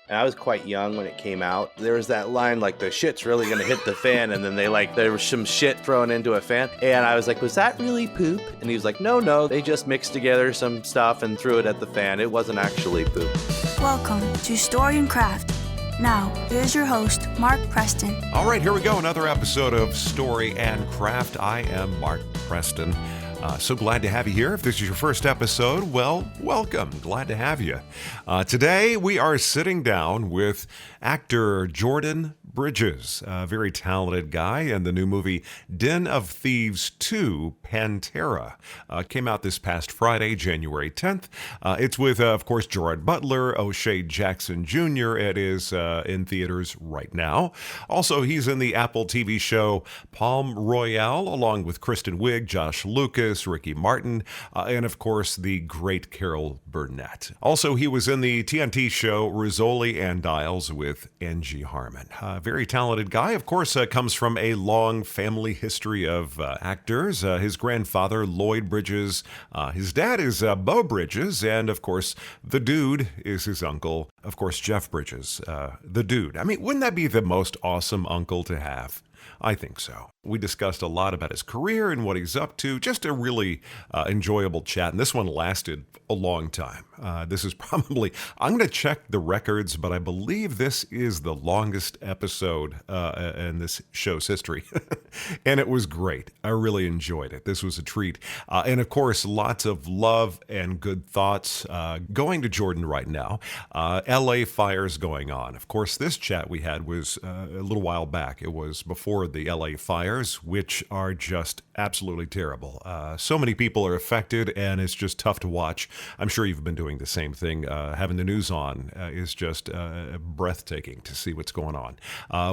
and I was quite young when it came out. There was that line like the shit's really gonna hit the fan, and then there was some shit thrown into a fan, and I was like, was that really poop? And he was like, no, they just mixed together some stuff and threw it at the fan. It wasn't actually poop. Welcome to Story and Craft. Now, here's your host, Mark Preston. All right, here we go. Another episode of Story and Craft. I am Mark Preston. So glad to have you here. If this is your first episode, well, welcome. Glad to have you. Today, we are sitting down with actor Lloyd Bridges, a very talented guy, and the new movie Den of Thieves 2, Pantera, came out this past Friday, January 10th. It's with, of course, Gerard Butler, O'Shea Jackson Jr. It is in theaters right now. Also, he's in the Apple TV show Palm Royale, along with Kristen Wiig, Josh Lucas, Ricky Martin, and, of course, the great Carol Burnett. Also, he was in the TNT show Rizzoli and Dials with Angie Harmon. Very talented guy. Of course, comes from a long family history of actors. His grandfather, Lloyd Bridges. His dad is Beau Bridges. And, of course, the dude is his uncle. Of course, Jeff Bridges, the dude. I mean, wouldn't that be the most awesome uncle to have? I think so. We discussed a lot about his career and what he's up to. Just a really enjoyable chat. And this one lasted a long time. This is probably, I'm going to check the records, but I believe this is the longest episode in this show's history. And it was great. I really enjoyed it. This was a treat. And of course, lots of love and good thoughts going to Jordan right now. LA fires going on. Of course, this chat we had was a little while back. It was before the LA fires, which are just absolutely terrible. So many people are affected, and it's just tough to watch. I'm sure you've been doing the same thing. Having the news on is just breathtaking to see what's going on.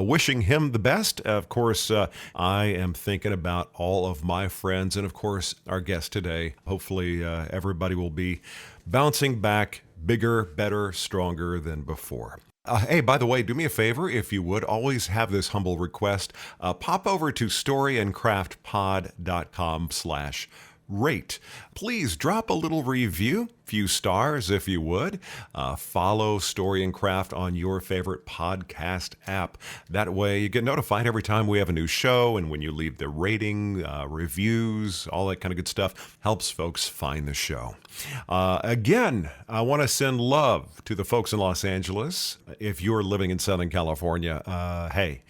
Wishing him the best. Of course, I am thinking about all of my friends and, of course, our guest today. Hopefully, everybody will be bouncing back bigger, better, stronger than before. Hey, by the way, do me a favor, if you would, always have this humble request. Pop over to storyandcraftpod.com/rate. Please drop a little review, few stars if you would. Follow Story and Craft on your favorite podcast app. That way you get notified every time we have a new show, and when you leave the rating, reviews, all that kind of good stuff, helps folks find the show. Again, I want to send love to the folks in Los Angeles. If you're living in Southern California, hey,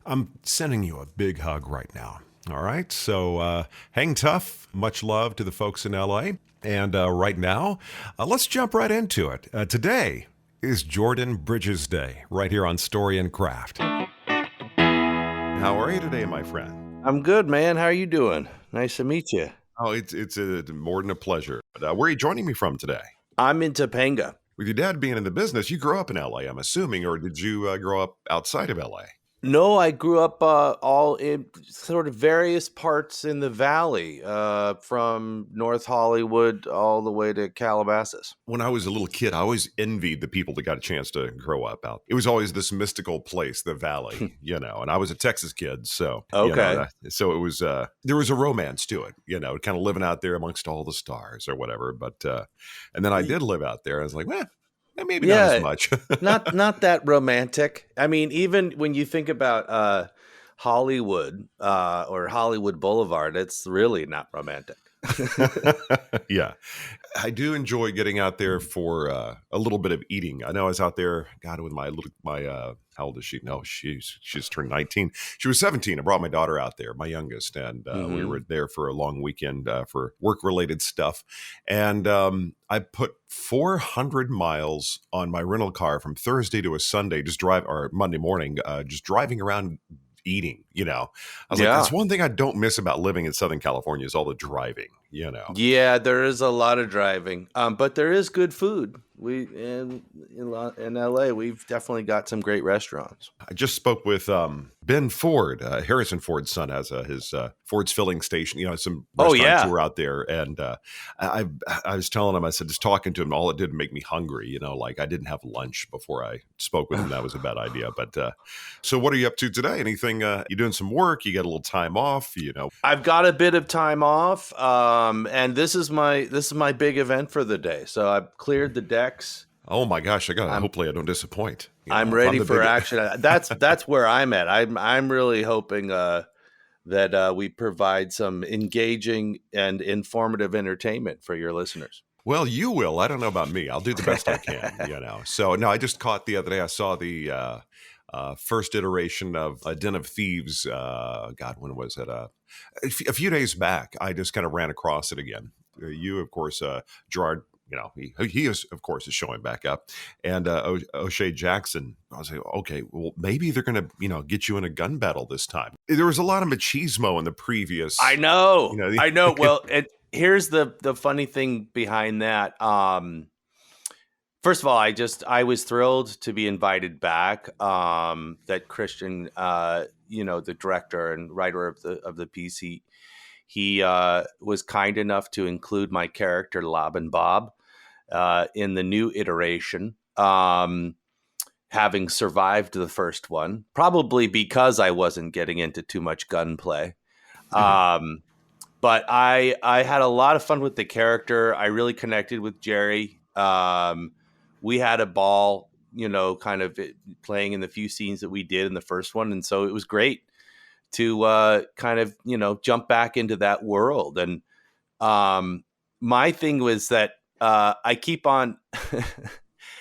I'm sending you a big hug right now. All right, so hang tough. Much love to the folks in LA. And right now, let's jump right into it. Today is Lloyd Bridges Day, right here on Story and Craft. How are you today, my friend? I'm good, man. How are you doing? Nice to meet you. Oh, it's more than a pleasure. But, where are you joining me from today? I'm in Topanga. With your dad being in the business, you grew up in LA, I'm assuming, or did you grow up outside of LA? No, I grew up all in sort of various parts in the valley, from North Hollywood all the way to Calabasas. When I was a little kid, I always envied the people that got a chance to grow up out. It was always this mystical place, the valley, and I was a Texas kid, so okay. So it was there was a romance to it, kind of living out there amongst all the stars or whatever. But and then I did live out there. I was like, well. Maybe not as much. not that romantic. I mean, even when you think about Hollywood or Hollywood Boulevard, it's really not romantic. Yeah. I do enjoy getting out there for a little bit of eating. I know I was out there, God, with my how old is she? No, she's turned 19. She was 17. I brought my daughter out there, my youngest, and we were there for a long weekend for work-related stuff. And I put 400 miles on my rental car from Thursday to a Sunday, or Monday morning, just driving around eating, I was like, that's one thing I don't miss about living in Southern California is all the driving, Yeah, there is a lot of driving, but there is good food. We in LA, we've definitely got some great restaurants. I just spoke with Ben Ford. Harrison Ford's son has his Ford's filling station. Some restaurant tour out there, and I was telling him, I said, just talking to him, all it did make me hungry. Like I didn't have lunch before I spoke with him. That was a bad idea. But so, what are you up to today? Anything? You doing some work? You got a little time off? I've got a bit of time off, and this is my big event for the day. So I've cleared the decks. Oh my gosh, I'm hopefully I don't disappoint. I'm If I'm ready the for big action. That's where I'm at. I'm really hoping that we provide some engaging and informative entertainment for your listeners. Well, you will. I don't know about me. I'll do the best I can. So, no, I just caught the other day, I saw the first iteration of a Den of Thieves. God, when was it? A few days back, I just kind of ran across it again. You, of course, Gerard, he is, of course, is showing back up. And O'Shea Jackson, I was like, okay, well, maybe they're going to, get you in a gun battle this time. There was a lot of machismo in the previous. I know. You know, I know. Well, here's the funny thing behind that. First of all, I was thrilled to be invited back. That Christian, the director and writer of the piece, he was kind enough to include my character Lob and Bob in the new iteration. Having survived the first one, probably because I wasn't getting into too much gunplay. But I had a lot of fun with the character. I really connected with Jerry. We had a ball, kind of playing in the few scenes that we did in the first one. And so it was great to kind of, jump back into that world. And my thing was that I keep on,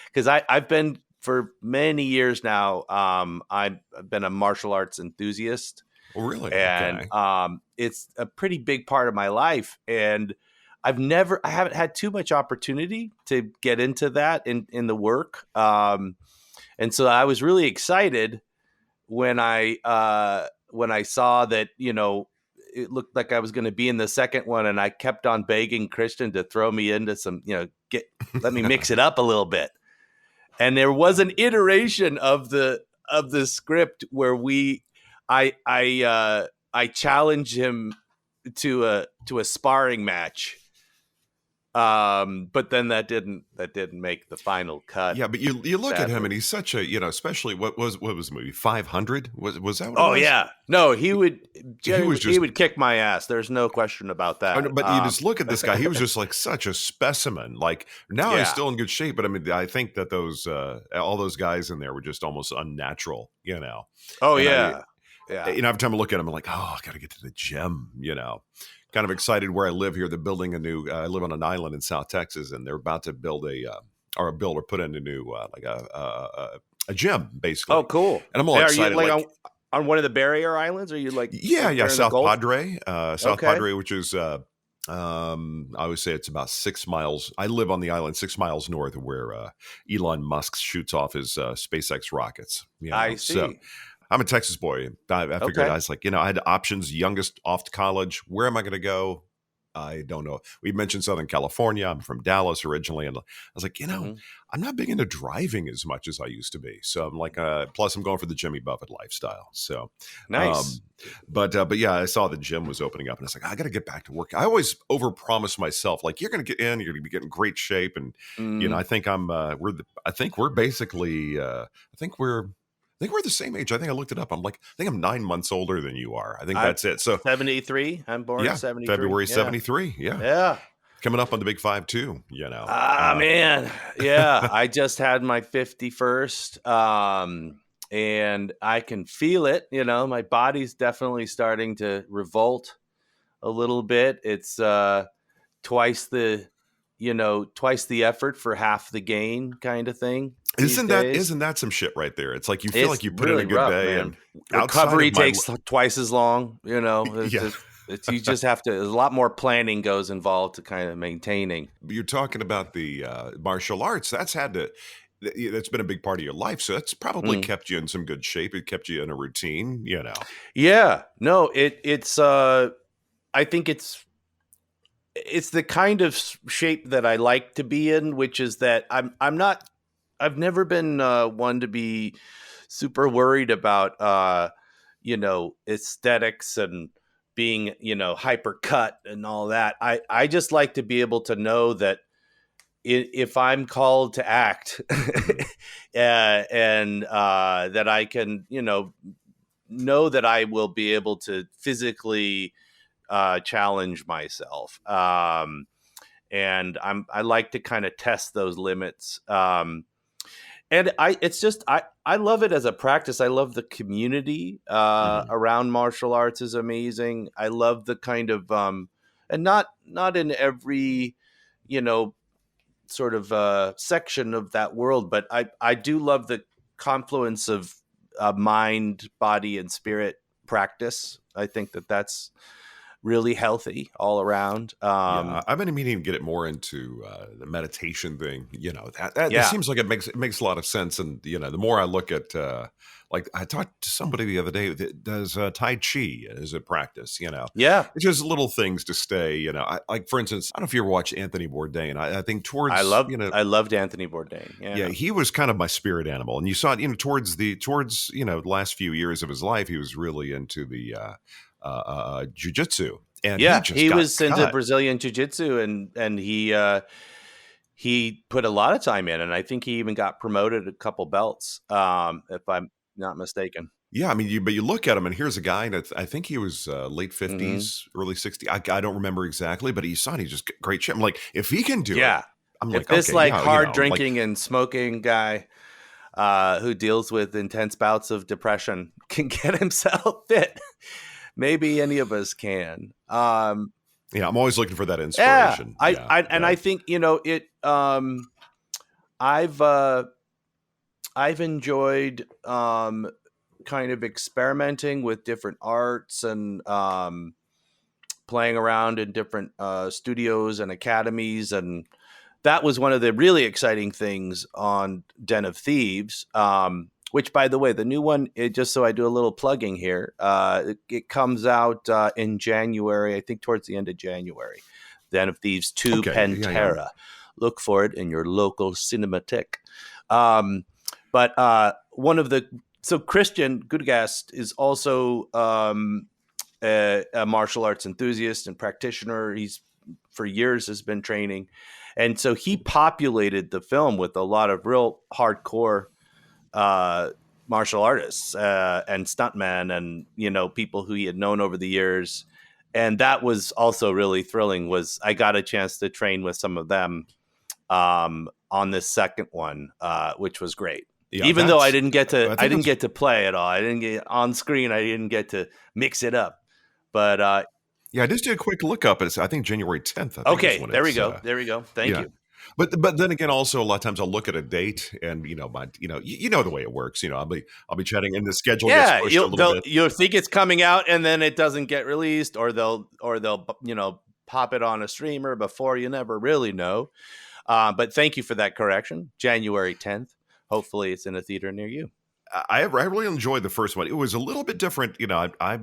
because I've been for many years now, I've been a martial arts enthusiast. Oh, really? And Okay. it's a pretty big part of my life. And I haven't had too much opportunity to get into that in the work. And so I was really excited when I saw that, it looked like I was going to be in the second one, and I kept on begging Christian to throw me into some, let me mix it up a little bit. And there was an iteration of the script where I challenged him to a sparring match. But then that didn't make the final cut. Yeah, but you look at him sadly. and he's such a, especially what was the movie 500? Was that what it Oh was? yeah, no, he would kick my ass. There's no question about that. But you just look at this guy. He was just like such a specimen. Like now he's Yeah. still in good shape, but I mean, I think that those all those guys in there were just almost unnatural. Oh And yeah, every time I look at him, I'm like, oh, I got to get to the gym. Kind of excited where I live here. They're building a new. I live on an island in South Texas, and they're about to build or put in a new a gym basically. Oh, cool. And I'm all excited. Are you like on one of the barrier islands? Are you like Yeah, there in the South Gulf? Padre, Okay. Padre, which is I would say it's about 6 miles. I live on the island 6 miles north of where Elon Musk shoots off his SpaceX rockets. I see. So I'm a Texas boy. I figured Okay. I was like, I had options. Youngest off to college. Where am I going to go? I don't know. We mentioned Southern California. I'm from Dallas originally, and I was like, Mhm. I'm not big into driving as much as I used to be. So I'm like, plus I'm going for the Jimmy Buffett lifestyle. So Nice. but yeah, I saw the gym was opening up, and I was like, I got to get back to work. I always overpromise myself, like, you're going to get in, you're going to be getting great shape, and Mm. I think I think we're basically, I think we're the same age. I think I looked it up. I think I'm 9 months older than you are. I think that's it. So 73. I'm born in 73. February Yeah. 73. Yeah. Yeah. Coming up on the big 5 too, Man. Yeah. I just had my 51st. And I can feel it. My body's definitely starting to revolt a little bit. It's twice the effort for half the gain kind of thing. Isn't that some shit right there? It's like you feel like you put really in a good rough, day, man. and Recovery takes twice as long. Yeah. You just have to. There's a lot more planning goes involved to kind of maintaining. You're talking about the martial arts. That's been a big part of your life. So that's probably kept you in some good shape. It kept you in a routine. Yeah. No. It's. I think it's the kind of shape that I like to be in, which is that I'm not. I've never been one to be super worried about aesthetics and being hyper cut and all that. I just like to be able to know that if I'm called to act and that I can know that I will be able to physically challenge myself. and I like to kind of test those limits. And I love it as a practice. I love the community Mhm. around martial arts is amazing. I love the kind of and not in every, you know, sort of section of that world, but I do love the confluence of mind, body, and spirit practice. I think that's really healthy all around. Yeah, I've been meaning to get it more into the meditation thing. You know, that it Yeah, seems like it makes a lot of sense. And you know, the more I look at, like I talked to somebody the other day that does Tai Chi as a practice. You know, yeah. it's just little things to stay. You know, like for instance, I don't know if you ever watch Anthony Bourdain. I think towards I loved Anthony Bourdain. yeah, Yeah, he was kind of my spirit animal, and you saw it. You know, towards the last few years of his life, he was really into the jujitsu, and he yeah. just He got was into cut. Brazilian jiu-jitsu, and he put a lot of time in, and I think he even got promoted a couple belts, if I'm not mistaken. Yeah, I mean, but you look at him, and here's a guy that I think he was late Hmm. 50s, early 60s. I don't remember exactly, but he's son, he's just great shit. I'm like, if he can do it, Yeah. I'm If like, this okay, like yeah, hard like, drinking and smoking guy who deals with intense bouts of depression can get himself fit, maybe any of us can. yeah, I'm always looking for that Yeah, inspiration. I, Yeah, I and yeah. I think it. I've uh, I've enjoyed kind of experimenting with different arts and playing around in different studios and academies, and that was one of the really exciting things on Den of Thieves. Which, by the way, the new one, just so I do a little plugging here, it comes out in January, I think towards the end of January. Den of Thieves 2 Okay, yeah, yeah. Pantera. Look for it in your local cinematic. But one of the, so Christian Goodgast is also a martial arts enthusiast and practitioner. He's for years has been training. And so he populated the film with a lot of real hardcore uh, martial artists and stuntmen and, people who he had known over the years. And that was also really thrilling was I got a chance to train with some of them on this second one, which was great. Yeah, Even though that's I I think didn't that's get to play at all. I didn't get on screen. I didn't get to mix it up. But yeah, I just did a quick look up. It's I think January 10th, I think is okay, when there we it's go. There we go. Thank yeah. you. But then again, also a lot of times I'll look at a date and you know the way it works. I'll be chatting and the schedule gets Yeah, pushed a little bit. you'll think it's coming out and then it doesn't get released, or they'll pop it on a streamer before you never really know. But thank you for that correction. January 10th. Hopefully, it's in a theater near you. I really enjoyed the first one. It was a little bit different. I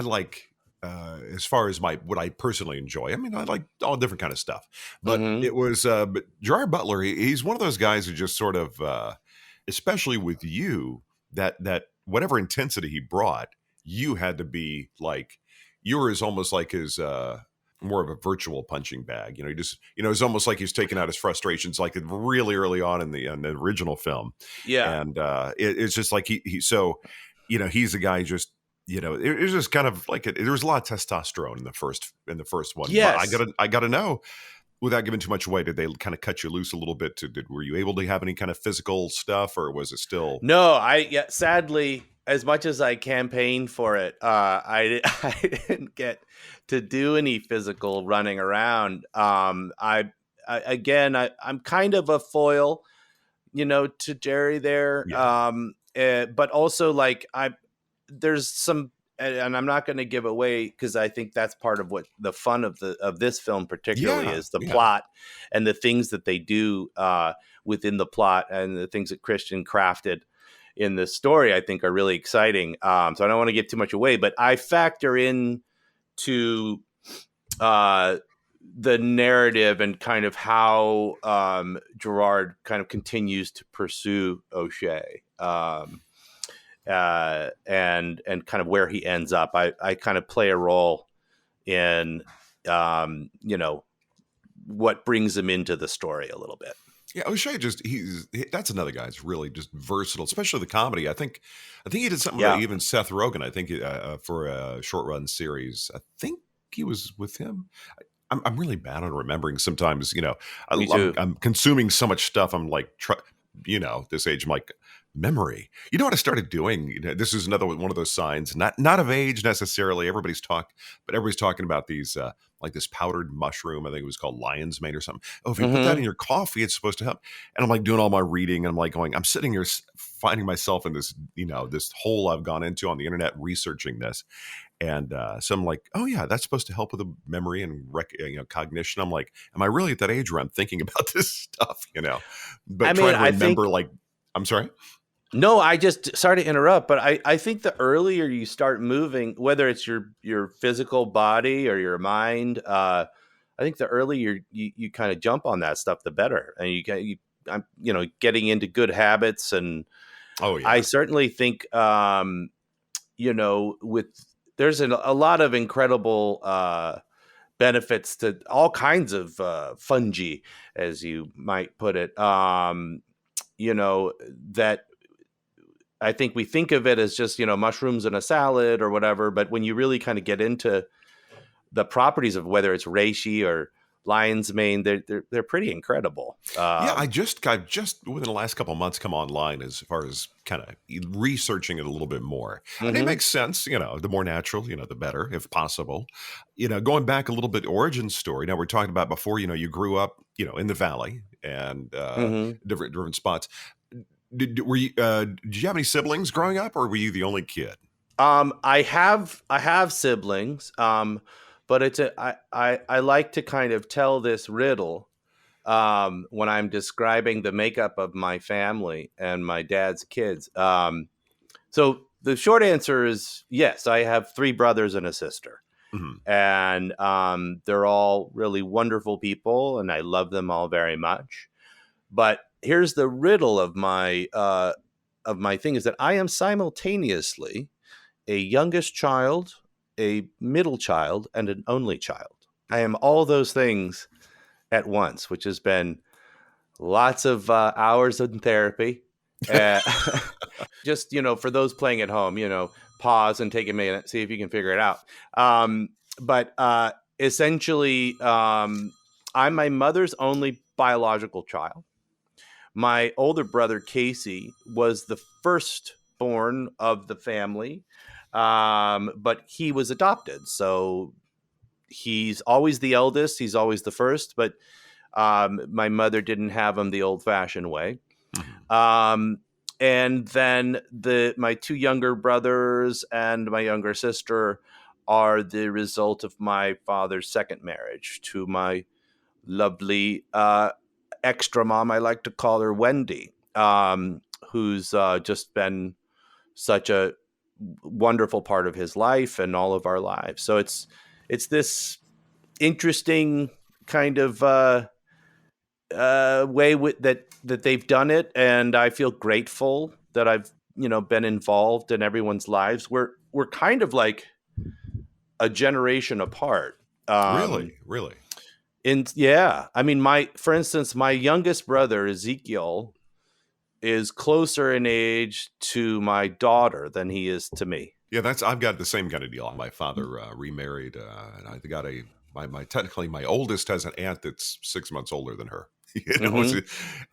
like as far as what I personally enjoy. I mean, I like all different kind of stuff, but Hmm. it was but Gerard Butler. He's one of those guys who just sort of, especially with you, that whatever intensity he brought, you had to be like you were almost like his. More of a virtual punching bag, it's almost like he's taking out his frustrations, like really early on in the original film, Yeah. and it's just like he's a guy just it was just kind of like there was a lot of testosterone in the first one. But Yes. I gotta know, without giving too much away, did they kind of cut you loose a little bit? Were you able to have any kind of physical stuff, or was it still? No, sadly, as much as I campaigned for it, I didn't get to do any physical running around. I'm kind of a foil, to Jerry there. Yeah, But also like there's some, and I'm not going to give away because I think that's part of what the fun of this film particularly yeah, is the yeah. plot and the things that they do within the plot and the things that Christian crafted in this story, I think are really exciting. So I don't want to give too much away, but I factor in to the narrative and kind of how Gerard kind of continues to pursue O'Shea. And kind of where he ends up. I kind of play a role in, what brings him into the story a little bit. Yeah, O'Shea that's another guy that's really just versatile, especially the comedy. I think he did something with Yeah. even Seth Rogen. I think for a short run series. I think he was with him. I'm really bad on remembering sometimes. Me too. I'm consuming so much stuff. I'm like, this age. I'm like, memory. You know what I started doing? This is another one of those signs, not of age necessarily. But everybody's talking about these like this powdered mushroom. I think it was called lion's mane or something. Oh, if you put that in your coffee, it's supposed to help. And I'm like doing all my reading, and I'm like I'm sitting here finding myself in this this hole I've gone into on the internet researching this. And so I'm like, oh yeah, that's supposed to help with the memory and cognition. I'm like, am I really at that age where I'm thinking about this stuff? But I mean, trying to remember, I'm sorry. No, I just sorry to interrupt, but I think the earlier you start moving, whether it's your physical body or your mind, I think the earlier you kind of jump on that stuff, the better. And I'm getting into good habits, and oh yeah, I certainly think with there's a lot of incredible benefits to all kinds of fungi, as you might put it. That I think we think of it as just, mushrooms in a salad or whatever. But when you really kind of get into the properties of whether it's reishi or lion's mane, they're pretty incredible. Yeah, I've just within the last couple of months come online as far as kind of researching it a little bit more. And it makes sense, the more natural, the better, if possible. Going back a little bit, origin story. Now we're talking about before, you grew up, in the valley and different spots. Did you have any siblings growing up, or were you the only kid? I have siblings, but I like to kind of tell this riddle when I'm describing the makeup of my family and my dad's kids. So the short answer is yes, I have 3 brothers and a sister, and they're all really wonderful people, and I love them all very much. But here's the riddle of my thing is that I am simultaneously a youngest child, a middle child, and an only child. I am all those things at once, which has been lots of hours in therapy. Just, for those playing at home, pause and take a minute, see if you can figure it out. But essentially, I'm my mother's only biological child. My older brother, Casey, was the firstborn of the family, but he was adopted. So he's always the eldest. He's always the first, but my mother didn't have him the old-fashioned way. And then my 2 younger brothers and my younger sister are the result of my father's second marriage to my lovely extra mom, I like to call her Wendy, who's just been such a wonderful part of his life and all of our lives. So it's this interesting kind of way that they've done it, and I feel grateful that I've been involved in everyone's lives. We're kind of like a generation apart. Really. I mean, for instance, my youngest brother, Ezekiel, is closer in age to my daughter than he is to me. Yeah, I've got the same kind of deal. My father remarried, and I got technically my oldest has an aunt that's 6 months older than her.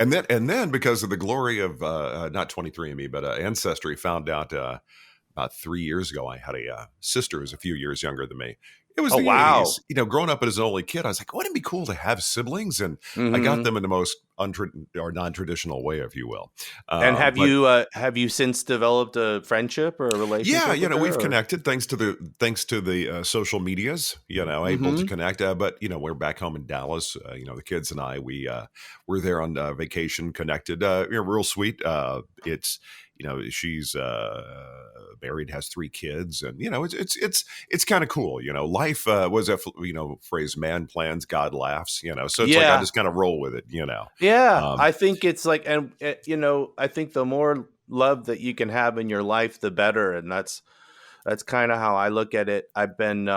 And then because of the glory of not 23andMe, but Ancestry, found out about 3 years ago I had a sister who's a few years younger than me. It was the 80s. Growing up as an only kid, I was like, wouldn't it be cool to have siblings? And I got them in the most non-traditional way, if you will. And have you since developed a friendship or a relationship? Yeah, we've connected thanks to the social medias. Able to connect. But we're back home in Dallas. The kids and I we're there on vacation, connected. Real sweet. It's she's married, has 3 kids, and it's kind of cool. Life was a phrase, man plans, God laughs. So it's like I just kind of roll with it. Yeah, I think it's like, and I think the more love that you can have in your life, the better, and that's kind of how I look at it. I've been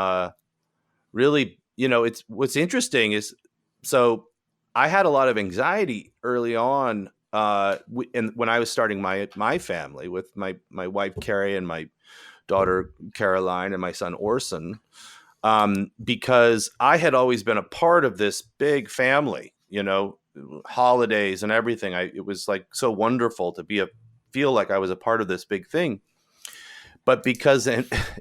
really, it's what's interesting is, so I had a lot of anxiety early on. And when I was starting my family with my wife Carrie and my daughter Caroline and my son Orson, because I had always been a part of this big family, holidays and everything. It was like so wonderful to feel like I was a part of this big thing. But because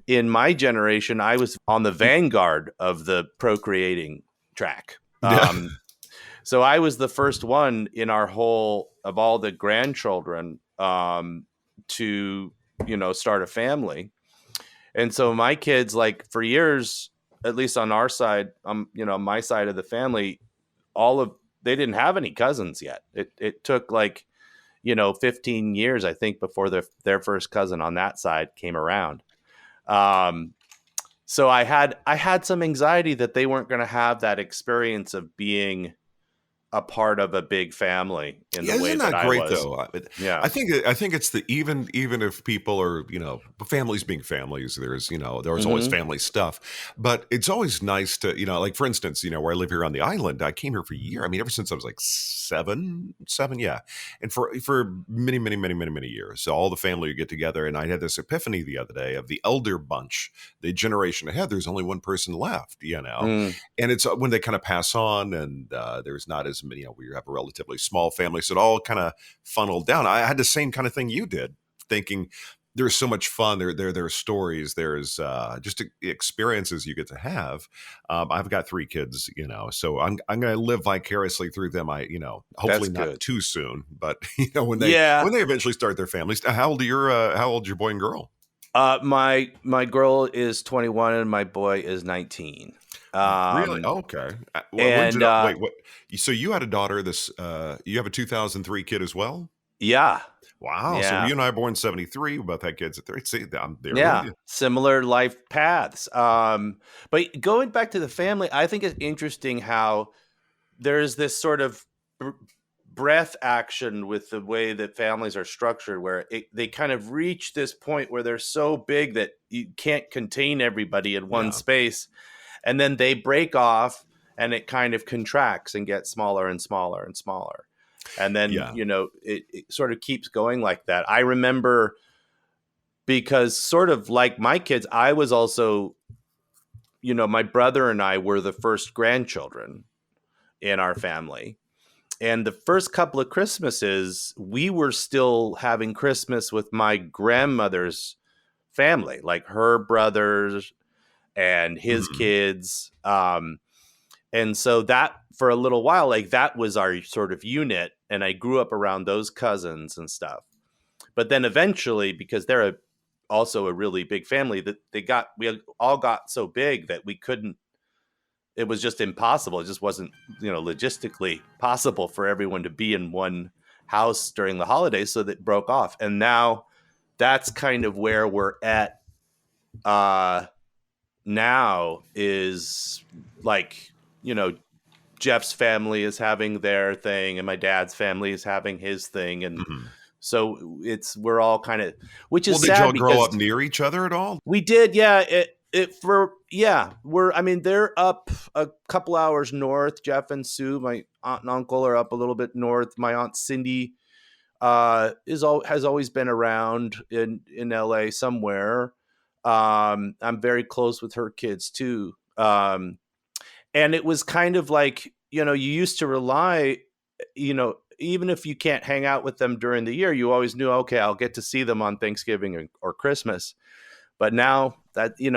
in my generation, I was on the vanguard of the procreating track. Yeah. So I was the first one in our of all the grandchildren to, start a family. And so my kids, like for years, at least on our side, my side of the family, they didn't have any cousins yet. It took 15 years, I think, before their first cousin on that side came around. So I had some anxiety that they weren't going to have that experience of being a part of a big family in the way Isn't that that I great was. though? Yeah. I think it's the even if people are families being families, there's always Mm-hmm. family stuff, but it's always nice to like for instance where I live here on the island, I came here for a year. I mean ever since I was like seven, yeah, and for many years, so all the family would get together, and I had this epiphany the other day of the elder bunch, the generation ahead. There's only one person left, Mm. and it's when they kind of pass on, and there's not as many. We have a relatively small family, so it all kind of funneled down. I had the same kind of thing you did, thinking there's so much fun. There's stories. There's just experiences you get to have. I've got 3 kids, so I'm going to live vicariously through them. Hopefully That's not good. too soon, but when Yeah. they eventually start their families. How old your boy and girl? My girl is 21 and my boy is 19. Really? Okay. When did And wait? What? So you had a daughter. You have a 2003 kid as well. yeah, Wow. So yeah, you and I are born 73. We both had kids at 30. See, I'm there with yeah, you. similar life paths. But going back to the family, I think it's interesting how there's this sort of breath action with the way that families are structured, where they kind of reach this point where they're so big that you can't contain everybody in one Yeah. space, and then they break off and it kind of contracts and gets smaller and smaller and smaller. And then, Yeah. it sort of keeps going like that. I remember, because sort of like my kids, I was also, my brother and I were the first grandchildren in our family. And the first couple of Christmases, we were still having Christmas with my grandmother's family, like her brothers and his Mhm. kids. And so that for a little while, like that was our sort of unit. And I grew up around those cousins and stuff. But then eventually, because also a really big family, that we all got so big that we couldn't, it was just impossible. It just wasn't, logistically possible for everyone to be in one house during the holidays. So that broke off. And now that's kind of where we're at. Now is like, Jeff's family is having their thing and my dad's family is having his thing. And Mhm. so we're all kind of, which Well, is did sad y'all grow because up near each other at all? we did. Yeah. They're up a couple hours north. Jeff and Sue, my aunt and uncle, are up a little bit north. My aunt Cindy has always been around in LA somewhere. I'm very close with her kids too. And it was kind of like, you used to rely, even if you can't hang out with them during the year, you always knew, okay, I'll get to see them on Thanksgiving or Christmas. But now that, you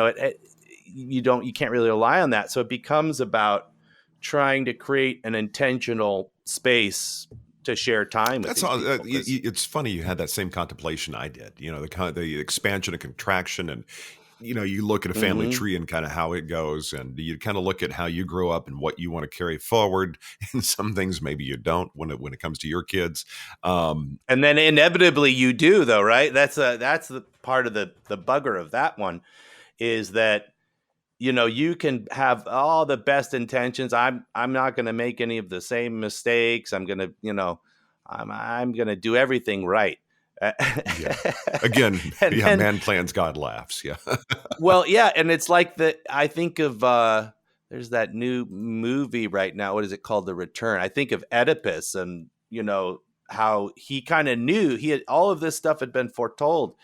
can't really rely on that. So it becomes about trying to create an intentional space to share time with That's these all. people. It's funny you had that same contemplation I did. The kind of the expansion and contraction, and you look at a family Mhm. tree and kind of how it goes, and you kind of look at how you grow up and what you want to carry forward, and some things maybe you don't when it comes to your kids. And then inevitably you do, though, right? That's the part of the bugger of that one, is that you can have all the best intentions. I'm not going to make any of the same mistakes. I'm going to I'm going to do everything right. Yeah. Again, And yeah, then, man plans, God laughs. Yeah. well, yeah, and it's like I think of there's that new movie right now. What is it called? The Return. I think of Oedipus, and how he kind of knew all of this stuff had been foretold,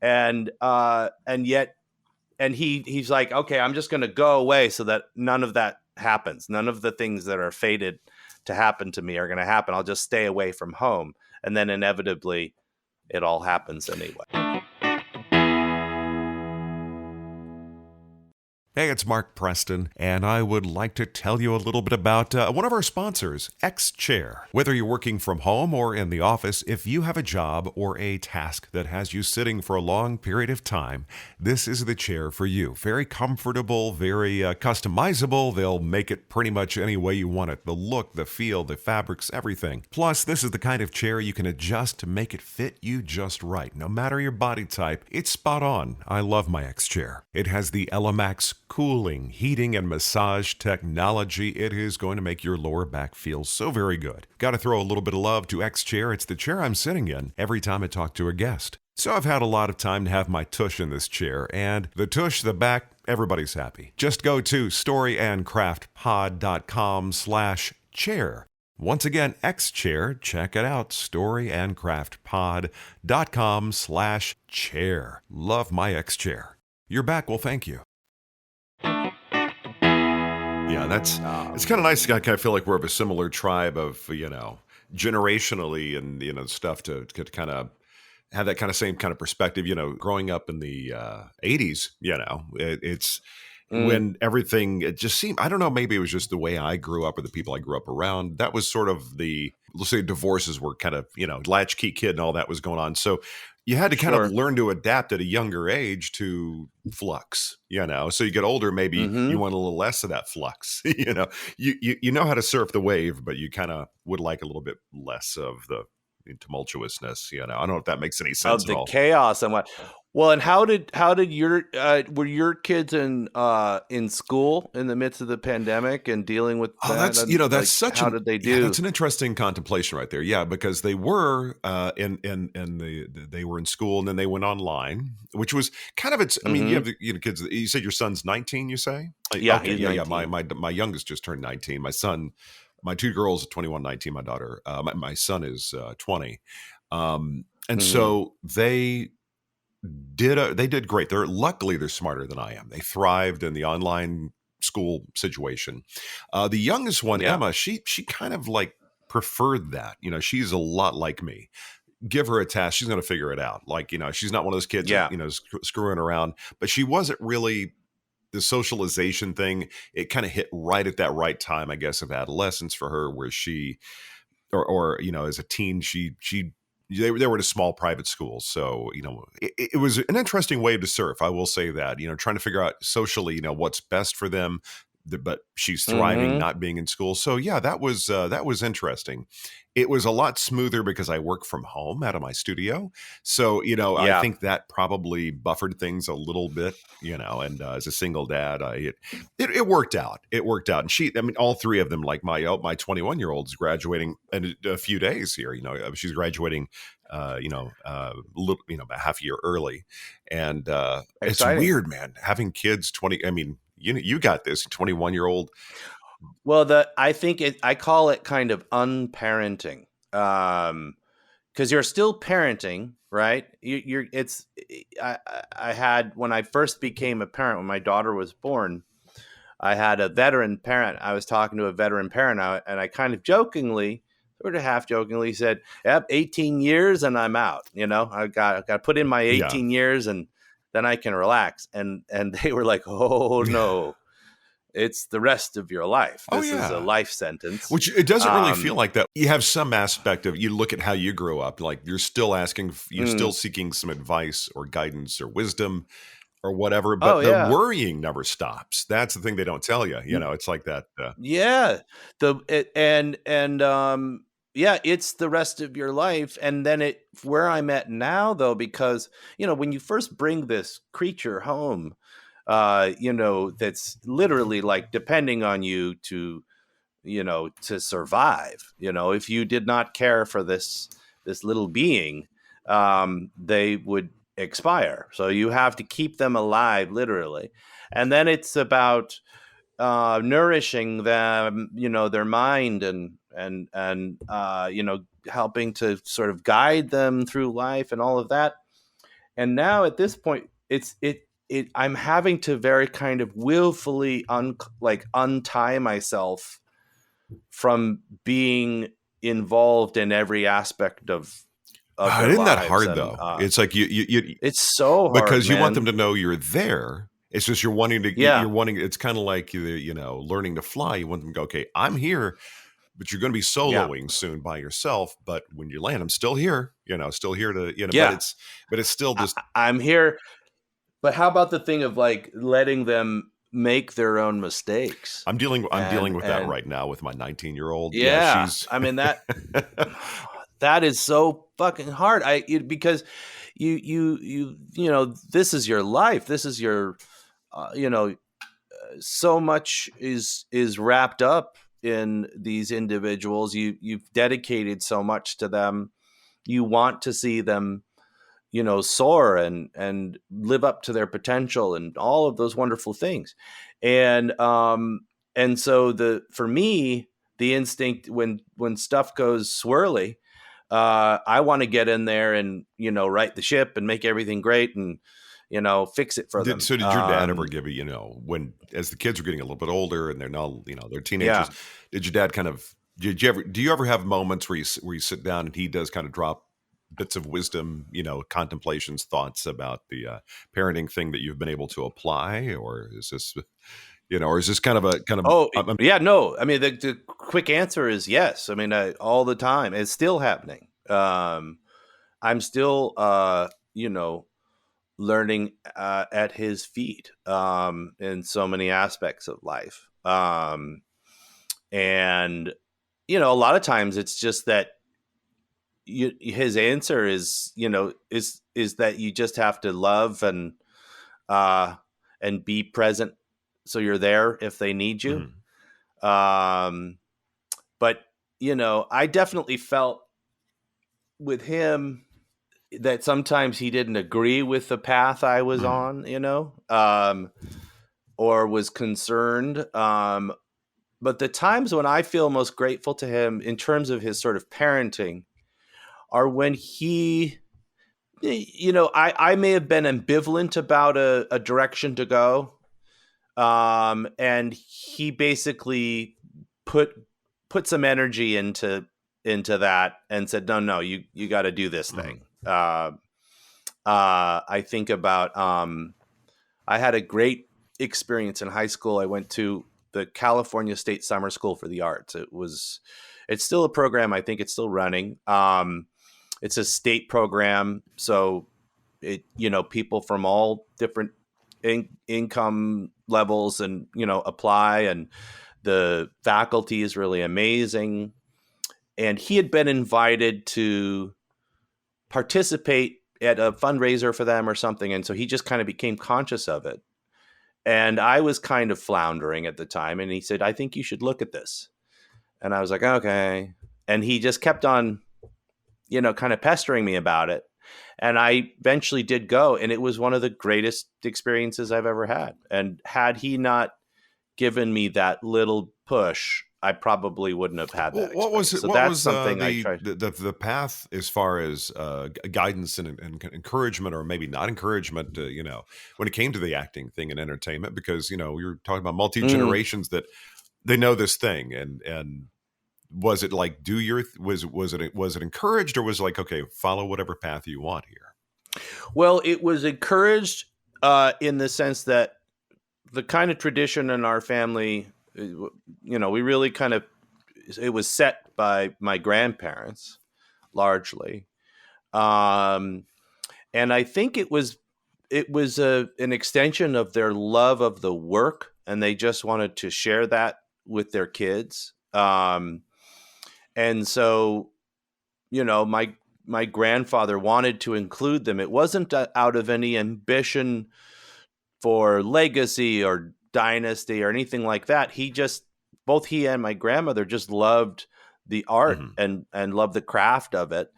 and yet he's like, okay, I'm just going to go away so that none of that happens. None of the things that are fated to happen to me are going to happen. I'll just stay away from home. And then inevitably it all happens anyway. Hey, it's Mark Preston, and I would like to tell you a little bit about one of our sponsors, X-Chair. Whether you're working from home or in the office, if you have a job or a task that has you sitting for a long period of time, this is the chair for you. Very comfortable, very customizable. They'll make it pretty much any way you want it. The look, the feel, the fabrics, everything. Plus, this is the kind of chair you can adjust to make it fit you just right. No matter your body type, it's spot on. I love my X-Chair. It has the Elemax cooling, heating, and massage technology. It is going to make your lower back feel so very good. Got to throw a little bit of love to X-Chair. It's the chair I'm sitting in every time I talk to a guest. So I've had a lot of time to have my tush in this chair, and the tush, the back, everybody's happy. Just go to storyandcraftpod.com/chair. Once again, X-Chair, check it out, storyandcraftpod.com/chair. Love my X-Chair. Your back will thank you. Yeah, it's kind of nice. I kind of feel like we're of a similar tribe of, generationally and, stuff to kind of have that kind of same kind of perspective, growing up in the 80s, it's when everything, it just seemed, I don't know, maybe it was just the way I grew up or the people I grew up around. That was sort of let's say divorces were kind of, latchkey kid and all that was going on. So you had to kind of learn to adapt at a younger age to flux, So you get older, maybe you want a little less of that flux, you know how to surf the wave, but you kind of would like a little bit less of the tumultuousness, I don't know if that makes any sense Of the at all. chaos and what. Well, and how did your were your kids in school in the midst of the pandemic and dealing with that? That's And, that's like, such how did they do? that's an interesting contemplation right there. Yeah, because they were they were in school and then they went online, which was kind of I mean, you have kids. You said your son's 19. You say? Yeah, Okay, he's yeah. 19. My youngest just turned 19. My son, my two girls are 21, 19. My daughter, my son is 20. And so they did great. Luckily they're smarter than I am. They thrived in the online school situation. The youngest one, Emma, she kind of like preferred that. She's a lot like me. Give her a task, she's going to figure it out. Like, she's not one of those kids, that, screwing around. But she wasn't really the socialization thing. It kind of hit right at that right time, I guess, of adolescence for her, where she, or as a teen, they were in a small private school. So, it was an interesting wave to surf. I will say that, trying to figure out socially, what's best for them, but she's thriving not being in school. So yeah, that was interesting. It was a lot smoother because I work from home out of my studio. So, I think that probably buffered things a little bit, and as a single dad, it worked out. It worked out. And all three of them, like my 21-year-old is graduating in a few days here, she's graduating, about half a year early. And it's weird, man, having kids 20, you got this 21-year-old. Well, I think I call it kind of unparenting, because you're still parenting, right? I had, when I first became a parent, when my daughter was born, I had a veteran parent. I was talking to a veteran parent, and I kind of jokingly, sort of half jokingly, said, "Yep, 18 years and I'm out. I got to put in my 18 years and then I can relax." And they were like, "Oh no." It's the rest of your life. This is a life sentence. Which it doesn't really feel like that. You have some aspect of, you look at how you grew up, like you're still still seeking some advice or guidance or wisdom or whatever, but the worrying never stops. That's the thing they don't tell you. It's like that. It's the rest of your life. And then where I'm at now, though, because, when you first bring this creature home, that's literally like depending on you to survive. If you did not care for this little being, they would expire. So you have to keep them alive, literally. And then it's about nourishing them, their mind and helping to sort of guide them through life and all of that. And now at this point, I'm having to very kind of willfully untie myself from being involved in every aspect of their Isn't that lives. hard And though? It's like you it's so hard, because you want them man. to know you're there. It's just Yeah. you're wanting. It's kind of like learning to fly. You want them to go, okay, I'm here, but you're going to be Yeah. soloing soon by yourself. But when you land, I'm still here. Still here to Yeah. but it's still just. I'm here. But how about the thing of like letting them make their own mistakes? I'm dealing with that And right now with my 19-year-old. Yeah, yeah, she's. I mean that is so fucking hard. Because this is your life. This is your so much is wrapped up in these individuals. You've dedicated so much to them. You want to see them soar and live up to their potential and all of those wonderful things. And so for me, the instinct when stuff goes swirly, I want to get in there and right the ship and make everything great and fix it for them. Did your dad ever give you, when as the kids are getting a little bit older and they're now, they're teenagers, Yeah. did your dad kind of do you ever have moments where you sit down and he does kind of drop bits of wisdom, contemplations, thoughts about the parenting thing that you've been able to apply, or is this, or is this kind of a Oh, yeah, no. I mean, the quick answer is yes. I mean, all the time. It's still happening. I'm still, learning at his feet in so many aspects of life. And, a lot of times it's just that his answer is, is that you just have to love and be present. So you're there if they need you. Um, but I definitely felt with him that sometimes he didn't agree with the path I was on, or was concerned. But the times when I feel most grateful to him in terms of his sort of parenting are when he, I may have been ambivalent about a direction to go. And he basically put some energy into that and said, no, you got to do this thing. I think about, I had a great experience in high school. I went to the California State Summer School for the Arts. It's still a program. I think it's still running. It's a state program. So people from all different income levels and, apply, and the faculty is really amazing. And he had been invited to participate at a fundraiser for them or something. And so he just kind of became conscious of it. And I was kind of floundering at the time. And he said, I think you should look at this. And I was like, okay. And he just kept on, kind of pestering me about it. And I eventually did go. And it was one of the greatest experiences I've ever had. And had he not given me that little push, I probably wouldn't have had that. What was it? So What that's was something I tried. the path as far as guidance and encouragement, or maybe not encouragement? When it came to the acting thing and entertainment, because we were talking about multi generations that they know this thing, and was it like was it encouraged, or was it like, okay, follow whatever path you want here? Well, it was encouraged in the sense that the kind of tradition in our family, we really kind of, it was set by my grandparents largely. And I think it was an extension of their love of the work, and they just wanted to share that with their kids. And so, my grandfather wanted to include them. It wasn't out of any ambition for legacy or dynasty or anything like that. Both he and my grandmother just loved the art and loved the craft of it.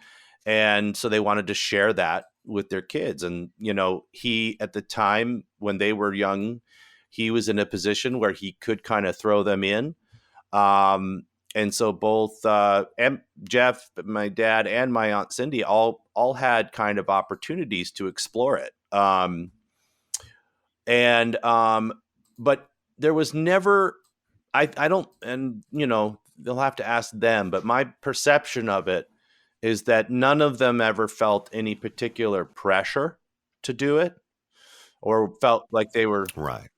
And so they wanted to share that with their kids. And, he, at the time when they were young, he was in a position where he could kind of throw them in. And so both Jeff, my dad, and my Aunt Cindy all had kind of opportunities to explore it. And but there was never, I don't, and they'll have to ask them, but my perception of it is that none of them ever felt any particular pressure to do it, or felt like they were. Right.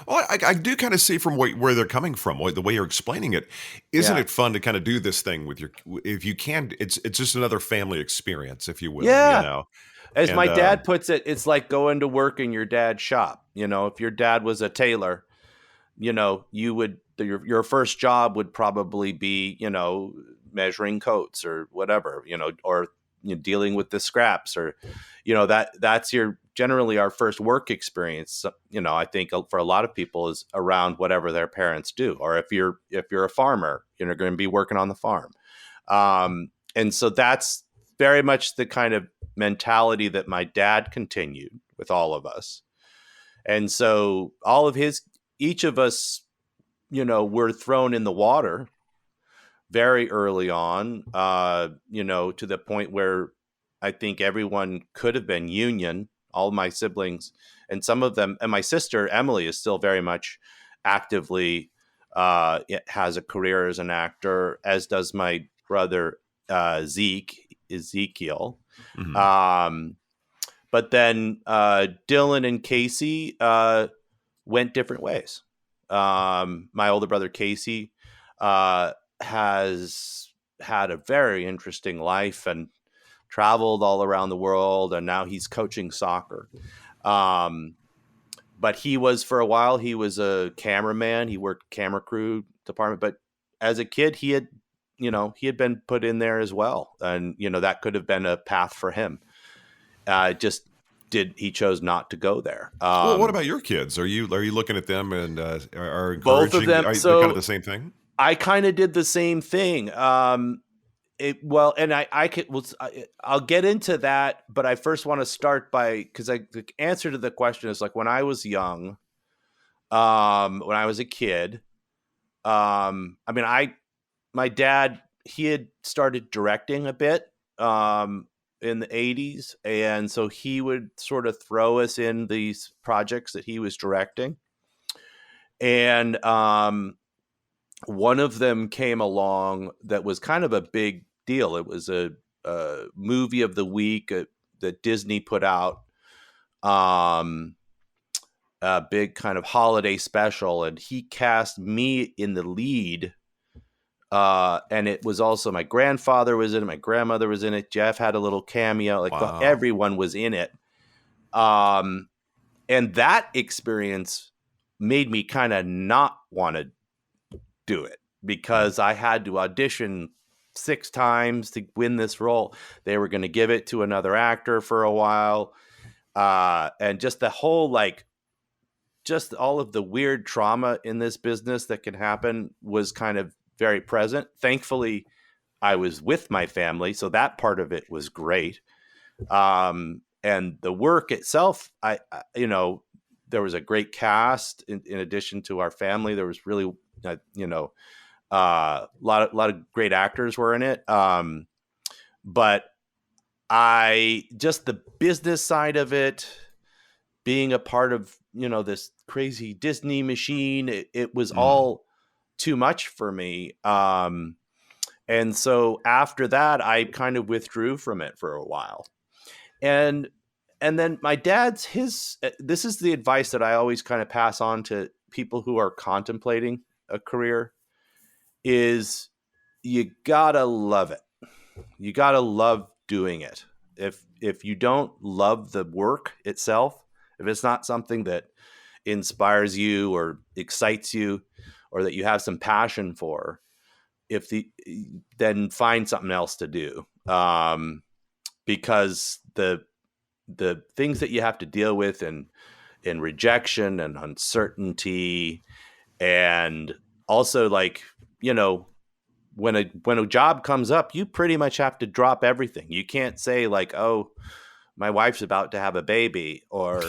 Well, I do kind of see from where they're coming from, the way you're explaining it. Isn't Yeah. it fun to kind of do this thing with if you can, it's just another family experience, if you will, Yeah. As And my dad puts it, it's like going to work in your dad's shop. If your dad was a tailor, you would, your first job would probably be, measuring coats or whatever, or dealing with the scraps, or, that's generally our first work experience. So, I think for a lot of people is around whatever their parents do, or if you're a farmer, you're going to be working on the farm. And so that's very much the kind of mentality that my dad continued with all of us. And so each of us, were thrown in the water very early on, to the point where I think everyone could have been union, all my siblings, and some of them, and my sister, Emily, is still very much actively, has a career as an actor, as does my brother, Ezekiel. Mhm. But then Dylan and Casey went different ways. My older brother, Casey, has had a very interesting life and traveled all around the world, and now he's coaching soccer. But for a while, he was a cameraman. He worked camera crew department. But as a kid, he had been put in there as well. And, that could have been a path for him. He chose not to go there. Well, what about your kids? Are you looking at them and are Both of encouraging? them. Are they So kind of the same thing? I kind of did the same thing. And I'll get into that, but I first want to start because the answer to the question is, like, when I was young, when I was a kid, my dad, he had started directing a bit, in the 80s. And so he would sort of throw us in these projects that he was directing. And, one of them came along that was kind of a big deal. It was a movie of the week that Disney put out, a big kind of holiday special, and he cast me in the lead. And it was also, my grandfather was in it, my grandmother was in it, Jeff had a little cameo, like Wow. everyone was in it. And that experience made me kind of not want to do it, because I had to audition 6 times to win this role. They were going to give it to another actor for a while. And just the whole, just all of the weird trauma in this business that can happen was kind of very present. Thankfully, I was with my family, so that part of it was great. And the work itself, there was a great cast in addition to our family. There was really, a lot of great actors were in it. But the business side of it, being a part of, this crazy Disney machine, it was all too much for me. And so after that, I kind of withdrew from it for a while. And then my dad's, this is the advice that I always kind of pass on to people who are contemplating a career, is you gotta love it. You gotta love doing it. If you don't love the work itself, if it's not something that inspires you or excites you, or that you have some passion for, then find something else to do. Because the things that you have to deal with in rejection and uncertainty, and also, when a job comes up, you pretty much have to drop everything. You can't say, like, oh, my wife's about to have a baby, or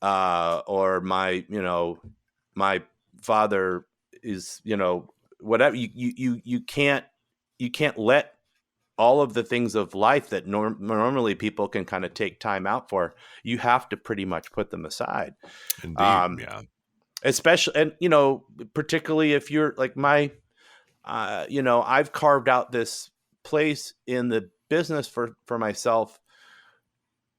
or my father is, whatever. You can't let all of the things of life that normally people can kind of take time out for, you have to pretty much put them aside. Indeed. Um, Yeah. Especially, and particularly if you're like I've carved out this place in the business for myself,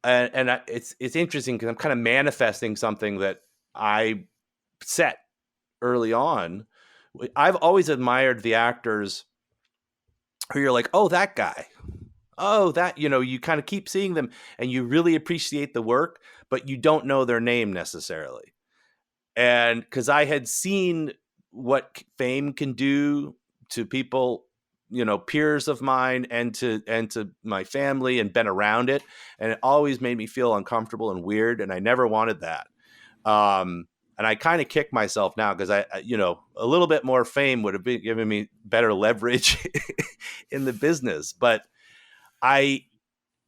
and it's interesting because I'm kind of manifesting something that I set early on. I've always admired the actors who you're like, oh, that guy. Oh, that, you kind of keep seeing them and you really appreciate the work, but you don't know their name necessarily. And because I had seen what fame can do to people, peers of mine and to my family, and been around it. And it always made me feel uncomfortable and weird. And I never wanted that. And I kind of kick myself now because a little bit more fame would have been given me better leverage in the business. But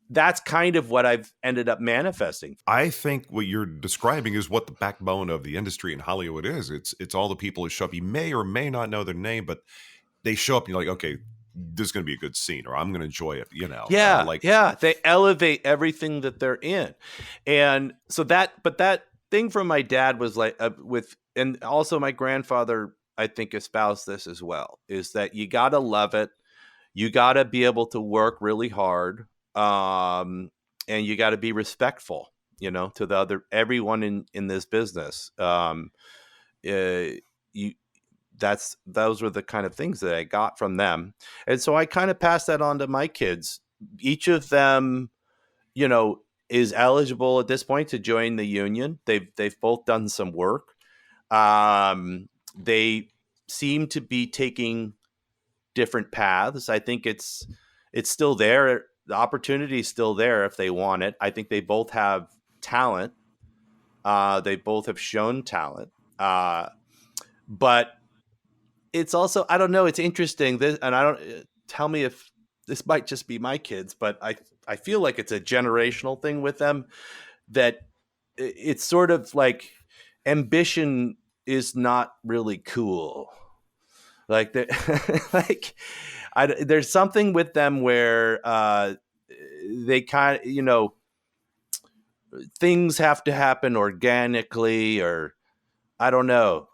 that's kind of what I've ended up manifesting. I think what you're describing is what the backbone of the industry in Hollywood is. It's all the people who show up. You may or may not know their name, but they show up and you're like, okay, this is going to be a good scene, or I'm going to enjoy it. Yeah. They elevate everything that they're in. And so that thing from my dad was like and also my grandfather, I think, espoused this as well, is that you got to love it. You got to be able to work really hard. And you got to be respectful, to everyone in this business. Those were the kind of things that I got from them. And so I kind of passed that on to my kids. Each of them, is eligible at this point to join the union. They've both done some work. They seem to be taking different paths. I think it's still there. The opportunity is still there if they want it. I think they both have talent. They both have shown talent. But it's also, I don't know, it's interesting. Tell me if this might just be my kids, but I feel like it's a generational thing with them, that it's sort of like ambition is not really cool. Like there's something with them where they kind of, things have to happen organically, or I don't know.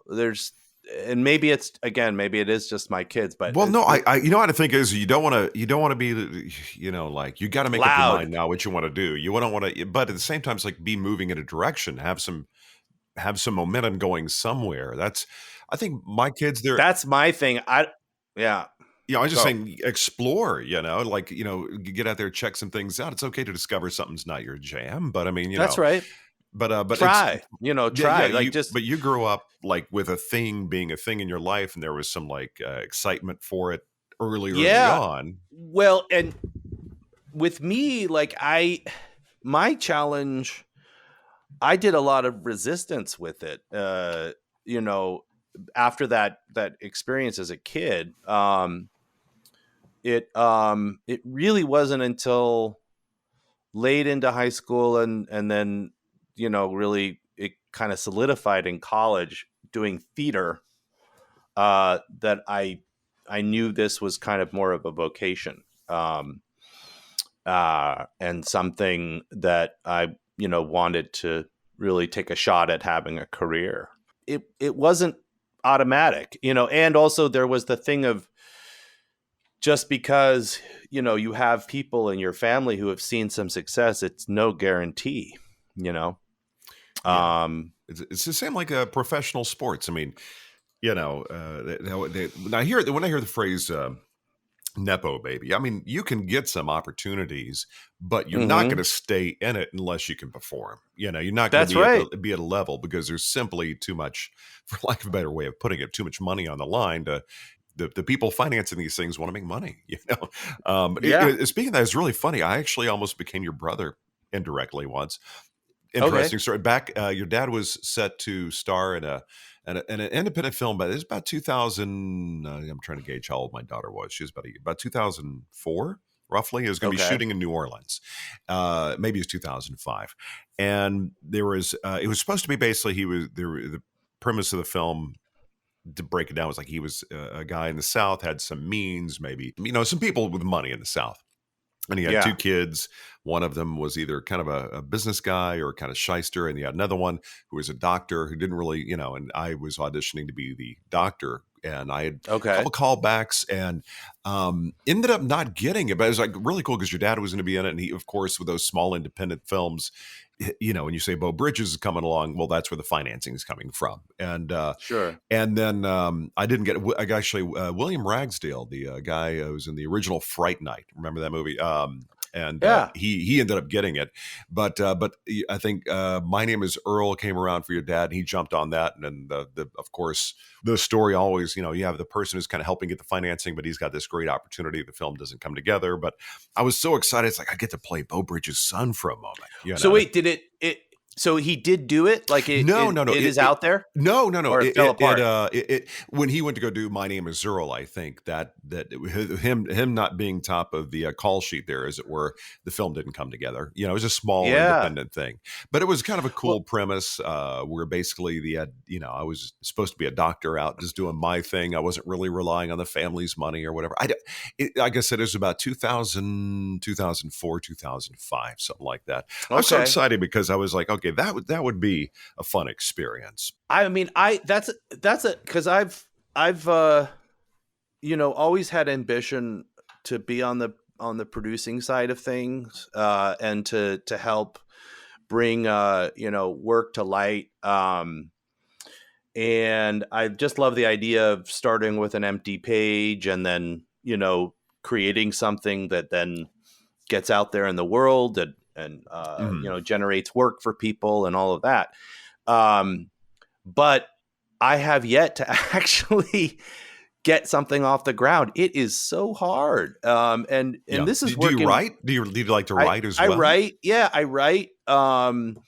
And maybe it is just my kids, but no, I what I think is you don't want to be, like, you got to make up your mind now what you want to do. You don't want to, but at the same time, it's like be moving in a direction, have some momentum going somewhere. I think my kids, that's my thing. I was just saying, explore, like, get out there, check some things out. It's okay to discover something's not your jam, but I mean, that's right. But try, try. But you grew up like with a thing being a thing in your life, and there was some like excitement for it early on. Well, and with me, like my challenge, I did a lot of resistance with it. After that experience as a kid, it really wasn't until late into high school and then really it kind of solidified in college doing theater, that I knew this was kind of more of a vocation, and something that I wanted to really take a shot at having a career. It wasn't automatic, and also there was the thing of, just because you have people in your family who have seen some success, it's no guarantee. It's the same like professional sports. I mean, when I hear the phrase Nepo baby, I mean, you can get some opportunities, but you're not going to stay in it unless you can perform. You're not going to be at a level, because there's simply too much, for lack of a better way of putting it, too much money on the line to. The people financing these things want to make money, Speaking of that, it's really funny. I actually almost became your brother indirectly once. Interesting story. Back, your dad was set to star in an independent film, but it was about 2000. I'm trying to gauge how old my daughter was. She was about 2004, roughly. It was going to be shooting in New Orleans. Maybe it was 2005, and there was. It was supposed to be basically the premise of the film to break it down, was like he was a guy in the South, had some means, maybe, some people with money in the South. And he had Yeah. two kids. One of them was either kind of a business guy or kind of shyster. And he had another one who was a doctor who didn't really, and I was auditioning to be the doctor. And I had a Okay. couple callbacks and ended up not getting it. But it was like really cool because your dad was going to be in it. And he, of course, with those small independent films, when you say Beau Bridges is coming along, well, that's where the financing is coming from. And Sure. and then I didn't get it. Actually, William Ragsdale, the guy who was in the original Fright Night. Remember that movie? Yeah. He ended up getting it. But I think My Name is Earl came around for your dad, and he jumped on that. And then of course, the story always, you have the person who's kind of helping get the financing, but he's got this great opportunity. The film doesn't come together. But I was so excited. It's like I get to play Beau Bridges' son for a moment. So wait, did it? So he did do it? Like No. It is out there? No. Or it fell apart? When he went to go do My Name is Earl, I think that him not being top of the call sheet there, as it were, the film didn't come together. It was a small independent thing, but it was kind of a cool premise where basically I was supposed to be a doctor out just doing my thing. I wasn't really relying on the family's money or whatever. Like I said, it was about 2000, 2004, 2005, something like that. I was so excited because I was like, okay, that would be a fun experience. I mean, that's because I've always had ambition to be on the producing side of things, and to help bring work to light. And I just love the idea of starting with an empty page and then creating something that then gets out there in the world and generates work for people and all of that. But I have yet to actually get something off the ground. It is so hard. And this is working. Do you write? Do you like to write as well? I write. Yeah, I write. And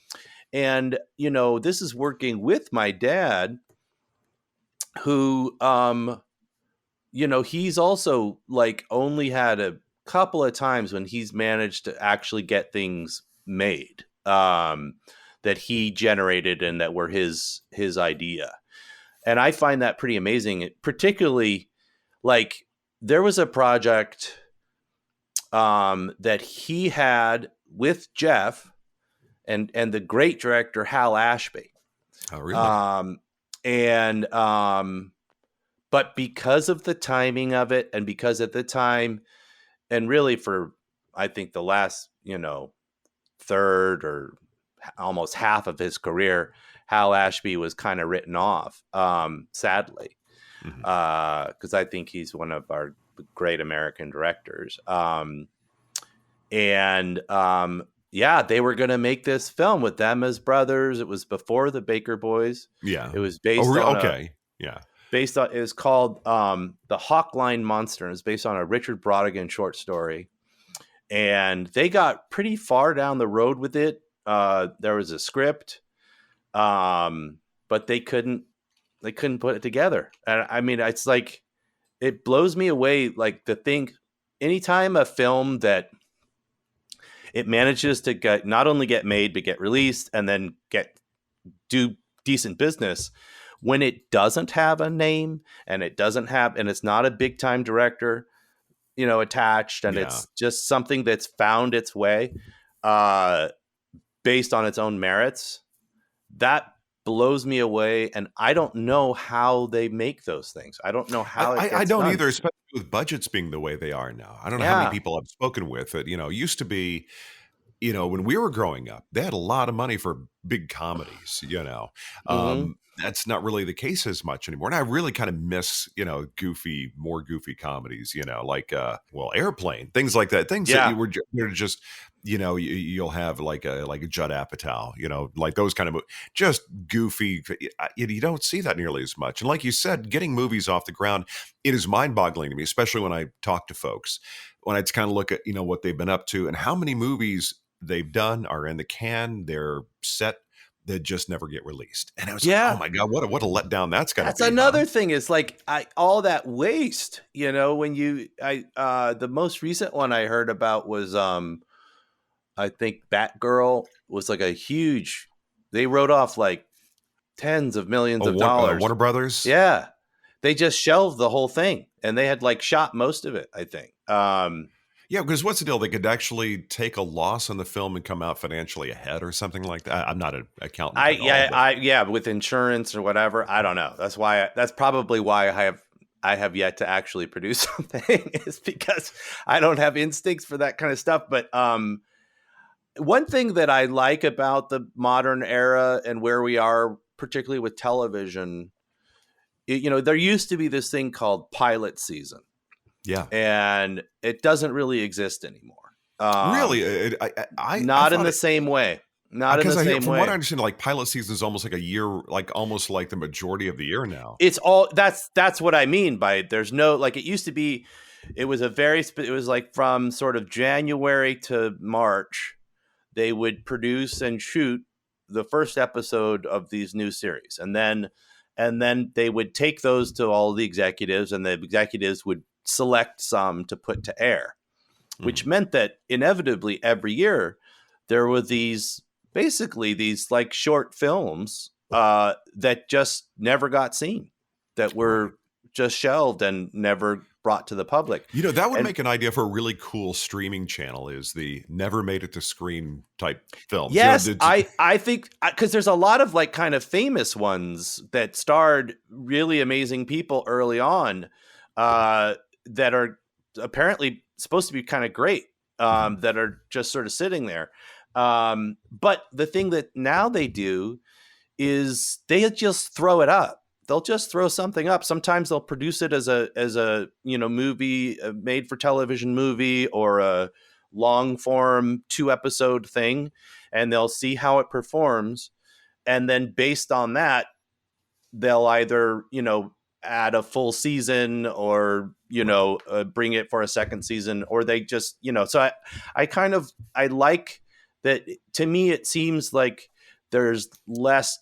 this is working with my dad, who, he's also like only had a couple of times when he's managed to actually get things made that he generated and that were his idea. And I find that pretty amazing, particularly like there was a project that he had with Jeff and the great director Hal Ashby. Oh, really? But because of the timing of it, and because at the time, and really for, I think the last, third or almost half of his career, Hal Ashby was kind of written off, sadly, because I think he's one of our great American directors. They were going to make this film with them as brothers. It was before the Baker Boys. Yeah. It was based on it was called The Hawkline Monster. It was based on a Richard Brodigan short story. And they got pretty far down the road with it. There was a script, but they couldn't put it together. And I mean, it's like, it blows me away. Like to think anytime a film that it manages to not only get made, but get released and then do decent business, when it doesn't have a name and it's not a big time director, attached, and it's just something that's found its way, based on its own merits, that blows me away. And I don't know how they make those things. I don't know how I don't either, especially with budgets being the way they are now. I don't know how many people I've spoken with that, used to be, when we were growing up, they had a lot of money for big comedies, That's not really the case as much anymore. And I really kind of miss, more goofy comedies, like, Airplane, things like that. Things that you're just, you'll have like a Judd Apatow, like those kind of just goofy. You don't see that nearly as much. And like you said, getting movies off the ground, it is mind boggling to me, especially when I talk to folks, when I just kind of look at, what they've been up to and how many movies they've done are in the can, they're set, that just never get released. And I was like, oh my God, what a letdown that's going to be. That's another thing is like all that waste, when the most recent one I heard about was, I think Batgirl was like they wrote off like tens of millions of dollars. Warner Brothers? Yeah. they just shelved the whole thing, and they had like shot most of it, I think. Yeah, because what's the deal? They could actually take a loss on the film and come out financially ahead or something like that. I'm not an accountant at all. But With insurance or whatever. I don't know. That's probably why I have yet to actually produce something, is because I don't have instincts for that kind of stuff. But one thing that I like about the modern era and where we are, particularly with television, there used to be this thing called pilot season. yeah. And it doesn't really exist anymore. Really? Not in the same way. Not in the same way. From what I understand, like pilot season is almost like a year, like almost like the majority of the year now. It's all that's what I mean by there's no, like, it used to be, it was like from sort of January to March, they would produce and shoot the first episode of these new series. And then they would take those to all the executives, and the executives would select some to put to air, which meant that inevitably every year there were these like short films that just never got seen, that were just shelved and never brought to the public. That would make an idea for a really cool streaming channel, is the never made it to screen type films. Yes, I think, because there's a lot of like kind of famous ones that starred really amazing people early on, that are apparently supposed to be kind of great, that are just sort of sitting there. But the thing that now they do is they just throw it up. They'll just throw something up. Sometimes they'll produce it as a movie, a made for television movie, or a long form 2-episode thing, and they'll see how it performs. And then based on that, they'll either, add a full season, or bring it for a second season, or they just so I like that. To me, it seems like there's less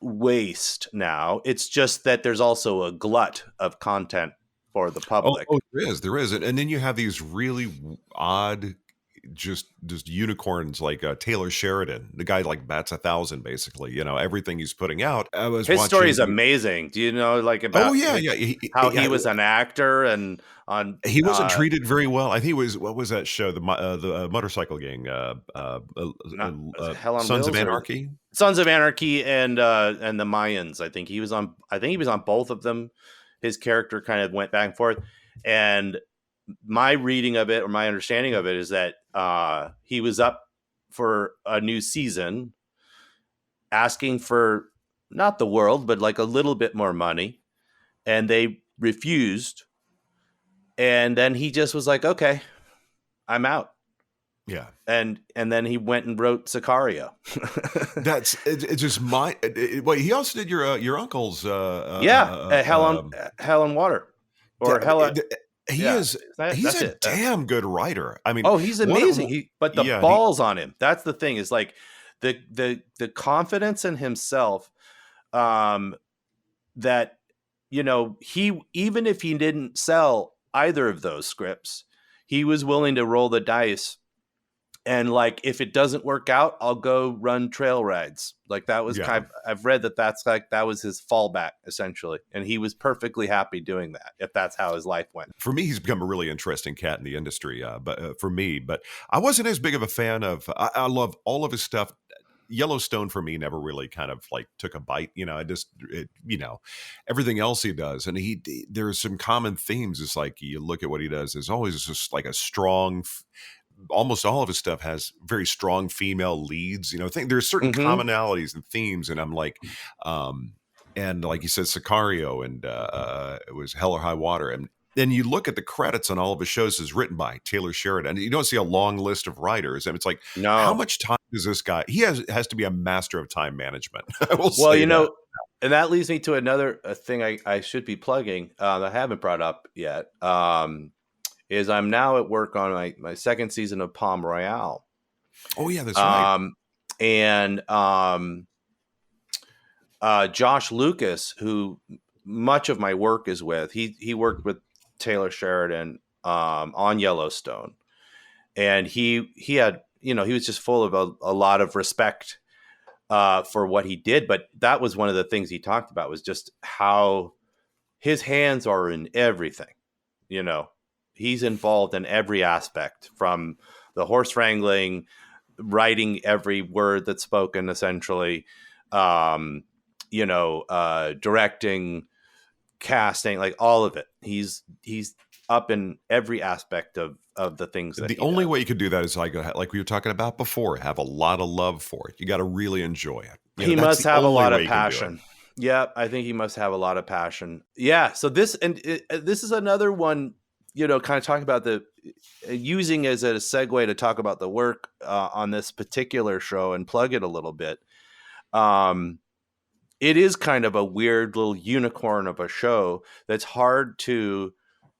waste now. It's just that there's also a glut of content for the public. There is, and then you have these really odd, just unicorns like Taylor Sheridan, the guy like bats 1,000 basically. Everything he's putting out. His story is amazing. Do you know about? How he was an actor, and he wasn't treated very well. I think it was, what was that show? The motorcycle gang, Sons of Anarchy. Sons of Anarchy and the Mayans. I think he was on both of them. His character kind of went back and forth, and my reading of it, or my understanding of it, is that he was up for a new season, asking for not the world, but like a little bit more money, and they refused. And then he just was like, "Okay, I'm out." Yeah, and then he went and wrote Sicario. It's just wait, he also did your uncle's Hell and Water, or Hell. He's a damn good writer. I mean, he's amazing. But the balls on him. That's the thing, is like the confidence in himself, that he, even if he didn't sell either of those scripts, he was willing to roll the dice. And like, if it doesn't work out, I'll go run trail rides. Like that was I've read that was his fallback essentially. And he was perfectly happy doing that, if that's how his life went. For me, he's become a really interesting cat in the industry. But I wasn't as big of a fan of, I love all of his stuff. Yellowstone for me never really kind of like took a bite, everything else he does. And there's some common themes. It's like, you look at what he does, there's always just like a strong, almost all of his stuff has very strong female leads. There's certain commonalities and themes, and I'm like, and like you said, Sicario, and it was Hell or High Water, and then you look at the credits on all of his shows is written by Taylor Sheridan. You don't see a long list of writers, and it's like, no, how much time does this guy? He has to be a master of time management. And that leads me to another thing I should be plugging that I haven't brought up yet. Is I'm now at work on my second season of Palm Royale. Oh yeah, that's right. And Josh Lucas, who much of my work is with, he worked with Taylor Sheridan on Yellowstone, and he had, he was just full of a lot of respect for what he did. But that was one of the things he talked about, was just how his hands are in everything. He's involved in every aspect, from the horse wrangling, writing every word that's spoken, essentially, directing, casting, like all of it. He's up in every aspect of the things that The only way you could do that is like we were talking about before, have a lot of love for it. You got to really enjoy it. He That's must the have a only lot way of you can do it. passion. Yeah, I think he must have a lot of passion. Yeah, so this is another one, kind of talking about the using as a segue to talk about the work on this particular show and plug it a little bit. It is kind of a weird little unicorn of a show that's hard to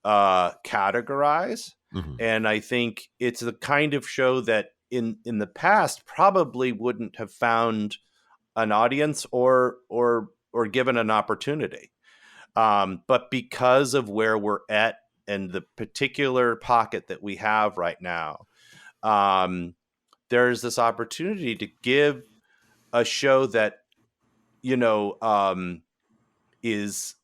categorize. Mhm. And I think it's the kind of show that in the past probably wouldn't have found an audience or given an opportunity. But because of where we're at and the particular pocket that we have right now, there's this opportunity to give a show that, is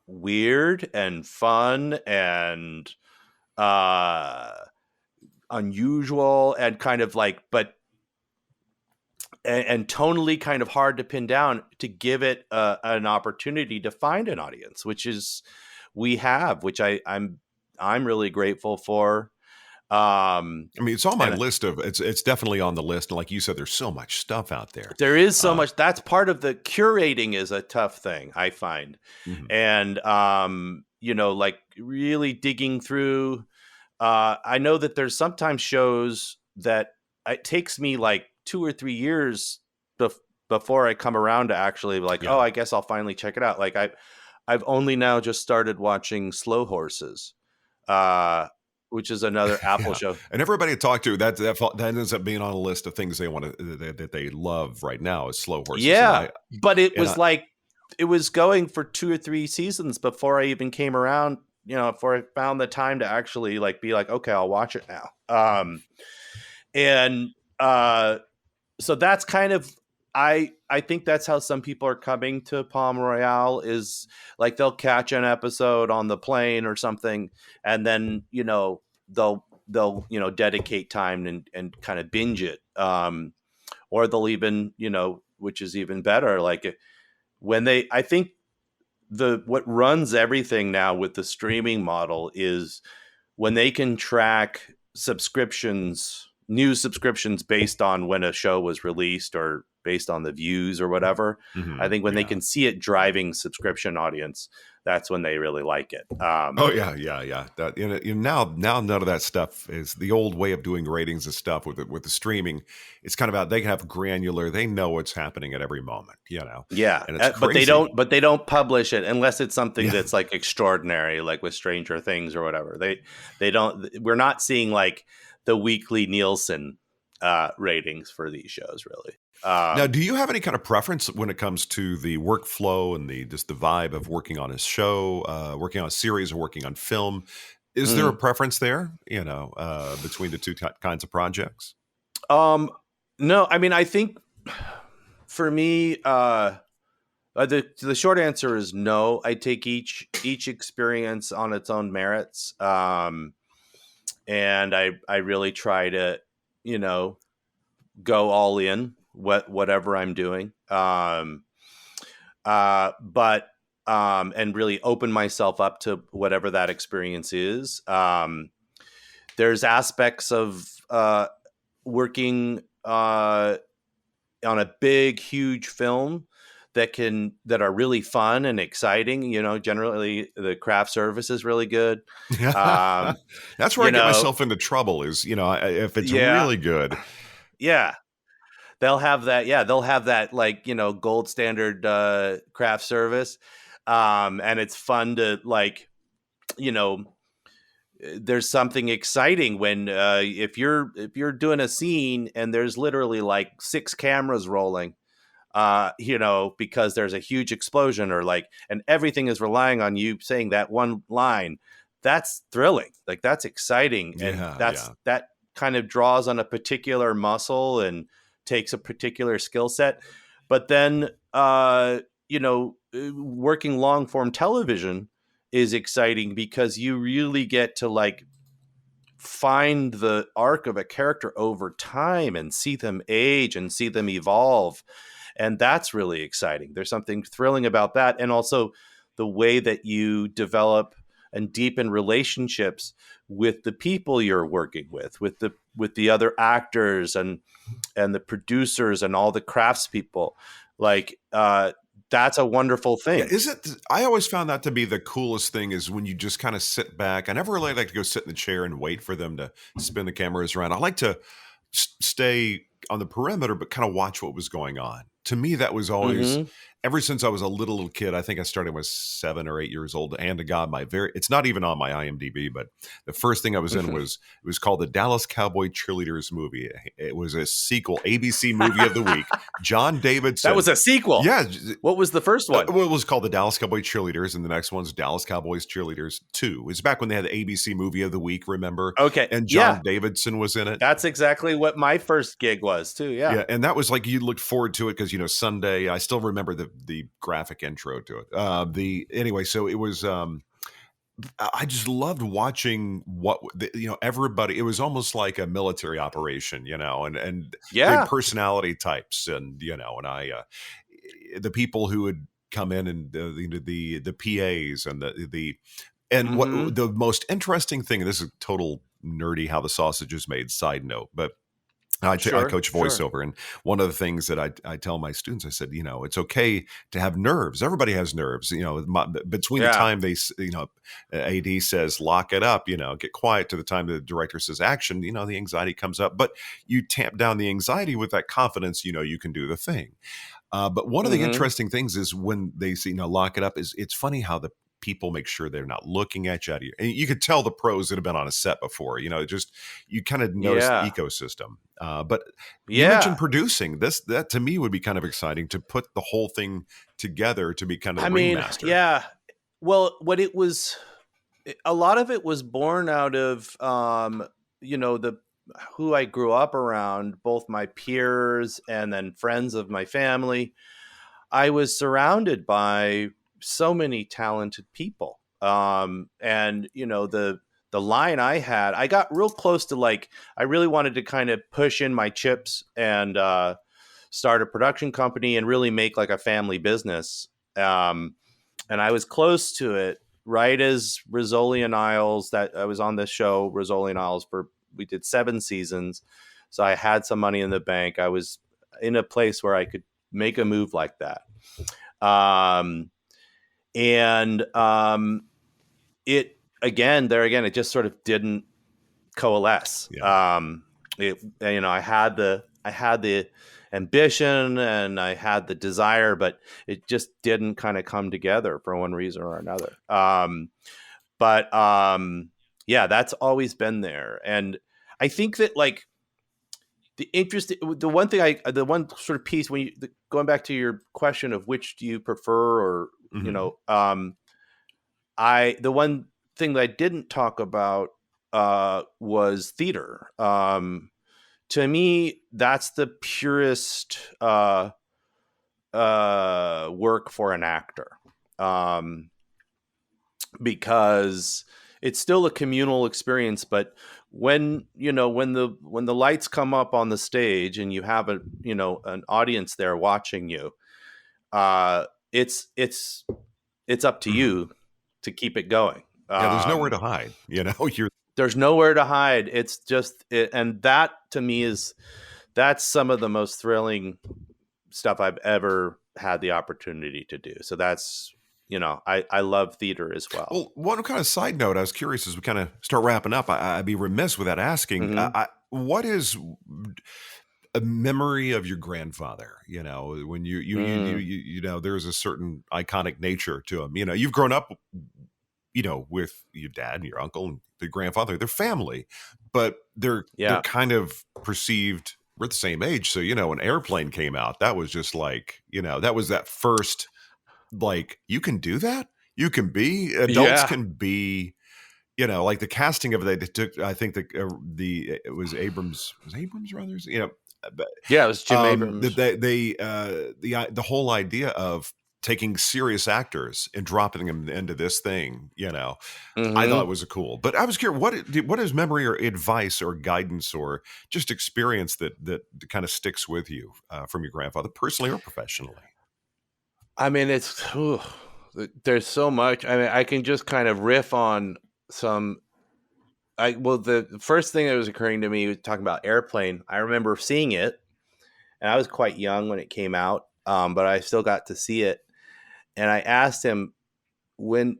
weird and fun and unusual and kind of like, and tonally kind of hard to pin down, to give it an opportunity to find an audience, which I'm really grateful for. I mean, it's on my list of it's definitely on the list. And like you said, there's so much stuff out there. There is so much. That's part of the curating is a tough thing, I find. Mhm. And, like really digging through. I know that there's sometimes shows that it takes me like 2 or 3 years before I come around to actually oh, I guess I'll finally check it out. Like I've only now just started watching Slow Horses, which is another Apple show. And everybody I talk to, that ends up being on a list of things they want to that they love right now is Slow Horses. Yeah, but it was going for 2 or 3 seasons before I even came around. Before I found the time to actually be like, okay, I'll watch it now. So that's kind of, I think that's how some people are coming to Palm Royale, is like they'll catch an episode on the plane or something, and then they'll dedicate time and kind of binge it, or they'll even which is even better, like when I think what runs everything now with the streaming model is when they can track new subscriptions based on when a show was released or based on the views or whatever. Mhm. I think when they can see it driving subscription audience, that's when they really like it. Oh yeah. That now none of that stuff is the old way of doing ratings and stuff with the streaming. It's kind of about, they can have granular. They know what's happening at every moment. Yeah, and it's but crazy. they don't publish it unless it's something that's like extraordinary, like with Stranger Things or whatever. They don't. We're not seeing like the weekly Nielsen ratings for these shows, really. Now, do you have any kind of preference when it comes to the workflow and just the vibe of working on a show, working on a series, or working on film? Is there a preference there, between the two kinds of projects? No, I mean, I think for me, the short answer is no. I take each experience on its own merits, and I really try to, go all in whatever I'm doing, but and really open myself up to whatever that experience is. There's aspects of working on a big, huge film that are really fun and exciting. Generally the craft service is really good. That's where I get myself into trouble is, if it's really good. Yeah. They'll have that. Yeah. They'll have that gold standard craft service. And it's fun to there's something exciting when if you're doing a scene and there's literally 6 cameras rolling, because there's a huge explosion and everything is relying on you saying that one line. That's thrilling. That's exciting. And that kind of draws on a particular muscle and takes a particular skill set. But then, working long form television is exciting because you really get to like find the arc of a character over time and see them age and see them evolve. And that's really exciting. There's something thrilling about that. And also the way that you develop and deepen relationships with the people you're working with the other actors and the producers and all the craftspeople. Like, that's a wonderful thing. Yeah, I always found that to be the coolest thing is when you just kind of sit back. I never really like to go sit in the chair and wait for them to spin the cameras around. I like to stay on the perimeter, but kind of watch what was going on. To me, that was always, ever since I was a little kid, I think I started when I was 7 or 8 years old. And to God, it's not even on my IMDb, but the first thing I was in it was called the Dallas Cowboy Cheerleaders movie. It was a sequel, ABC movie of the week. John Davidson. That was a sequel. Yeah. What was the first one? Well, it was called the Dallas Cowboy Cheerleaders, and the next one's Dallas Cowboys Cheerleaders 2. It's back when they had the ABC movie of the week, remember? Okay. And John Davidson was in it. That's exactly what my first gig was too. Yeah. And that was like, you looked forward to it because, Sunday, I still remember the graphic intro to it. Anyway, so it was, I just loved watching everybody. It was almost like a military operation, and big personality types, and the people who would come in and the PAs and what the most interesting thing. And this is total nerdy how the sausage is made. Side note, but I coach voiceover, and one of the things that I tell my students, I said, it's okay to have nerves. Everybody has nerves. Between the time AD says lock it up, get quiet, to the time the director says action, the anxiety comes up. But you tamp down the anxiety with that confidence. You can do the thing. But one of the interesting things is when they say lock it up. It's funny how the people make sure they're not looking at you. And you could tell the pros that have been on a set before, you kind of notice the ecosystem. But you mentioned producing that to me would be kind of exciting to put the whole thing together to be kind of remaster. Yeah. Well, a lot of it was born out of, who I grew up around, both my peers and then friends of my family. I was surrounded by so many talented people. And the line I had, I got real close to, like, I really wanted to kind of push in my chips and start a production company and really make like a family business. And I was close to it right as Rizzoli and Isles, that I was on this show, Rizzoli and Isles, we did 7 seasons. So I had some money in the bank. I was in a place where I could make a move like that. It just sort of didn't coalesce. Yeah. I had the ambition and I had the desire, but it just didn't kind of come together for one reason or another. That's always been there. And I think that, like, the one sort of piece going back to your question of which do you prefer, or the one thing that I didn't talk about was theater. To me, that's the purest work for an actor, because it's still a communal experience. But when the lights come up on the stage and you have an audience there watching you, it's up to you to keep it going. There's nowhere to hide. There's nowhere to hide. It's just and that to me that's some of the most thrilling stuff I've ever had the opportunity to do. So that's, I love theater as well. Well, one kind of side note, I was curious as we kind of start wrapping up, I'd be remiss without asking, what is a memory of your grandfather? When you there's a certain iconic nature to him. You've grown up, with your dad and your uncle and the grandfather, they're family, but they're kind of perceived. We're the same age. So, when Airplane came out, that was just like, that was that first, like, you can do that. You can be, adults can be, like the casting of it. They took, I think it was Abrams Brothers, it was Jim Abrams. The whole idea of taking serious actors and dropping them into this thing, I thought Hmm. it was cool. But I was curious, what is memory or advice or guidance or just experience that kind of sticks with you from your grandfather, personally or professionally? I mean, there's so much. I mean, I can just kind of riff on some. The first thing that was occurring to me was talking about Airplane. I remember seeing it, and I was quite young when it came out, but I still got to see it. And I asked him when,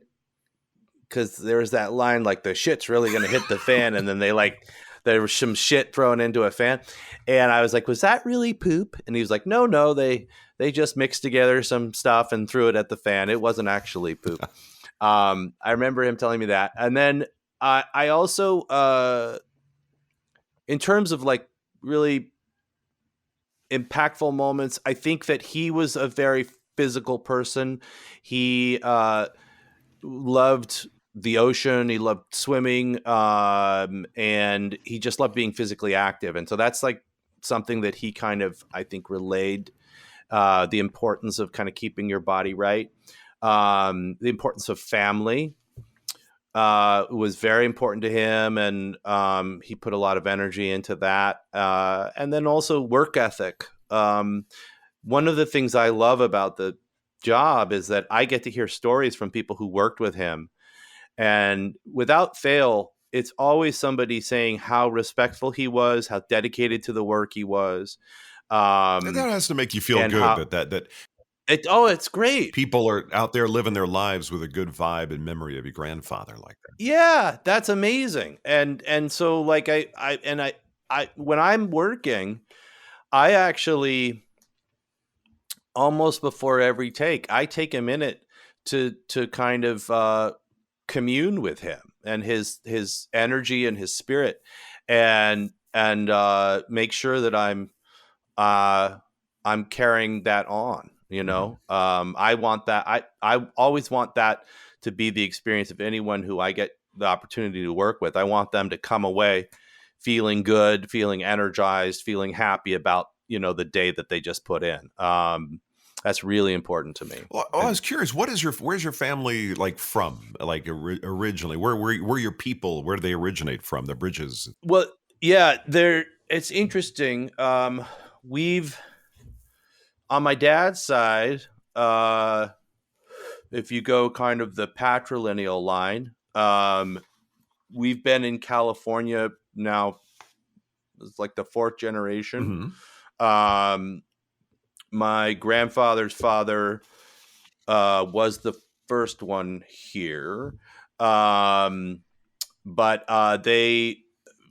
because there was that line like the shit's really going to hit the fan, and then there was some shit thrown into a fan, and I was like, was that really poop? And he was like, no, they just mixed together some stuff and threw it at the fan. It wasn't actually poop. I remember him telling me that, and then I also, in terms of like really impactful moments, I think that he was a very physical person. He loved the ocean. He loved swimming, and he just loved being physically active. And so that's like something that he kind of, I think, relayed the importance of kind of keeping your body right. The importance of family was very important to him, and he put a lot of energy into that. And then also work ethic. One of the things I love about the job is that I get to hear stories from people who worked with him. And without fail, it's always somebody saying how respectful he was, how dedicated to the work he was. And that has to make you feel And good how that it's great. people are out there living their lives with a good vibe and memory of your grandfather like that. Yeah, that's amazing. And so like I when I'm working, I actually almost before every take, I take a minute to kind of commune with him and his energy and his spirit, and make sure that I'm carrying that on. I want that. I always want that to be the experience of anyone who I get the opportunity to work with. I want them to come away feeling good, feeling energized, feeling happy about the day that they just put in. That's really important to me. Well, I was curious. Where's your family like from? Like originally, where your people? Where do they originate from? The Bridges. Well, yeah, it's interesting. We've on my dad's side, if you go kind of the patrilineal line, we've been in California now. It's like the fourth generation. Mm-hmm. My grandfather's father was the first one here, but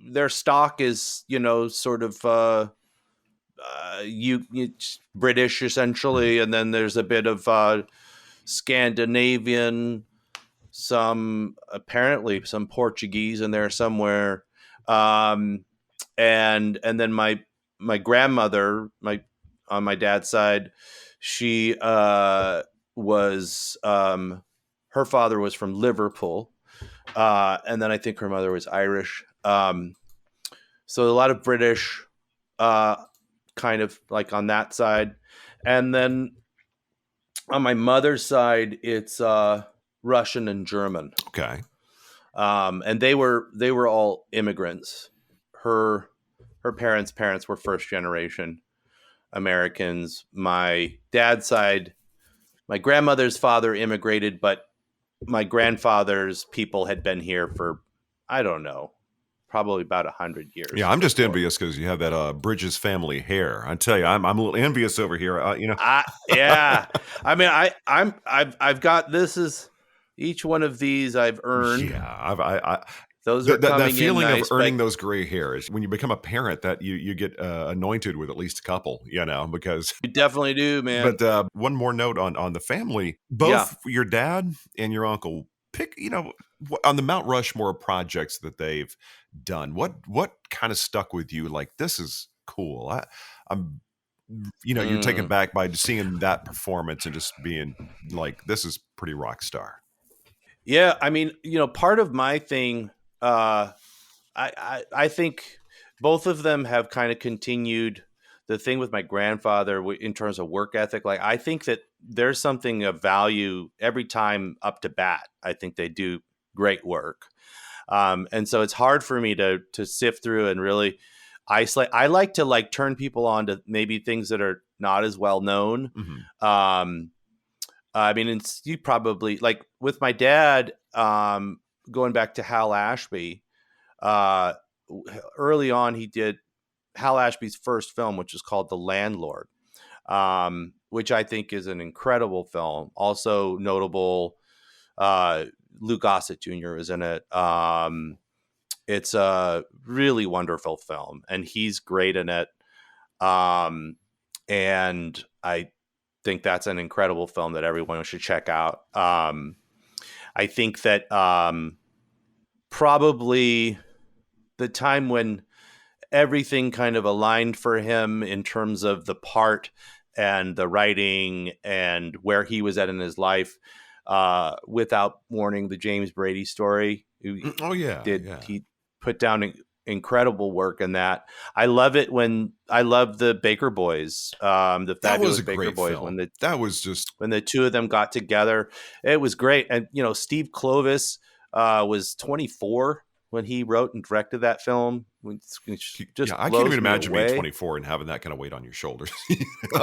their stock is sort of British essentially, and then there's a bit of Scandinavian, apparently some Portuguese in there somewhere, and then my grandmother, on my dad's side, she was her father was from Liverpool, and then I think her mother was Irish. So a lot of British, kind of like on that side, and then on my mother's side, it's Russian and German. Okay. And they were all immigrants. Her parents were first generation Americans. My dad's side, my grandmother's father immigrated, but my grandfather's people had been here for, I don't know, probably about 100 years. Yeah, I'm just envious because you have that Bridges family hair. I tell you, I'm a little envious over here. Yeah. I mean, I've got, this is each one of these I've earned. Yeah, those are coming that feeling in nice, of earning those gray hairs when you become a parent, that you get anointed with at least a couple, because you definitely do, man. But one more note on the family, both your dad and your uncle pick, on the Mount Rushmore projects that they've done, what kind of stuck with you? Like, this is cool. I'm you're taken back by seeing that performance and just being like, this is pretty rock star. Yeah, I mean, part of my thing, I think both of them have kind of continued the thing with my grandfather in terms of work ethic, like I think that there's something of value every time up to bat. I think they do great work. And so it's hard for me to sift through and really isolate. I like to like turn people on to maybe things that are not as well known. I mean, you probably like with my dad, going back to Hal Ashby, early on, he did Hal Ashby's first film, which is called The Landlord, which I think is an incredible film. Also notable, Lou Gossett Jr. is in it. It's a really wonderful film, and he's great in it. And I think that's an incredible film that everyone should check out. I think that probably the time when everything kind of aligned for him in terms of the part and the writing and where he was at in his life, Without Warning, the James Brady story. He put down incredible work in that. I love the Baker Boys, the Fabulous Baker Boys film. when the two of them got together. It was great. And Steve Kloves was 24 when he wrote and directed that film. I can't even imagine being 24 and having that kind of weight on your shoulders.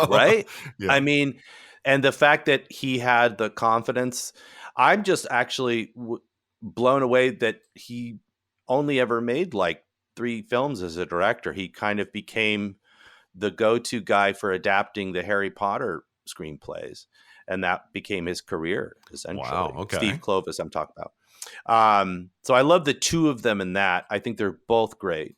Right? Yeah. I mean, and the fact that he had the confidence, I'm just actually blown away that he only ever made like 3 films as a director. He kind of became the go-to guy for adapting the Harry Potter screenplays, and that became his career essentially. Wow, okay. Steve Kloves I'm talking about. So I love the two of them in that. I think they're both great.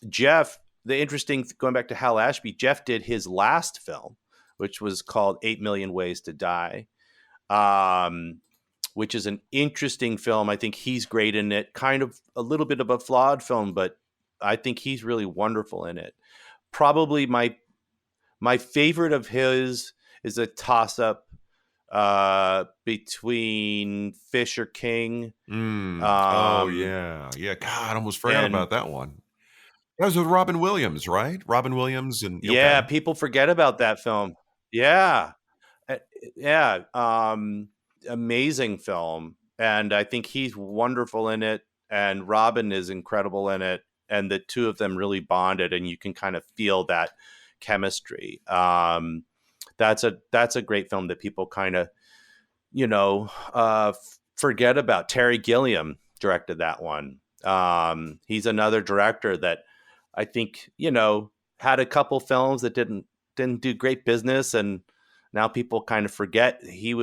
Jeff, going back to Hal Ashby, Jeff did his last film, which was called 8 Million Ways to Die, which is an interesting film. I think he's great in it. Kind of a little bit of a flawed film, but I think he's really wonderful in it. Probably my favorite of his is a toss-up between Fish or King. God, I almost forgot about that one. That was with Robin Williams, right? Robin Williams and people forget about that film. Yeah. Amazing film, and I think he's wonderful in it, and Robin is incredible in it, and the two of them really bonded, and you can kind of feel that chemistry. That's a great film that people kind of forget about. Terry Gilliam directed that one. He's another director that I think had a couple films that didn't do great business, and now people kind of forget he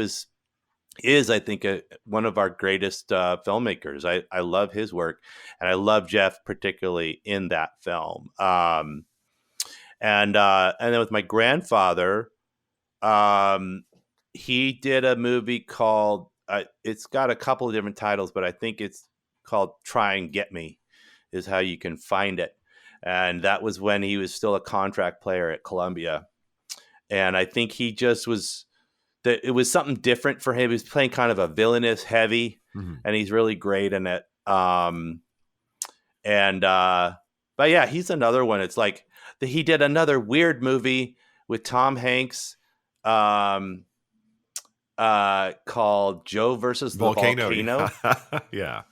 is I think one of our greatest filmmakers. I love his work, and I love Jeff particularly in that film. And then with my grandfather, he did a movie called it's got a couple of different titles, but I think it's called Try and Get Me is how you can find it. And that was when he was still a contract player at Columbia. And I think he just was that it was something different for him. He was playing kind of a villainous heavy, and he's really great in it. But yeah, he's another one. It's like he did another weird movie with Tom Hanks, called Joe versus the Volcano. Yeah.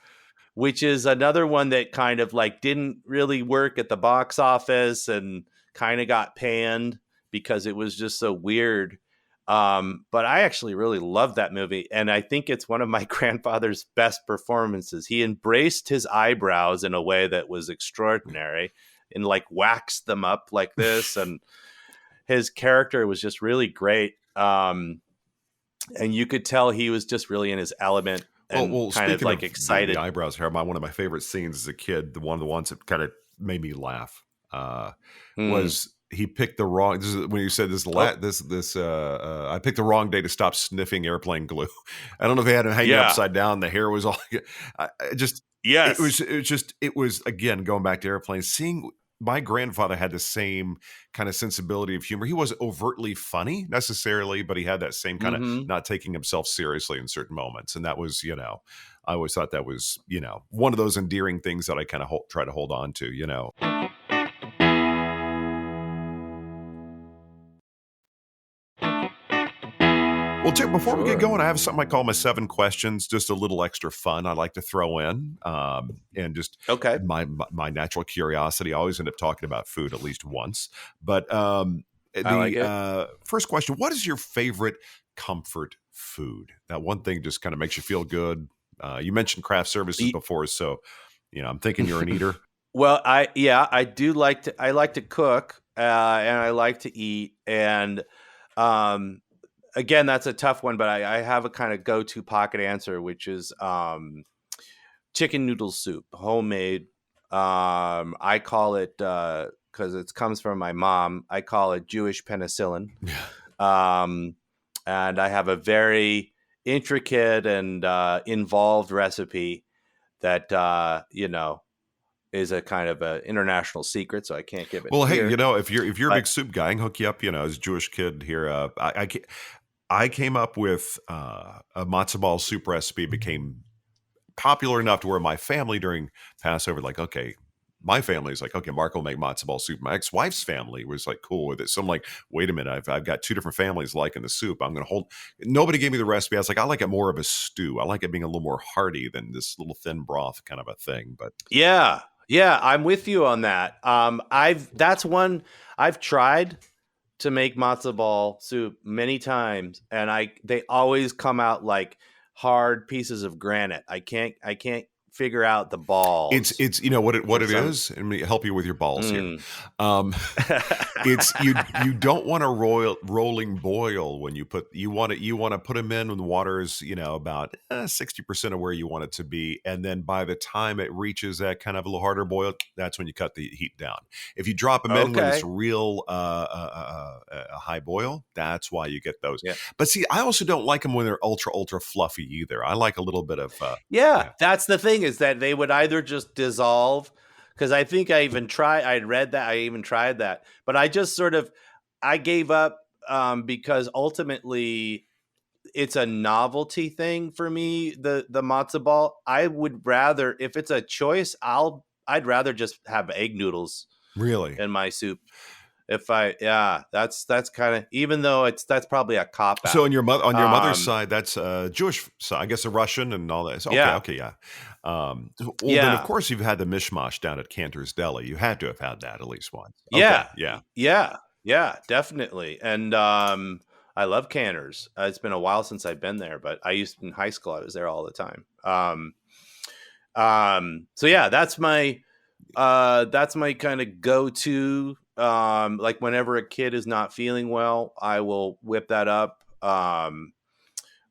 Which is another one that kind of like didn't really work at the box office and kind of got panned because it was just so weird. But I actually really love that movie, and I think it's one of my grandfather's best performances. He embraced his eyebrows in a way that was extraordinary and like waxed them up like this, and his character was just really great. And you could tell he was just really in his element and kind of like excited. The eyebrows hair. One of my favorite scenes as a kid, one of the ones that kind of made me laugh, was he picked the wrong. This is when you said this. I picked the wrong day to stop sniffing airplane glue. I don't know if they had him hanging upside down. The hair was all. Yes. It was again going back to airplanes. Seeing my grandfather had the same kind of sensibility of humor. He wasn't overtly funny necessarily, but he had that same kind of not taking himself seriously in certain moments. And that was, I always thought that was, one of those endearing things that I kind of try to hold on to, Well, Tim, before we get Sure. going, I have something I call my 7 questions, just a little extra fun I like to throw in. And just Okay. my natural curiosity. I always end up talking about food at least once. But I like it. first question, what is your favorite comfort food? That one thing just kind of makes you feel good. You mentioned craft services Eat. before, so I'm thinking you're an eater. Well, I do like to. I like to cook, and I like to eat. And um, again, that's a tough one, but I have a kind of go-to pocket answer, which is chicken noodle soup, homemade. I call it because it comes from my mom. I call it Jewish penicillin. Um, and I have a very intricate and involved recipe that is a kind of an international secret, so I can't give it Well, hey, here. if you're a But big soup guy, I can hook you up. As a Jewish kid here, I came up with a matzo ball soup recipe. Became popular enough to where my family during Passover, like, okay, my family is like, okay, Mark will make matzo ball soup. My ex-wife's family was like cool with it. So I'm like, wait a minute, I've got 2 different families liking the soup. I'm going to hold. Nobody gave me the recipe. I was like, I like it more of a stew. I like it being a little more hearty than this little thin broth kind of a thing. But yeah, I'm with you on that. That's one I've tried to make matzo ball soup many times, and they always come out like hard pieces of granite. I can't figure out the balls. it's what it is. Let me help you with your balls here. Um, it's you don't want a rolling boil when you want to put them in when the water is about 60% of where you want it to be, and then by the time it reaches that kind of a little harder boil, that's when you cut the heat down. If you drop them in when it's real a high boil, that's why you get those. Yeah. But see, I also don't like them when they're ultra fluffy either. I like a little bit of That's the thing, is that they would either just dissolve, because I think I even tried that, but I just I gave up because ultimately it's a novelty thing for me, the matzo ball. I would rather, if it's a choice, I'd rather just have egg noodles really in my soup. That's kind of, even though that's probably a cop out. So on your mother's side, that's Jewish side, I guess, a Russian and all that. So, okay, yeah. Then of course you've had the mishmash down at Cantor's Deli. You had to have had that at least once. Okay, Yeah, definitely. And I love Cantor's. It's been a while since I've been there, but in high school I was there all the time. So yeah, that's my kind of go-to. Like whenever a kid is not feeling well, I will whip that up.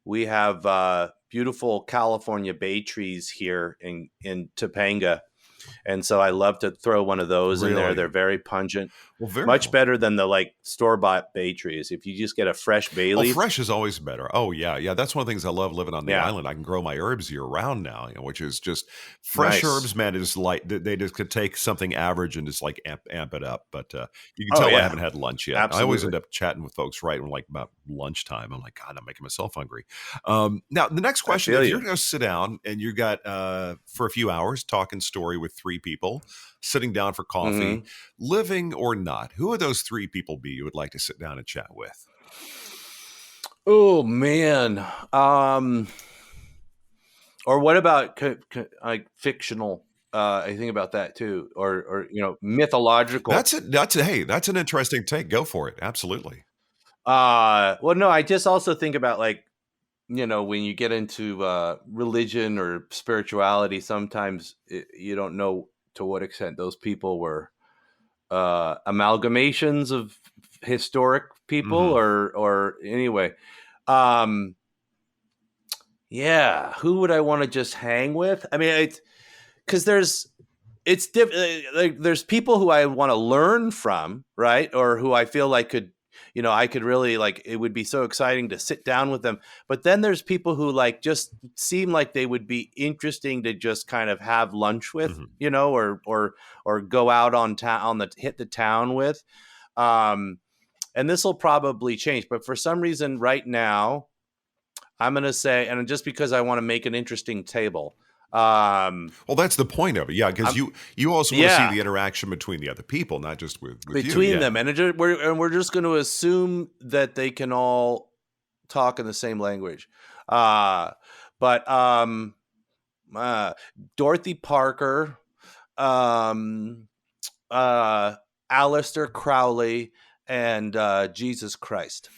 We have beautiful California bay trees here in Topanga, and so I love to throw one of those in there. Really? They're very pungent. Well, Much better than the store-bought bay trees. If you just get a fresh bay leaf. Fresh is always better. Oh yeah. That's one of the things I love living on the island. I can grow my herbs year round now, which is just fresh herbs, man. It is like they just could take something average and just like amp it up. But you can tell I haven't had lunch yet. Absolutely. I always end up chatting with folks right when about lunchtime. I'm like, God, I'm making myself hungry. Now the next question is, you're going to sit down and you got for a few hours talking story with 3 people. Sitting down for coffee, living or not, who would those 3 people be you would like to sit down and chat with? Oh man. Or what about like fictional? I think about that too, or mythological. That's an interesting take. Go for it. Absolutely. Well, no, I just also think about when you get into religion or spirituality, sometimes you don't know to what extent those people were amalgamations of historic people or anyway. Who would I want to just hang with? I mean, it's because it's different. Like, there's people who I want to learn from, right? Or who I feel like I could really it would be so exciting to sit down with them. But then there's people who just seem like they would be interesting to just kind of have lunch with, or go out on town hit the town with. And this will probably change, but for some reason right now, I'm going to say, and just because I want to make an interesting table. Well, that's the point of it. Yeah. Because you also want to see the interaction between the other people, not just with between you. them. And we're just going to assume that they can all talk in the same language. But Dorothy Parker, um, Aleister Crowley, and Jesus Christ.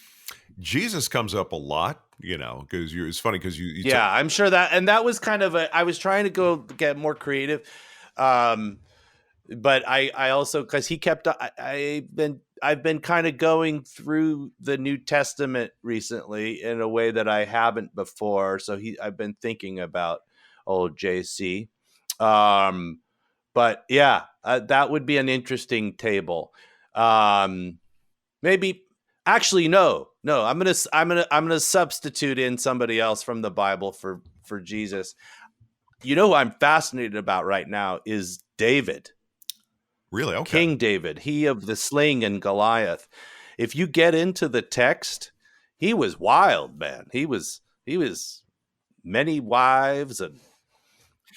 Jesus comes up a lot, because it's funny because Yeah, I'm sure that was kind of I was trying to get more creative. But I also, because he kept, I've been kind of going through the New Testament recently in a way that I haven't before. So I've been thinking about old JC. But yeah, that would be an interesting table. Maybe actually no. I'm gonna substitute in somebody else from the Bible for Jesus. Who I'm fascinated about right now is David. Really? Okay. King David, he of the sling and Goliath. If you get into the text, he was wild, man. He was many wives, and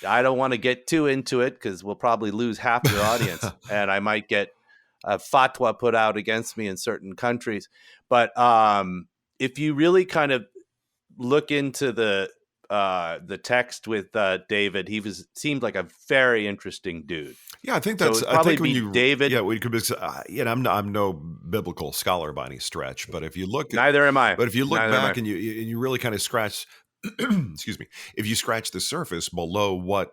I don't want to get too into it because we'll probably lose half your audience, and I might get a fatwa put out against me in certain countries. But if you really kind of look into the text with David, seemed like a very interesting dude. Yeah, I think that's so I think when you David. Yeah, we could be. I'm no biblical scholar by any stretch, but if you look, Neither am I. But if you look Neither back and you really kind of scratch, excuse me, if you scratch the surface below what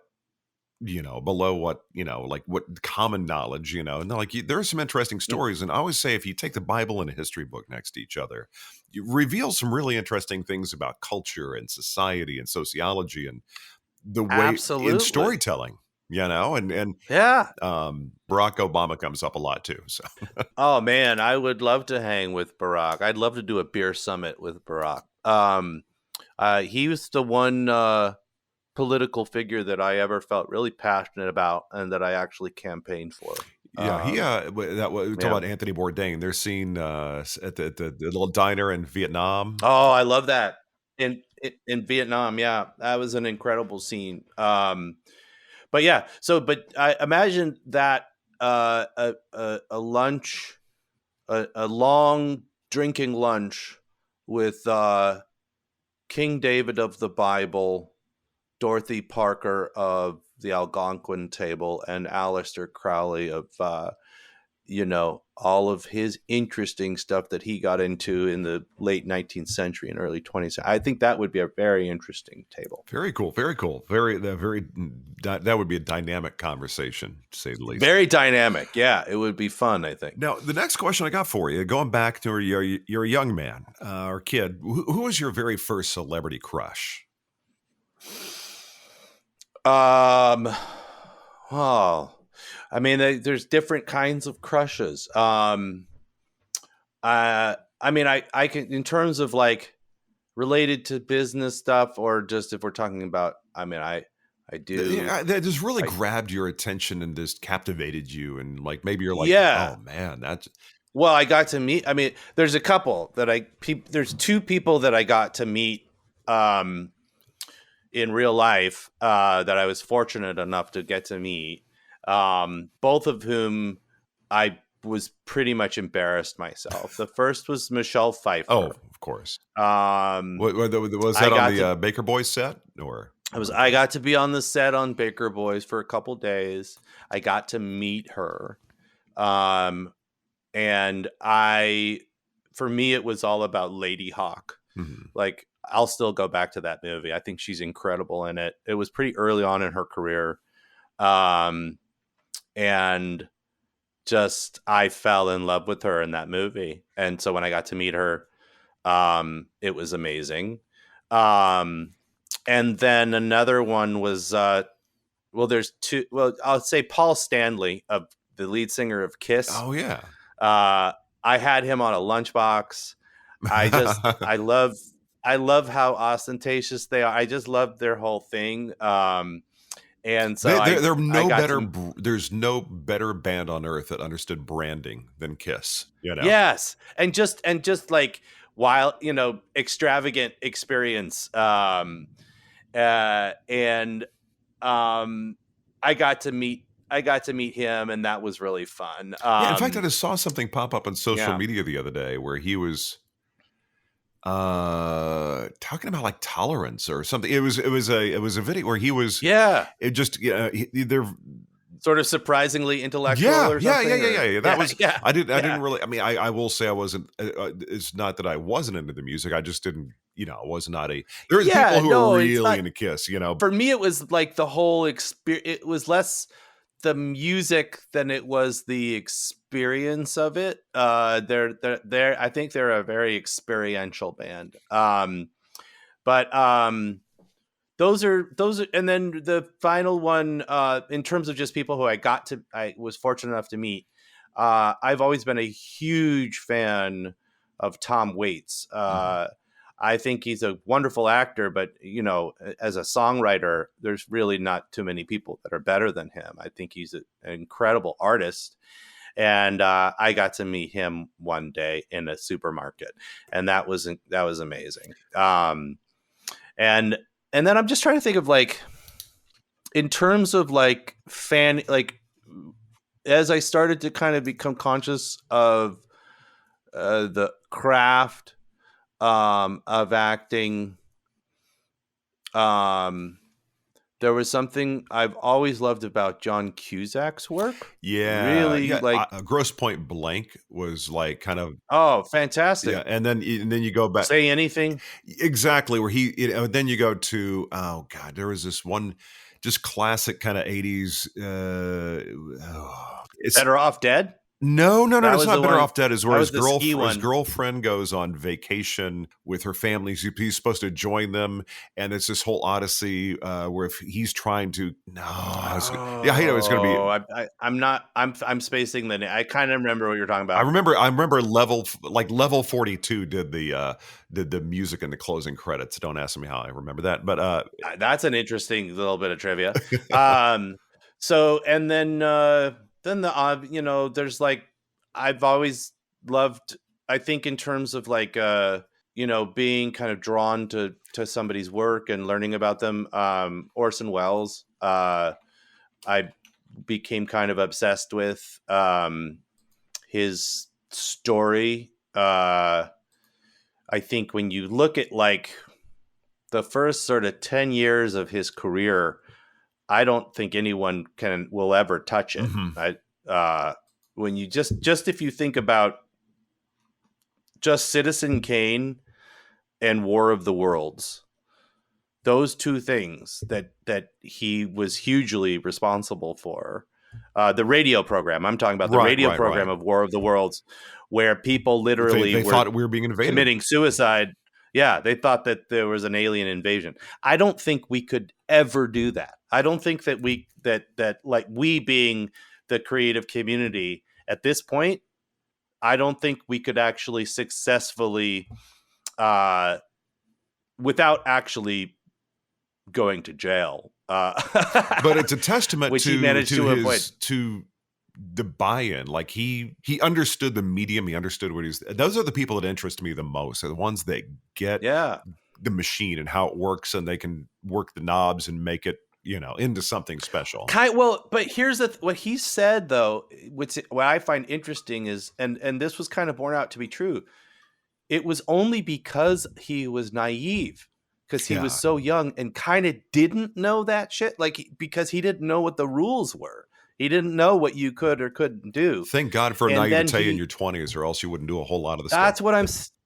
like what common knowledge, and there are some interesting stories. And I always say, if you take the Bible and a history book next to each other, you reveal some really interesting things about culture and society and sociology and the way in storytelling, and yeah. Barack Obama comes up a lot too. So, oh man, I would love to hang with Barack. I'd love to do a beer summit with Barack. He was the one political figure that I ever felt really passionate about and that I actually campaigned for. Yeah, we talk about Anthony Bourdain. They're seen at the little diner in Vietnam. Oh, I love that. In Vietnam, yeah, that was an incredible scene. But yeah, but I imagine that a lunch, a long drinking lunch with King David of the Bible, Dorothy Parker of the Algonquin table, and Aleister Crowley of all of his interesting stuff that he got into in the late 19th century and early 20th century. I think that would be a very interesting table. Very cool. That would be a dynamic conversation, to say the least. Very dynamic. Yeah, it would be fun, I think. Now, the next question I got for you, going back to you're a young man or kid, who was your very first celebrity crush? Well, I mean, there's different kinds of crushes. I mean, I can, in terms of like related to business stuff, or just if we're talking about, I mean, I do. That just really grabbed your attention and just captivated you, and like maybe you're like, yeah. Oh man, that's. Well, I got to meet. I mean, there's a couple that there's two people that I got to meet in real life that I was fortunate enough to get to meet. Both of whom I was pretty much embarrassed myself. The first was Michelle Pfeiffer. Oh, of course. Was that on the Baker Boys set, or? I got to be on the set on Baker Boys for a couple days. I got to meet her. And for me, it was all about Lady Hawk. Mm-hmm. Like, I'll still go back to that movie. I think she's incredible in it. It was pretty early on in her career. And just, I fell in love with her in that movie. And so when I got to meet her, it was amazing. And then another one was, there's two, I'll say Paul Stanley, of the lead singer of Kiss. Oh yeah. I had him on a lunchbox. I love how ostentatious they are. I just love their whole thing. And so there's no better band on earth that understood branding than Kiss. Yes. And just like, while, extravagant experience. I got to meet him, and that was really fun. In fact, I just saw something pop up on social media the other day where he was talking about like tolerance or something. It was a video where he was, Yeah. it just, they're, Sort of surprisingly intellectual yeah, or yeah, something. yeah. That was, yeah. I didn't Yeah. really, I mean, I will say I wasn't, it's not that I wasn't into the music. I just didn't, I was not there's people Yeah, who are no, it's really not. into Kiss, For me, it was like the whole experience. It was less the music than it was the experience of it. They're. I think they're a very experiential band. But those are, and then the final one. In terms of just people who I was fortunate enough to meet. I've always been a huge fan of Tom Waits. I think he's a wonderful actor, but as a songwriter, there's really not too many people that are better than him. I think he's an incredible artist, and I got to meet him one day in a supermarket, and that was amazing. And then I'm just trying to think of like, in terms of like as I started to kind of become conscious of the craft of acting, there was something I've always loved about John Cusack's work. Yeah, Really, yeah. like, Gross Point Blank was like kind of, oh, fantastic. yeah, and then you go back, Say Anything. exactly, where he, then you go to, oh God, there was this one just classic kind of 80s. It's Better Off Dead. no, That it's was not the Better one- Off Dead. Is that where was his the ski one. girlfriend goes on vacation with her family. He's supposed to join them, and it's this whole odyssey where if he's trying to, it's going to be. I'm spacing the name. I kind of remember what you're talking about. I remember level 42 did the music in the closing credits. Don't ask me how I remember that, but That's an interesting little bit of trivia. So, and then the there's like, I've always loved, I think, in terms of like being kind of drawn to somebody's work and learning about them. Orson Welles, I became kind of obsessed with his story. I think when you look at like the first sort of 10 years of his career, I don't think anyone will ever touch it. Mhm. When you just if you think about just Citizen Kane and War of the Worlds, those two things that he was hugely responsible for. The radio program, I'm talking about the radio program of War of the Worlds, where people literally they were thought we were being invaded, committing suicide. Yeah, they thought that there was an alien invasion. I don't think we could ever do that. I don't think that like we being the creative community at this point, I don't think we could actually successfully, without actually going to jail. but it's a testament which to he managed to avoid. To the buy-in. Like he understood the medium. He understood what he's. Those are the people that interest me the most. Are the ones that get the machine and how it works, and they can work the knobs and make it into something special. But here's what he said though, what I find interesting is, and this was kind of borne out to be true. It was only because he was naive, because he was so young and kind of didn't know that shit. Like, because he didn't know what the rules were. He didn't know what you could or couldn't do. Thank God for a naivete in your 20s, or else you wouldn't do a whole lot of the stuff. That's what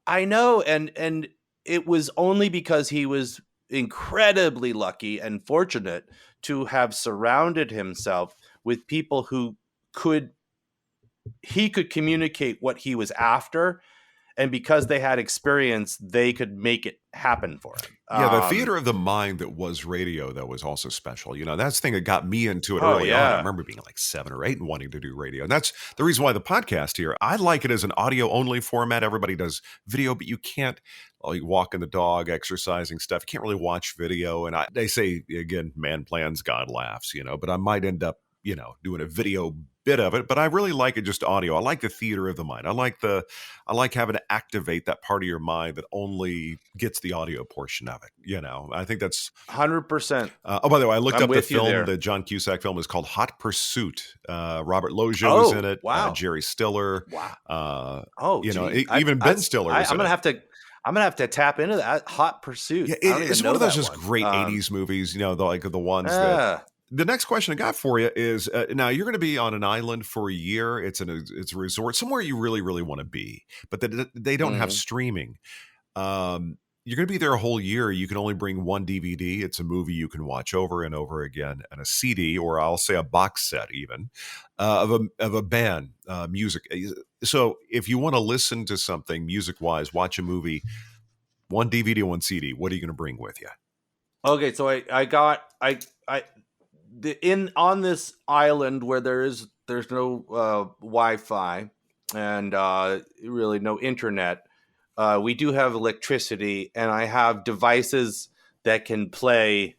I know. And it was only because he was incredibly lucky and fortunate to have surrounded himself with people who he could communicate what he was after, and because they had experience, they could make it happen for him. Yeah, the theater of the mind that was radio, that was also special. That's the thing that got me into it early on. I remember being like 7 or 8 and wanting to do radio. And that's the reason why the podcast here, I like it as an audio-only format. Everybody does video, but you can't, walking the dog, exercising stuff. You can't really watch video. And they say, again, man plans, God laughs, but I might end up, doing a video bit of it, but I really like it just audio. I like the theater of the mind. I like having to activate that part of your mind that only gets the audio portion of it. I think that's 100%. Oh, by the way, I looked up the film. The John Cusack film is called Hot Pursuit. Robert Loggia was in it. Wow. Jerry Stiller. Wow. even Ben Stiller was in it. I'm gonna have to tap into that. Hot Pursuit. Yeah, I don't it's even one know of those that just one. great 80s movies, the ones that. The next question I got for you is now you're going to be on an island for a year. It's a resort somewhere you really, really want to be, but they don't have Mhm. streaming. You're going to be there a whole year. You can only bring one DVD. It's a movie you can watch over and over again, and a CD, or I'll say a box set even, of a band music. So if you want to listen to something music wise, watch a movie, one DVD, one CD. What are you going to bring with you? Okay, so I in on this island where there's no Wi-Fi and really no internet. We do have electricity, and I have devices that can play.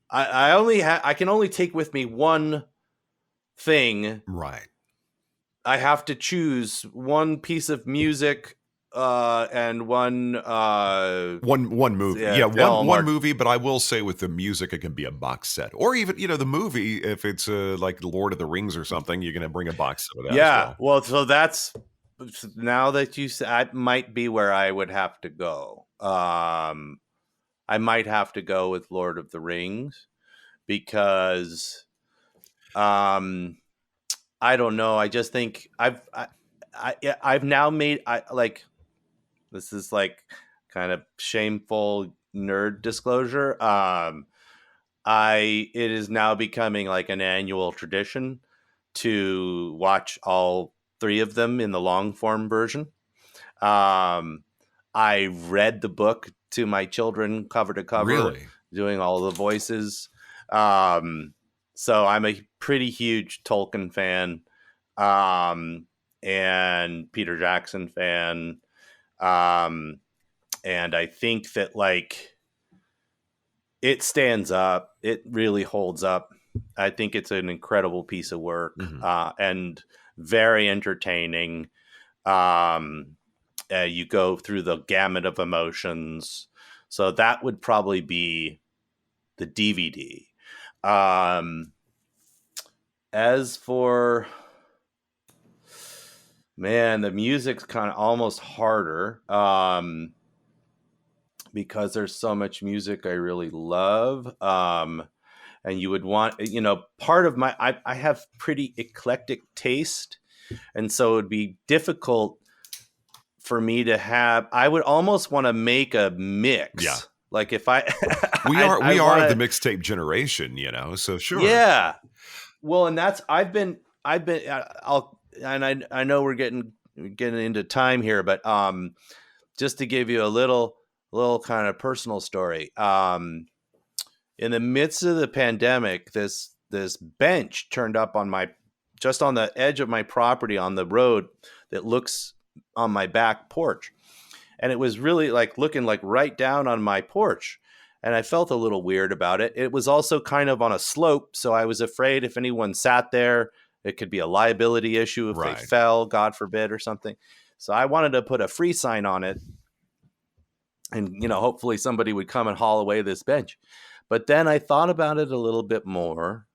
I can only take with me one thing. Right. I have to choose one piece of music and one movie. Yeah, one movie, but I will say with the music it can be a box set. Or even, the movie, if it's like Lord of the Rings or something, you're going to bring a box set of that as well. Well, so that's now that you said, that might be where I would have to go. I might have to go with Lord of the Rings because I don't know. I just think I've now made this is like kind of shameful nerd disclosure. It is now becoming like an annual tradition to watch all three of them in the long form version. I read the book to my children cover to cover, really? Doing all the voices. So I'm a pretty huge Tolkien fan, and Peter Jackson fan. And I think that it stands up. It really holds up. I think it's an incredible piece of work, and very entertaining. You go through the gamut of emotions. So that would probably be the DVD. As for, man, the music's kind of almost harder, because there's so much music I really love. And you would want, part of I have pretty eclectic taste. And so it would be difficult for me to have, I would almost want to make a mix. Yeah. Like if I, we are the mixtape generation, so sure. Yeah. Well, and that's, I know we're getting into time here, but, just to give you a little kind of personal story. In the midst of the pandemic, this bench turned up just on the edge of my property on the road that looks on my back porch. And it was really looking right down on my porch. And I felt a little weird about it. It was also kind of on a slope. So I was afraid if anyone sat there, it could be a liability issue if they fell, God forbid, or something. So I wanted to put a free sign on it. And, hopefully somebody would come and haul away this bench. But then I thought about it a little bit more.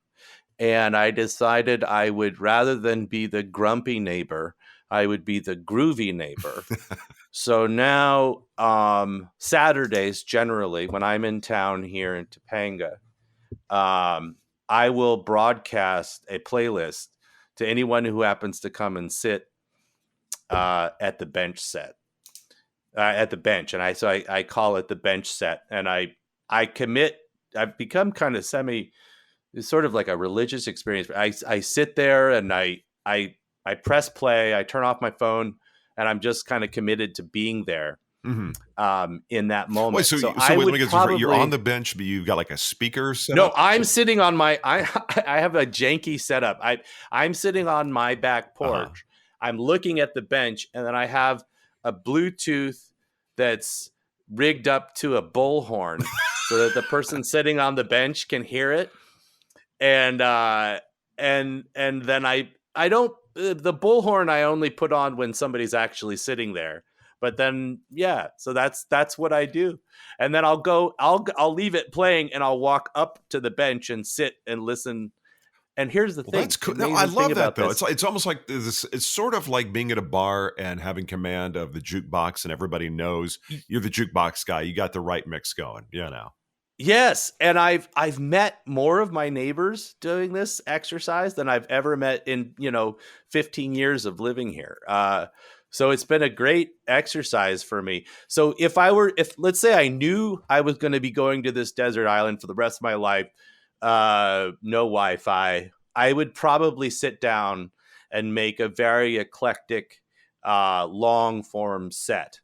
And I decided I would, rather than be the grumpy neighbor, I would be the groovy neighbor. So now, Saturdays, generally, when I'm in town here in Topanga, I will broadcast a playlist to anyone who happens to come and sit at the bench set. At the bench. And I call it the bench set. And I commit, I've become kind of it's sort of like a religious experience. I sit there and I press play, I turn off my phone, and I'm just kind of committed to being there in that moment. Wait, so let me get this. You're on the bench, but you've got like a speaker set up? No, I'm sitting on I have a janky setup. I'm sitting on my back porch. I'm looking at the bench, and then I have a Bluetooth that's rigged up to a bullhorn so that the person sitting on the bench can hear it. And then I don't, the bullhorn I only put on when somebody's actually sitting there. But then, so that's what I do. And then I'll leave it playing, and I'll walk up to the bench and sit and listen And here's the Well, thing. that's cool. The No, I amazing thing love that about though. this. It's almost like this. It's sort of like being at a bar and having command of the jukebox, and everybody knows you're the jukebox guy. You got the right mix going. You know. Yes, and I've met more of my neighbors doing this exercise than I've ever met in 15 years of living here. So it's been a great exercise for me. So if let's say I knew I was going to be going to this desert island for the rest of my life, no Wi-Fi, I would probably sit down and make a very eclectic, long form set.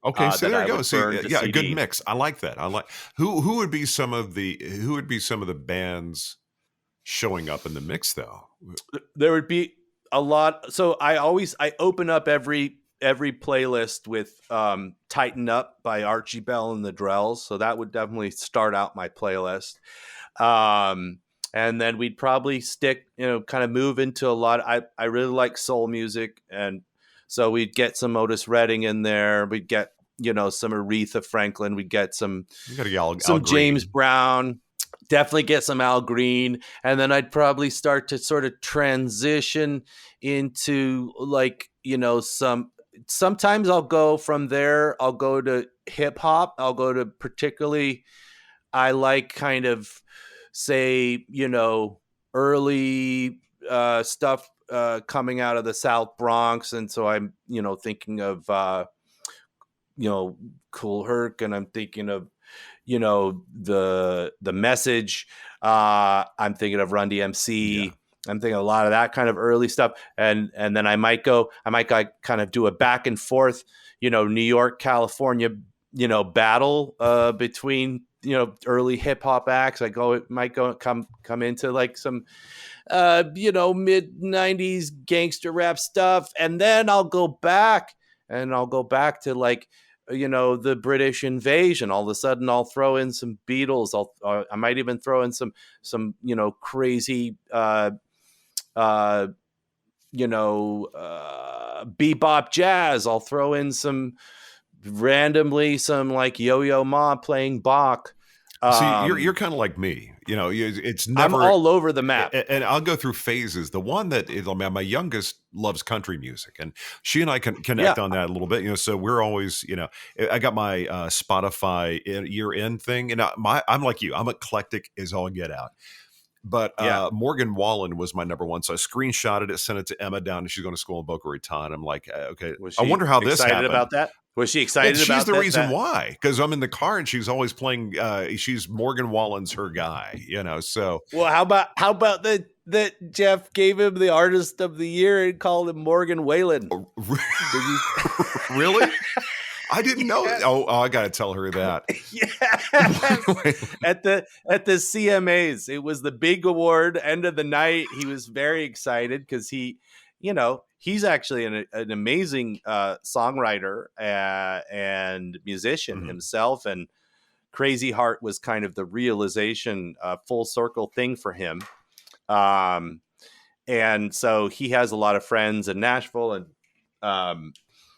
Okay, so That there I you go. would See, burn to yeah, a good CD. mix. I like that. I like who would be some of the bands showing up in the mix though. There would be a lot. So I open up every playlist with Tighten Up by Archie Bell and the Drells. So that would definitely start out my playlist. And then we'd probably stick, kind of move into a lot. I really like soul music. And so we'd get some Otis Redding in there. We'd get, some Aretha Franklin. We'd get some You got to Al James Green. Brown. Definitely get some Al Green. And then I'd probably start to sort of transition into sometimes I'll go from there. I'll go to hip hop. I'll go to particularly, I like kind of say, early stuff coming out of the South Bronx. And so I'm, thinking of, Cool Herc, and I'm thinking of, the Message. I'm thinking of Run DMC. Yeah. I'm thinking a lot of that kind of early stuff. And then I might kind of do a back and forth, New York, California, battle between, early hip hop acts. Might come into like some, mid 90s gangster rap stuff. And then I'll go back to like, the British invasion. All of a sudden I'll throw in some Beatles. I might even throw in some, crazy, bebop jazz. I'll throw in some like Yo-Yo Ma playing Bach. See, you're kind of like me. It's never. I'm all over the map, and I'll go through phases. The one that is, my youngest loves country music, and she and I can connect on that a little bit. So we're always, I got my Spotify year-end thing, and I'm like you. I'm eclectic as all get out. But Morgan Wallen was my number one, so I screenshotted it, sent it to Emma down, and she's going to school in Boca Raton. I'm like, okay, I wonder how this happened. About that? Was she excited about that? She's the reason why, because I'm in the car and she's always playing. She's Morgan Wallen's her guy, So well, how about that Jeff gave him the Artist of the Year and called him Morgan Whalen? Really? I didn't know. Oh, I got to tell her that. Yeah. At the CMAs, it was the big award end of the night. He was very excited because he's actually an amazing songwriter and musician himself. And Crazy Heart was kind of the realization, full circle thing for him. And so he has a lot of friends in Nashville, and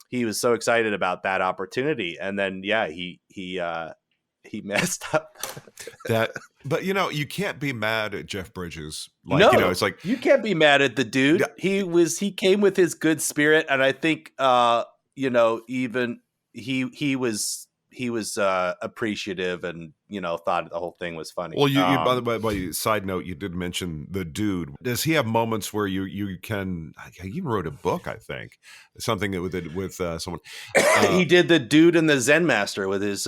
he was so excited about that opportunity. And then, he messed up that. But you can't be mad at Jeff Bridges. No, it's like you can't be mad at the dude. Yeah. He came with his good spirit, and I think even he was appreciative and thought the whole thing was funny. Well, you by the way, side note, you did mention the dude. Does he have moments where you can? He even wrote a book, I think, something with someone. He did The Dude and the Zen Master with his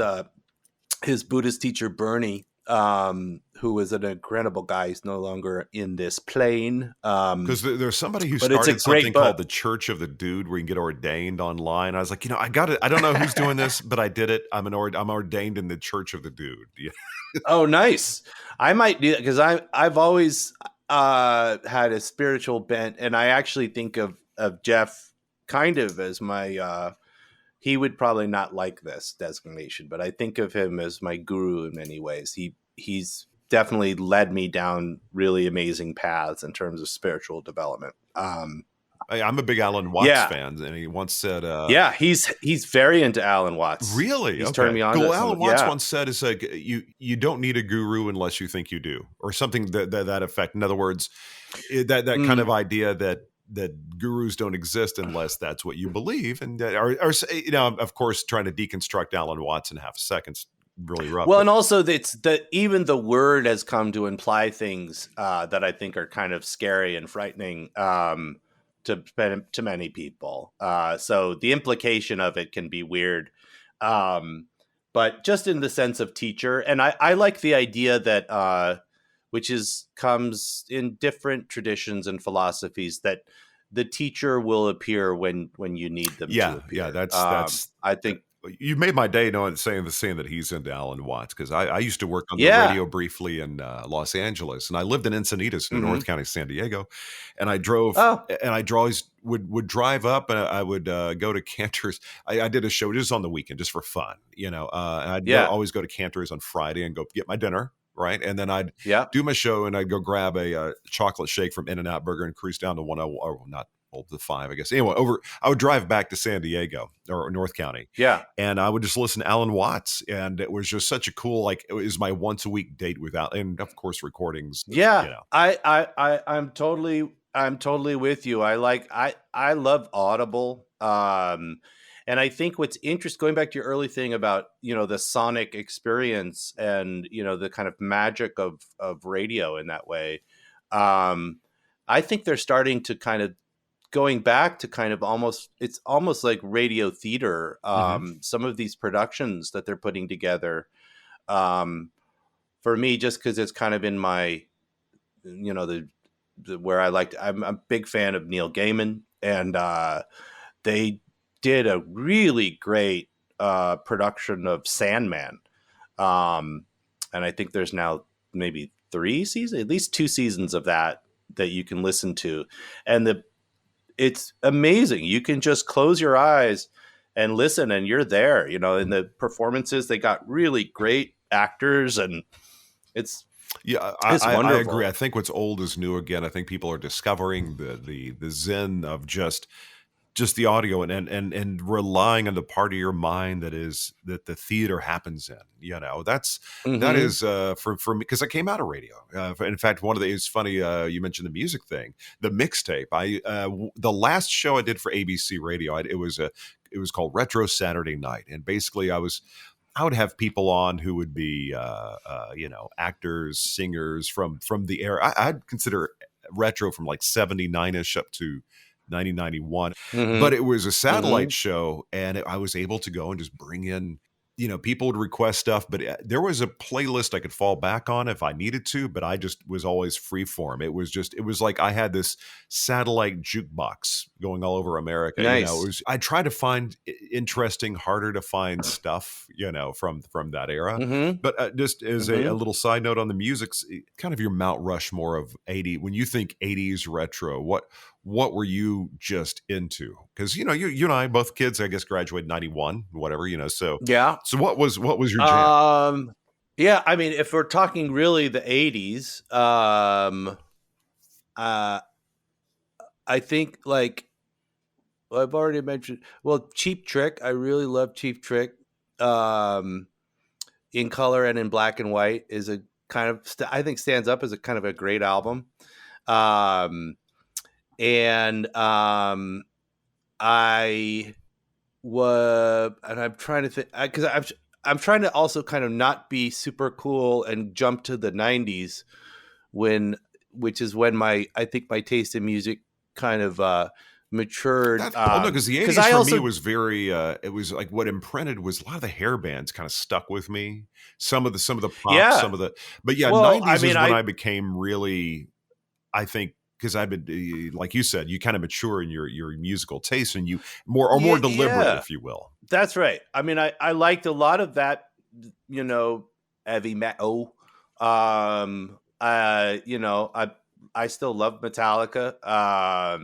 Buddhist teacher Bernie, who was an incredible guy. He's no longer in this plane. Because there's somebody who started something called the Church of the Dude, where you can get ordained online. I was like, I got it. I don't know who's doing this, but I did it. I'm ordained in the Church of the Dude. Yeah. Oh, nice. I might do that because I've always had a spiritual bent, and I actually think of Jeff kind of as my. He would probably not like this designation, but I think of him as my guru in many ways. He's definitely led me down really amazing paths in terms of spiritual development. I'm a big Alan Watts Yeah. fan, and he once said, Yeah, he's very into Alan Watts. "Really? He's Okay." turned me on Well, to some. Alan Watts Yeah. once said, "It's like you don't need a guru unless you think you do," or something that effect. In other words, that kind of idea that gurus don't exist unless that's what you believe, and or of course, trying to deconstruct Alan Watts in half a second's really rough. Well, But and also it's that even the word has come to imply things that I think are kind of scary and frightening to many people. So the implication of it can be weird, but just in the sense of teacher, and I like the idea that which comes in different traditions and philosophies that the teacher will appear when you need them to appear. yeah, that's I think. you made my day knowing saying that he's into Alan Watts, because I used to work on the Yeah. radio briefly in Los Angeles, and I lived in Encinitas in Mhm. North County, San Diego, and I drove Oh. and I always would drive up, and I would go to Cantor's. I did a show just on the weekend just for fun, and I'd Yeah. always go to Cantor's on Friday and go get my dinner. Right. And then I'd Yeah. do my show, and I'd go grab a chocolate shake from In-N-Out Burger and cruise down to not the 5, I guess. Anyway, I would drive back to San Diego or North County. Yeah. And I would just listen to Alan Watts. And it was just such a cool, like, it was my once a week date without, and of course, recordings. Yeah. I'm totally with you. I love Audible. And I think what's interesting, going back to your early thing about, the sonic experience and, the kind of magic of radio in that way. I think they're starting to kind of going back to kind of it's almost like radio theater. Some of these productions that they're putting together, for me, just because it's kind of in my, where I'm a big fan of Neil Gaiman, and they did a really great production of Sandman. And I think there's now maybe 3 seasons, at least 2 seasons of that you can listen to. And it's amazing. You can just close your eyes and listen, and you're there, in the performances. They got really great actors, and it's I wonderful. agree. I think what's old is new again. I think people are discovering the zen of just the audio and relying on the part of your mind that the theater happens in. That is for me, because I came out of radio. In fact, it's funny, you mentioned the music thing, the mixtape. The last show I did for ABC Radio, it was called Retro Saturday Night, and basically I would have people on who would be actors, singers from the era. I'd consider retro from like 79ish up to 1991, but it was a satellite show, and I was able to go and just bring in, people would request stuff, but there was a playlist I could fall back on if I needed to, but I just was always free form. It was like I had this satellite jukebox going all over America. Nice. I tried to find interesting, harder to find stuff, from that era. But just as a little side note on the music, kind of your Mount Rushmore of 80, when you think 80s retro, what were you just into? Because you and I, both kids, I guess, graduated 91, whatever, so yeah. So what was your jam? Yeah, I mean, if we're talking really the 80s, I think, like, I've already mentioned, Cheap Trick. I really love Cheap Trick. In color and in black and white is a kind of, I think, stands up as a kind of a great album. And I'm trying to think, because I'm trying to also kind of not be super cool and jump to the 90s which is when I think my taste in music kind of matured. Because the 80s for me was very, it was like what imprinted was a lot of the hair bands kind of stuck with me. Some of the pop, but 90s is when I became really, I think, because I've been, like you said, you kind of mature in your musical taste, and you more deliberate, if you will. That's right. I mean, I liked a lot of that, heavy metal. I still love Metallica. I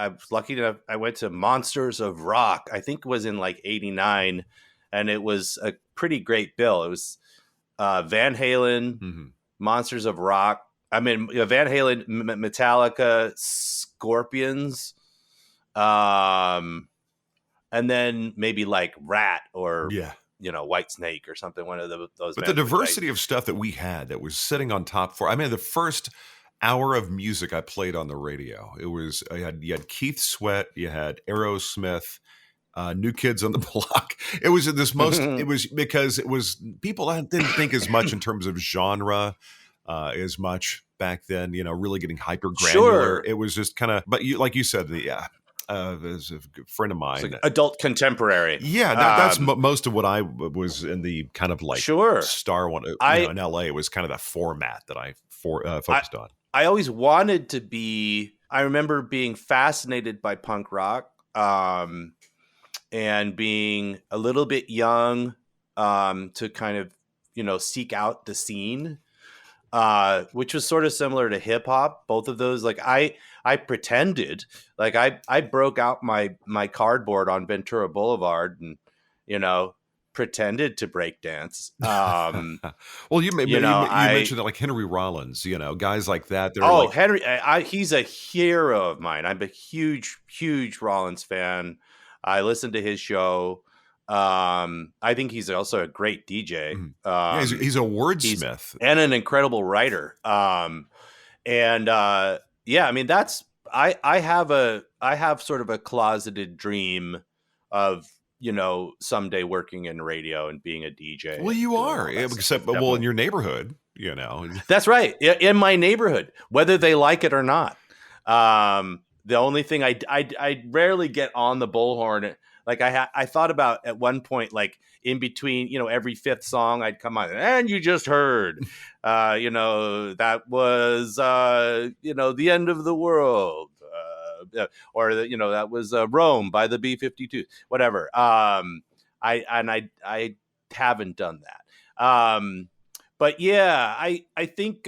was lucky enough. I went to Monsters of Rock. I think it was in like '89, and it was a pretty great bill. It was Van Halen, Monsters of Rock, I mean, Van Halen, Metallica, Scorpions, and then maybe like Rat or Yeah. White Snake or something. One of those But the bands. diversity of stuff that we had that was sitting on top for, I mean, the first hour of music I played on the radio, it was, you had Keith Sweat, you had Aerosmith, New Kids on the Block. It was it was because it was, people didn't think as much in terms of genre as much back then, really getting hyper granular. Sure. It was just kind of, but like you said, there's a friend of mine. It's like adult contemporary. Yeah, that's most of what I was in the kind of like Sure. star one. In LA, it was kind of that format that I focused on. I always wanted to be. I remember being fascinated by punk rock, and being a little bit young to kind of seek out the scene, which was sort of similar to hip hop. Both of those, like I pretended, like I broke out my cardboard on Ventura Boulevard and pretended to break dance. Well, you mentioned that, like Henry Rollins, guys like that. Henry, he's a hero of mine. I'm a huge Rollins fan. I listen to his show. I think he's also a great DJ. He's a wordsmith and an incredible writer. I mean, that's I have sort of a closeted dream of someday working in radio and being a DJ. Well, you are, except in your neighborhood, That's right, in my neighborhood, whether they like it or not. The only thing I rarely get on the bullhorn. Like I thought about at one point, like in between, every fifth song I'd come on and you just heard, that was, the end of the world, or that was Rome by the B-52, whatever. I haven't done that. But yeah, I think,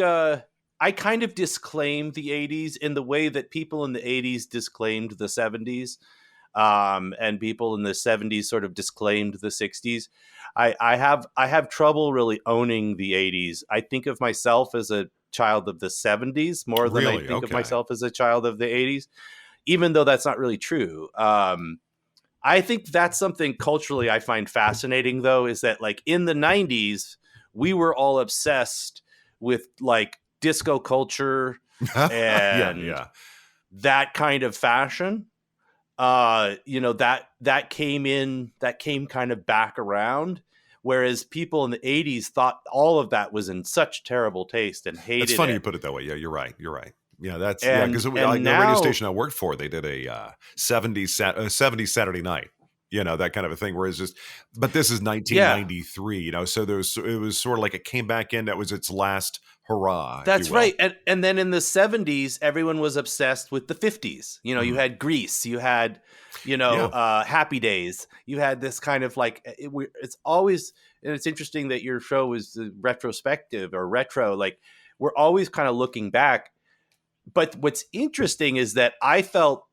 I kind of disclaimed the 80s in the way that people in the 80s disclaimed the 70s. And people in the 70s sort of disclaimed the 60s. I have trouble really owning the 80s. I think of myself as a child of the 70s more than I think of myself as a child of the 80s, even though that's not really true. I think that's something culturally I find fascinating, though, is that like in the 90s, we were all obsessed with like disco culture and that kind of fashion. That came kind of back around, whereas people in the 80s thought all of that was in such terrible taste and hated it. It's funny you put it that way. Yeah, you're right. Yeah, that's because the radio station I worked for, they did a 70s Saturday night, that kind of a thing. Whereas but this is 1993, so it was sort of like it came back in. That was its last hurrah. That's right. And then in the 70s, everyone was obsessed with the 50s. You had Grease, you had, Happy Days. You had this kind of like, it's always, and it's interesting that your show is retrospective or retro. Like we're always kind of looking back. But what's interesting is that I felt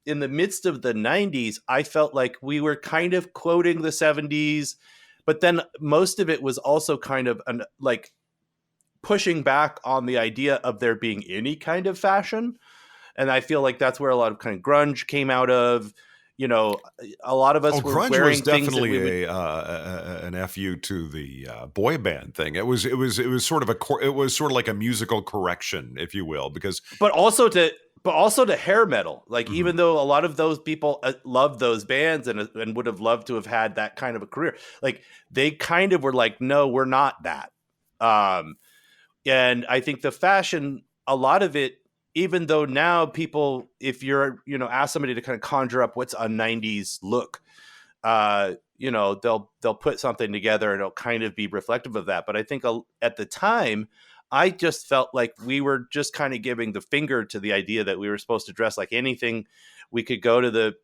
in the midst of the 90s, I felt like we were kind of quoting the 70s, but then most of it was also kind of like pushing back on the idea of there being any kind of fashion. And I feel like that's where a lot of kind of grunge came out of. A lot of us were grunge wearing was definitely an FU to the boy band thing. It was sort of like a musical correction, if you will, because but also to hair metal. Like even though a lot of those people loved those bands and would have loved to have had that kind of a career, like they kind of were like, no, we're not that. And I think the fashion, a lot of it, even though now people, if you're, ask somebody to kind of conjure up what's a 90s look, they'll put something together and it'll kind of be reflective of that. But I think at the time, I just felt like we were just kind of giving the finger to the idea that we were supposed to dress like anything. We could go to the,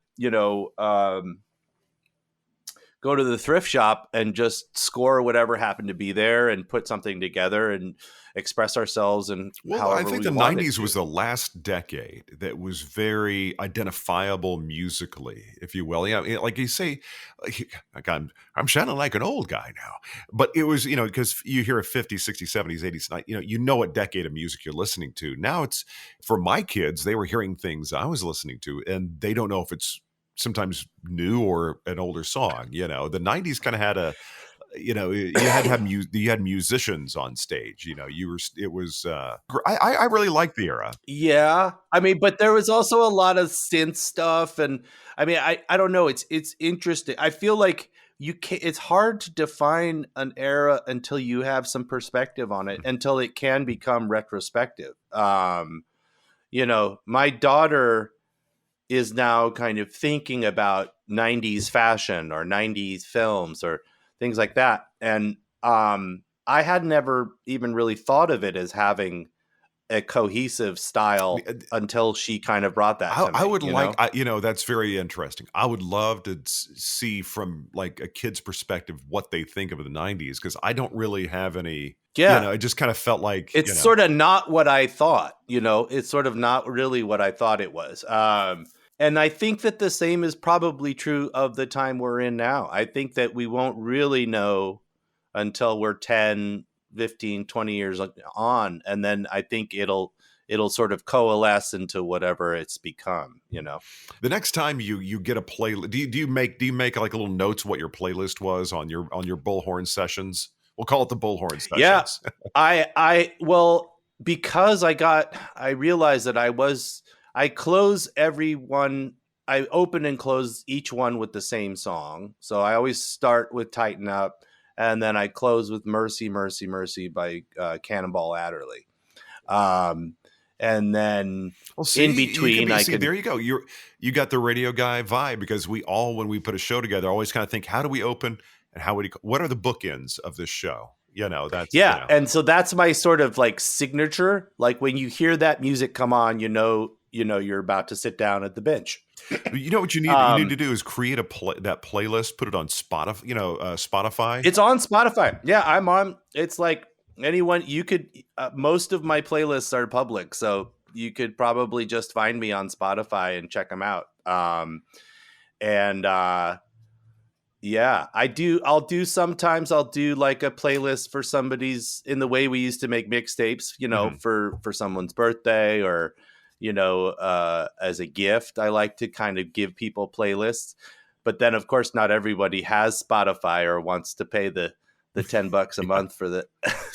go to the thrift shop and just score whatever happened to be there and put something together and express ourselves and Well, I however think we the wanted 90s to. was the last decade that was very identifiable musically, if you will. Yeah, like you say, like I'm sounding like an old guy now. But it was, because you hear a 50s, 60s, 70s, 80s, you know what decade of music you're listening to. Now it's, for my kids, they were hearing things I was listening to, and they don't know if it's sometimes new or an older song. The 90s kind of had you had to have you had musicians on stage. It was I really liked the era. Yeah. I mean, but there was also a lot of synth stuff. And I mean, I don't know. It's interesting. I feel like it's hard to define an era until you have some perspective on it, until it can become retrospective. My daughter is now kind of thinking about 90s fashion or 90s films or things like that. And I had never even really thought of it as having a cohesive style until she kind of brought that to me. I would that's very interesting. I would love to see from like a kid's perspective what they think of the 90s, because I don't really have any. Yeah. It just kind of felt like it's sort of not what I thought. It's sort of not really what I thought it was. And I think that the same is probably true of the time we're in now. I think that we won't really know until we're 10, 15, 20 years on. And then I think it'll sort of coalesce into whatever it's become, The next time you get a playlist, do you make like a little notes what your playlist was on your bullhorn sessions? We'll call it the bullhorn sessions. Yeah. Well, because I realized that I close I open and close each one with the same song. So I always start with Tighten Up, and then I close with Mercy, Mercy, Mercy by Cannonball Adderley. And then in between, there you go. You got the radio guy vibe, because we all, when we put a show together, always kind of think, how do we open and what are the bookends of this show? And so that's my sort of like signature. Like when you hear that music come on, you're about to sit down at the bench. You know what you need to do is create that playlist, put it on Spotify. Spotify. It's on Spotify. Yeah, I'm on. It's like anyone you could. Most of my playlists are public, so you could probably just find me on Spotify and check them out. Yeah, I do. Sometimes I'll do like a playlist for somebody's, in the way we used to make mixtapes, for someone's birthday, or, as a gift. I like to kind of give people playlists, but then of course not everybody has Spotify or wants to pay the $10 a month for the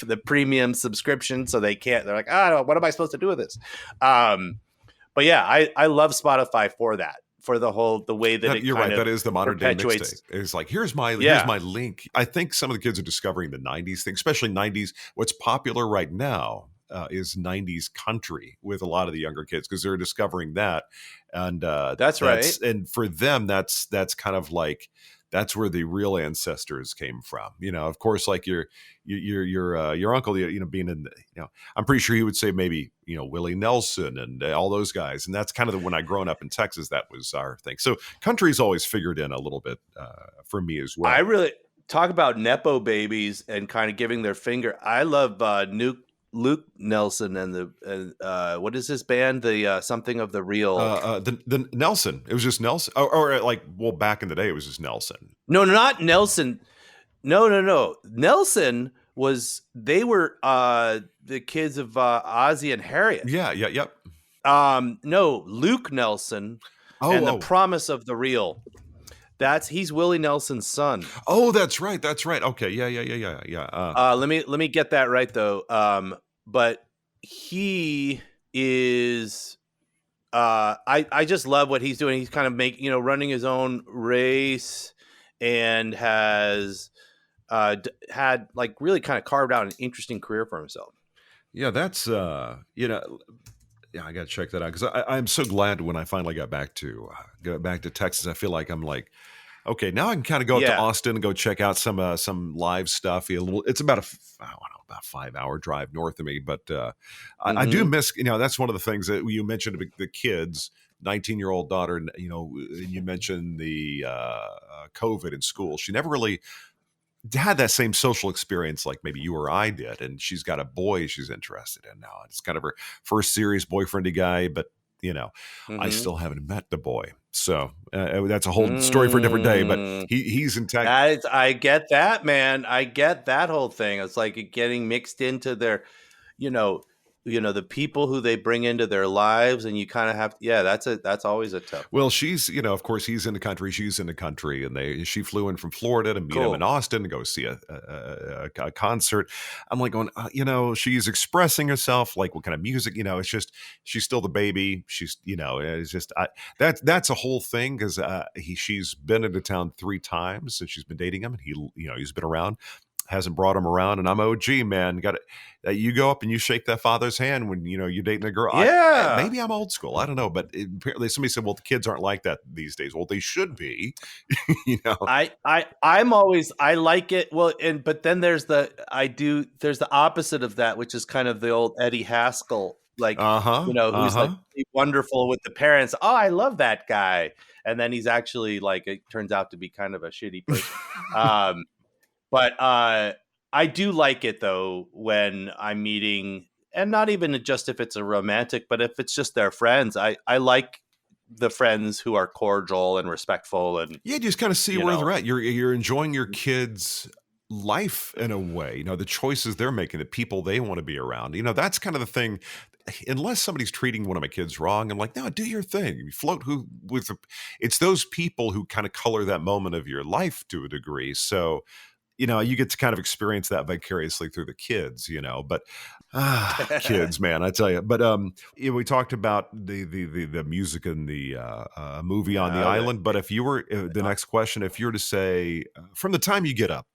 the premium subscription, so they can't. They're like, what am I supposed to do with this? But yeah, I love Spotify for that. For the way that you're right. That is the modern day mixtape. It's like, here's my link. I think some of the kids are discovering the 90s thing, especially 90s. What's popular right now is 90s country with a lot of the younger kids, because they're discovering that. And that's right. And for them, that's kind of like, that's where the real ancestors came from. Of course, like your uncle, being in I'm pretty sure he would say maybe, Willie Nelson and all those guys. And that's kind of when I grown up in Texas, that was our thing. So country's always figured in a little bit for me as well. I really talk about Nepo babies and kind of giving their finger. I love Luke Nelson and the what is this band? The something of the real. The Nelson. It was just Nelson, or like, well, back in the day, it was just Nelson. No, not Nelson. No. Nelson they were the kids of Ozzy and Harriet. Yeah, yep. No, Luke Nelson and the Promise of the Real. He's Willie Nelson's son. Oh, that's right. Okay, yeah. Let me get that right though. But he is. I just love what he's doing. He's kind of running his own race, and has had like really kind of carved out an interesting career for himself. Yeah, that's yeah, I got to check that out, because I'm so glad when I finally got back to Texas. I feel like I'm like, okay, now I can kind of go up to Austin and go check out some live stuff. It's about about 5-hour drive north of me, but I do miss. That's one of the things that you mentioned, the kids. 19-year-old daughter, and you mentioned the COVID in school. She never really had that same social experience like maybe you or I did, and she's got a boy she's interested in now. It's kind of her first serious boyfriendy guy, but I Mm-hmm. still haven't met the boy, so that's a whole story for a different day. But he's in tech. I get that, man. I get that whole thing. It's like getting mixed into their, you know, the people who they bring into their lives, and you kind of have, that's always a tough one. Well, she's, of course, he's in the country, she's in the country, and she flew in from Florida to meet him in Cool. Austin to go see a concert. I'm like going, she's expressing herself, like what kind of music, it's just she's still the baby. She's, it's just that's a whole thing because she's been into town 3 times since she's been dating him, and he's been around. Hasn't brought him around, and I'm OG, man. Got it. You go up and you shake that father's hand when you're dating a girl. Yeah. Maybe I'm old school. I don't know, but apparently somebody said, "Well, the kids aren't like that these days." Well, they should be. I'm always, I like it. Well, but then there's the opposite of that, which is kind of the old Eddie Haskell, like who's like wonderful with the parents. Oh, I love that guy, and then he's actually like, it turns out to be kind of a shitty person. But I do like it, though, when I'm meeting, and not even just if it's a romantic, but if it's just their friends. I like the friends who are cordial and respectful. And just kind of see where they're at. You're enjoying your kids' life in a way, the choices they're making, the people they want to be around. That's kind of the thing. Unless somebody's treating one of my kids wrong, I'm like, no, do your thing. You float it's those people who kind of color that moment of your life to a degree. So you get to kind of experience that vicariously through the kids, but kids, man, I tell you. But we talked about the music in the movie on the island. But if you were the next question, if you were to say from the time you get up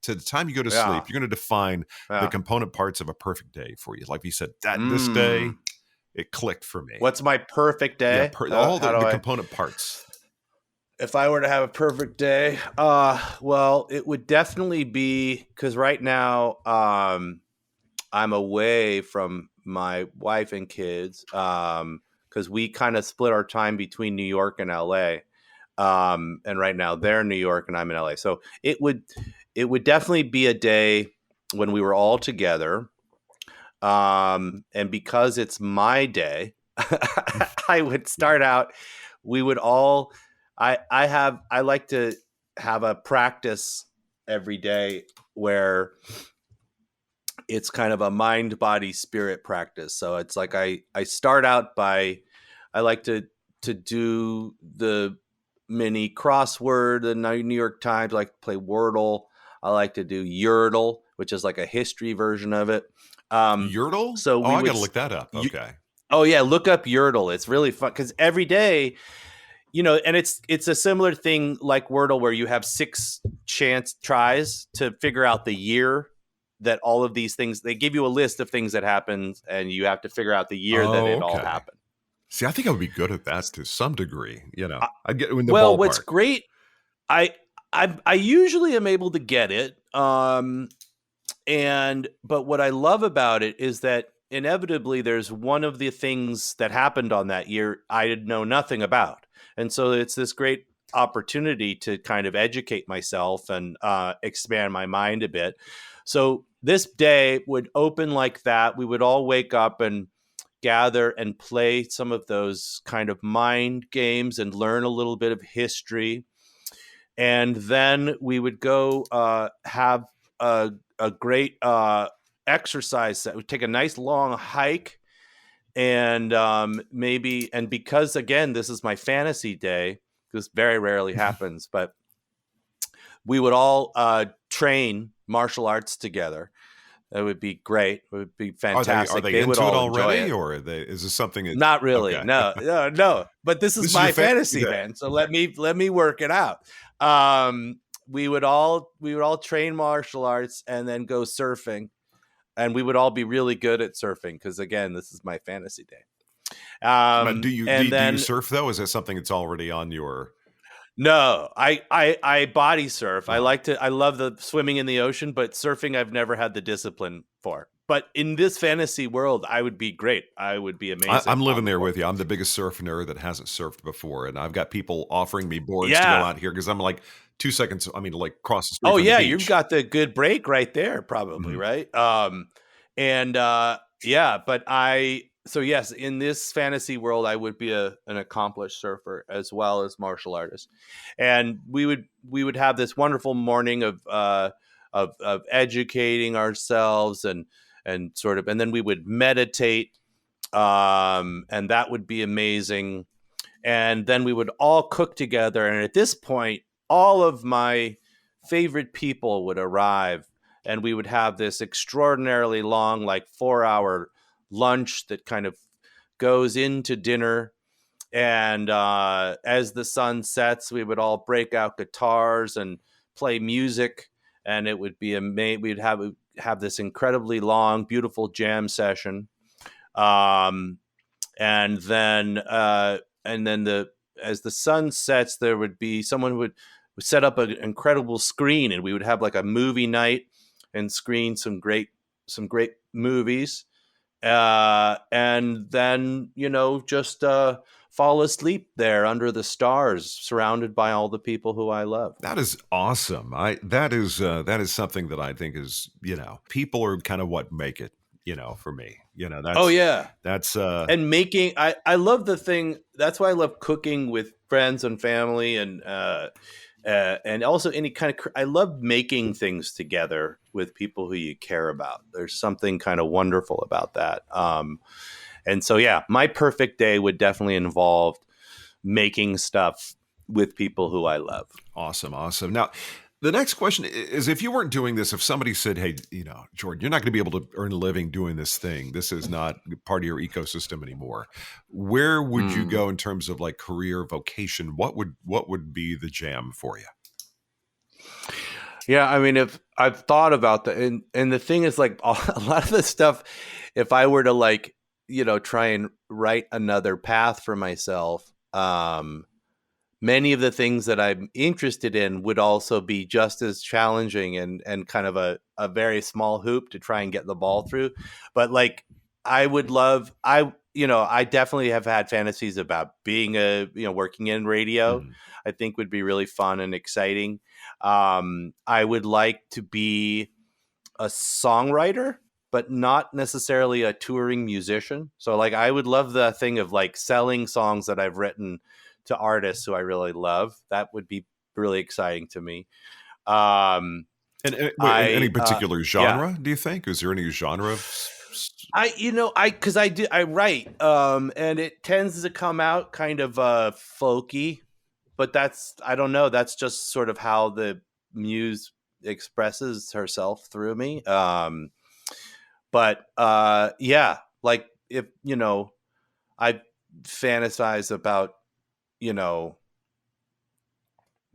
to the time you go to sleep, you're going to define the component parts of a perfect day for you. Like you said, this day it clicked for me. What's my perfect day? All the component parts. If I were to have a perfect day, well, it would definitely be, because right now I'm away from my wife and kids, because we kind of split our time between New York and LA. And right now they're in New York and I'm in LA. So it would definitely be a day when we were all together. And because it's my day, I would start out, we would all, I like to have a practice every day where it's kind of a mind, body, spirit practice. So it's like I start out by, I like to do the mini crossword, the New York Times. I like to play Wordle. I like to do Yordle, which is like a history version of it. Yordle? So I got to look that up. Okay. Oh yeah, look up Yordle. It's really fun because every day, and it's a similar thing like Wordle, where you have 6 tries to figure out the year that all of these things, they give you a list of things that happened and you have to figure out the year that it all happened. See, I think I would be good at that to some degree. I get in the well, ballpark. What's great, I usually am able to get it. But what I love about it is that inevitably there's one of the things that happened on that year I did know nothing about. And so it's this great opportunity to kind of educate myself and expand my mind a bit. So this day would open like that. We would all wake up and gather and play some of those kind of mind games and learn a little bit of history. And then we would go have a great exercise set. We'd take a nice long hike. And because again, this is my fantasy day, this very rarely happens, but we would all train martial arts together. That would be great. It would be fantastic. Are they would into all it already, or is this something? Not really. Okay. No. But this is my fantasy, man. So let me work it out. We would all train martial arts and then go surfing. And we would all be really good at surfing because, again, this is my fantasy day. Do you surf, though? Is that something that's already on your... No, I body surf. Oh. I love the swimming in the ocean, but surfing I've never had the discipline for. but in this fantasy world, I would be great. I would be amazing. I'm living there with you. I'm the biggest surf nerd that hasn't surfed before, and I've got people offering me boards to go Yeah. out here because I'm like 2 seconds. I mean, like cross the street Oh from the yeah, you've beach. got the good break right there, probably, Mhm. right? And yeah, but so yes, in this fantasy world, I would be an accomplished surfer as well as martial artist, and we would have this wonderful morning of educating ourselves and sort of, and then we would meditate, and that would be amazing, and then we would all cook together, and at this point, all of my favorite people would arrive, and we would have this extraordinarily long, like 4-hour lunch that kind of goes into dinner. And as the sun sets, we would all break out guitars and play music, and it would be amazing. We'd have this incredibly long, beautiful jam session, um, and then as the sun sets, there would be someone who would set up an incredible screen, and we would have like a movie night and screen some great movies, and then just fall asleep there under the stars, surrounded by all the people who I love. That is awesome. That is something that I think is, people are kind of what make it, for me. Oh yeah, That's and making. I love the thing. That's why I love cooking with friends and family, and also any kind of. I love making things together with people who you care about. There's something kind of wonderful about that. And so yeah, my perfect day would definitely involve making stuff with people who I love. awesome. Awesome. Now, the next question is, if you weren't doing this, if somebody said, hey, Jordan, you're not going to be able to earn a living doing this thing. This is not part of your ecosystem anymore. Where would you go in terms of like career vocation? What would be the jam for you? Yeah, I mean, if I've thought about that, and the thing is, like, a lot of the stuff, if I were to like, try and write another path for myself, many of the things that I'm interested in would also be just as challenging and kind of a very small hoop to try and get the ball through. But like, I definitely have had fantasies about being working in radio. I think would be really fun and exciting. I would like to be a songwriter, but not necessarily a touring musician. So like, I would love the thing of like selling songs that I've written to artists who I really love. That would be really exciting to me. And any particular genre, do you think? Is there any genre of because I write, and it tends to come out kind of folky, but I don't know. That's just sort of how the muse expresses herself through me. But yeah, like if, I fantasize about,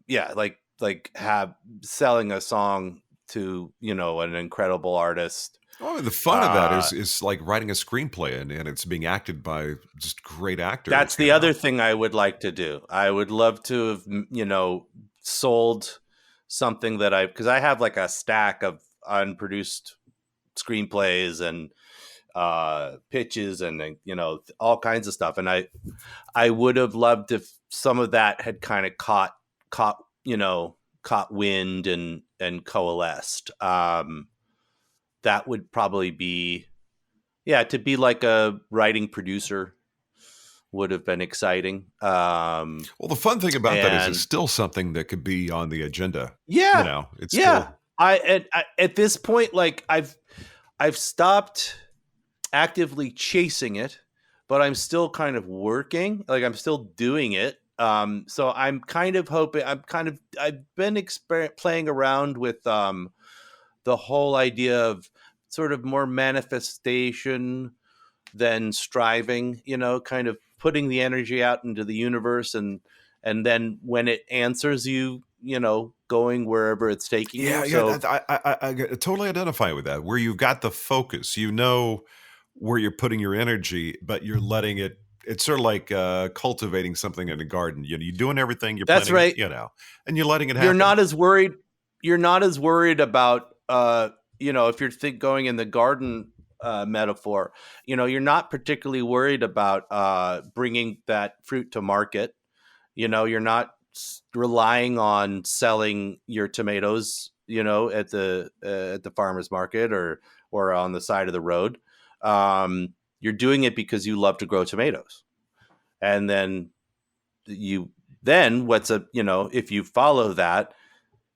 yeah, like have selling a song to, an incredible artist. Oh, the fun of that is like writing a screenplay and it's being acted by just great actors. That's the other thing I would like to do. I would love to have, sold something because I have like a stack of unproduced screenplays and pitches and all kinds of stuff, and I would have loved if some of that had kind of caught wind and coalesced. That would probably be, to be like a writing producer would have been exciting. Well, the fun thing about that is it's still something that could be on the agenda. Yeah, it's yeah. still... I at this point, like I've stopped actively chasing it, but I'm still kind of working. Like I'm still doing it. So I'm kind of hoping. I've been playing around with the whole idea of sort of more manifestation than striving. Kind of putting the energy out into the universe, and then when it answers you, going wherever it's taking you. Yeah, So, I totally identify with that. Where you've got the focus, where you're putting your energy, but you're letting it. It's sort of like cultivating something in a garden. You're doing everything. You're that's planting, right. And you're letting it happen. You're not as worried about if you're going in the garden metaphor. You're not particularly worried about bringing that fruit to market. You're not relying on selling your tomatoes, at the farmer's market or on the side of the road. You're doing it because you love to grow tomatoes. And then if you follow that,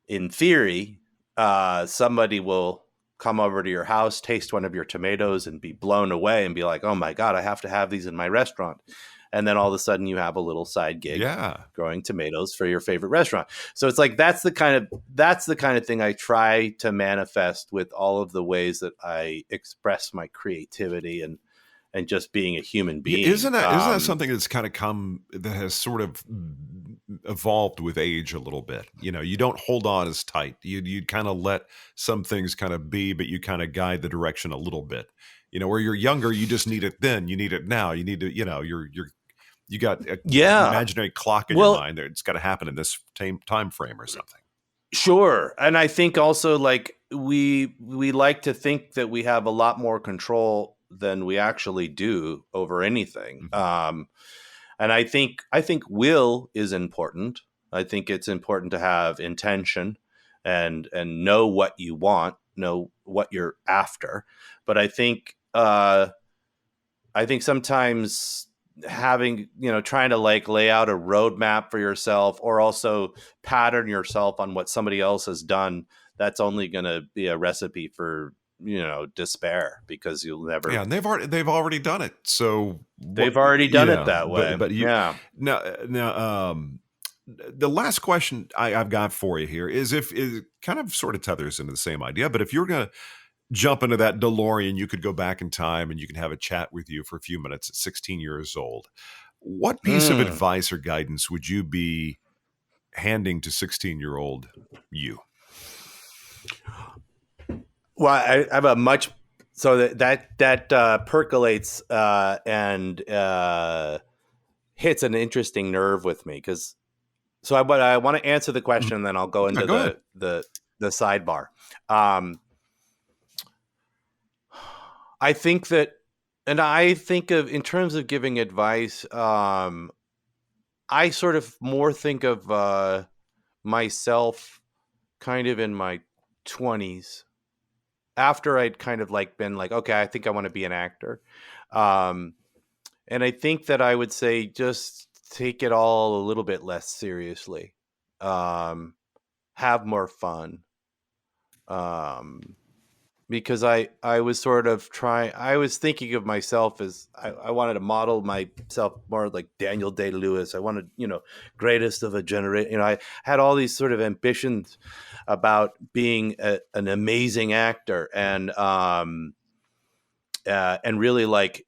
in theory, somebody will come over to your house, taste one of your tomatoes, and be blown away and be like, oh my God, I have to have these in my restaurant. And then all of a sudden you have a little side gig growing tomatoes for your favorite restaurant. So it's like, that's the kind of thing I try to manifest with all of the ways that I express my creativity and just being a human being. Isn't that something that's kind of that has sort of evolved with age a little bit? You don't hold on as tight. You kind of let some things kind of be, but you kind of guide the direction a little bit. Where you're younger, you just need it then. You need it now. You need to, you got an imaginary clock in your mind there. It's got to happen in this time frame or something. Sure. And I think also, like, we like to think that we have a lot more control than we actually do over anything. Mm-hmm. And I think will is important. I think it's important to have intention and know what you want, know what you're after. But I think sometimes having, trying to like lay out a roadmap for yourself, or also pattern yourself on what somebody else has done, that's only going to be a recipe for, despair, because you'll never. Yeah, and they've already done it. So they've already done it that way. But now, the last question I've got for you here is it kind of sort of tethers into the same idea. But if you're going to jump into that DeLorean, you could go back in time and you can have a chat with you for a few minutes at 16 years old. What piece of advice or guidance would you be handing to 16-year-old you? Well, I have a much so that percolates and hits an interesting nerve with me, because I want to answer the question and then I'll go into the sidebar. I think that, and I think of, in terms of giving advice, I sort of more think of myself kind of in my 20s, after I'd kind of like been like, okay, I think I want to be an actor. And I think that I would say, just take it all a little bit less seriously. Have more fun. Because I was sort of I was thinking of myself as I wanted to model myself more like Daniel Day-Lewis. I wanted, greatest of a generation. I had all these sort of ambitions about being an amazing actor and really like,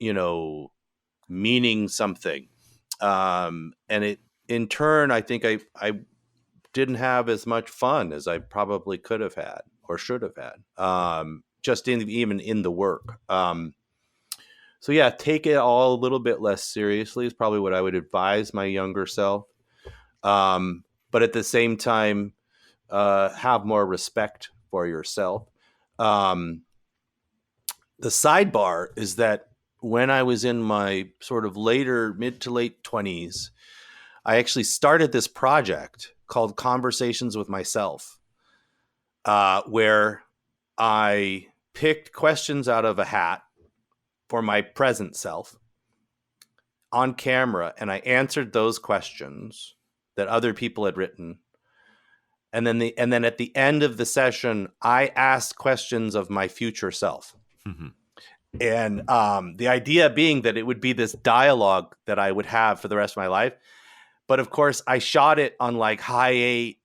meaning something. And it, in turn, I think I didn't have as much fun as I probably could have had or should have had. Just even in the work. So yeah, take it all a little bit less seriously is probably what I would advise my younger self. But at the same time, have more respect for yourself. The sidebar is that when I was in my sort of mid to late 20s, I actually started this project called Conversations with Myself, where I picked questions out of a hat for my present self on camera, and I answered those questions that other people had written. And then at the end of the session, I asked questions of my future self. Mm-hmm. And the idea being that it would be this dialogue that I would have for the rest of my life. But of course, I shot it on like high 8,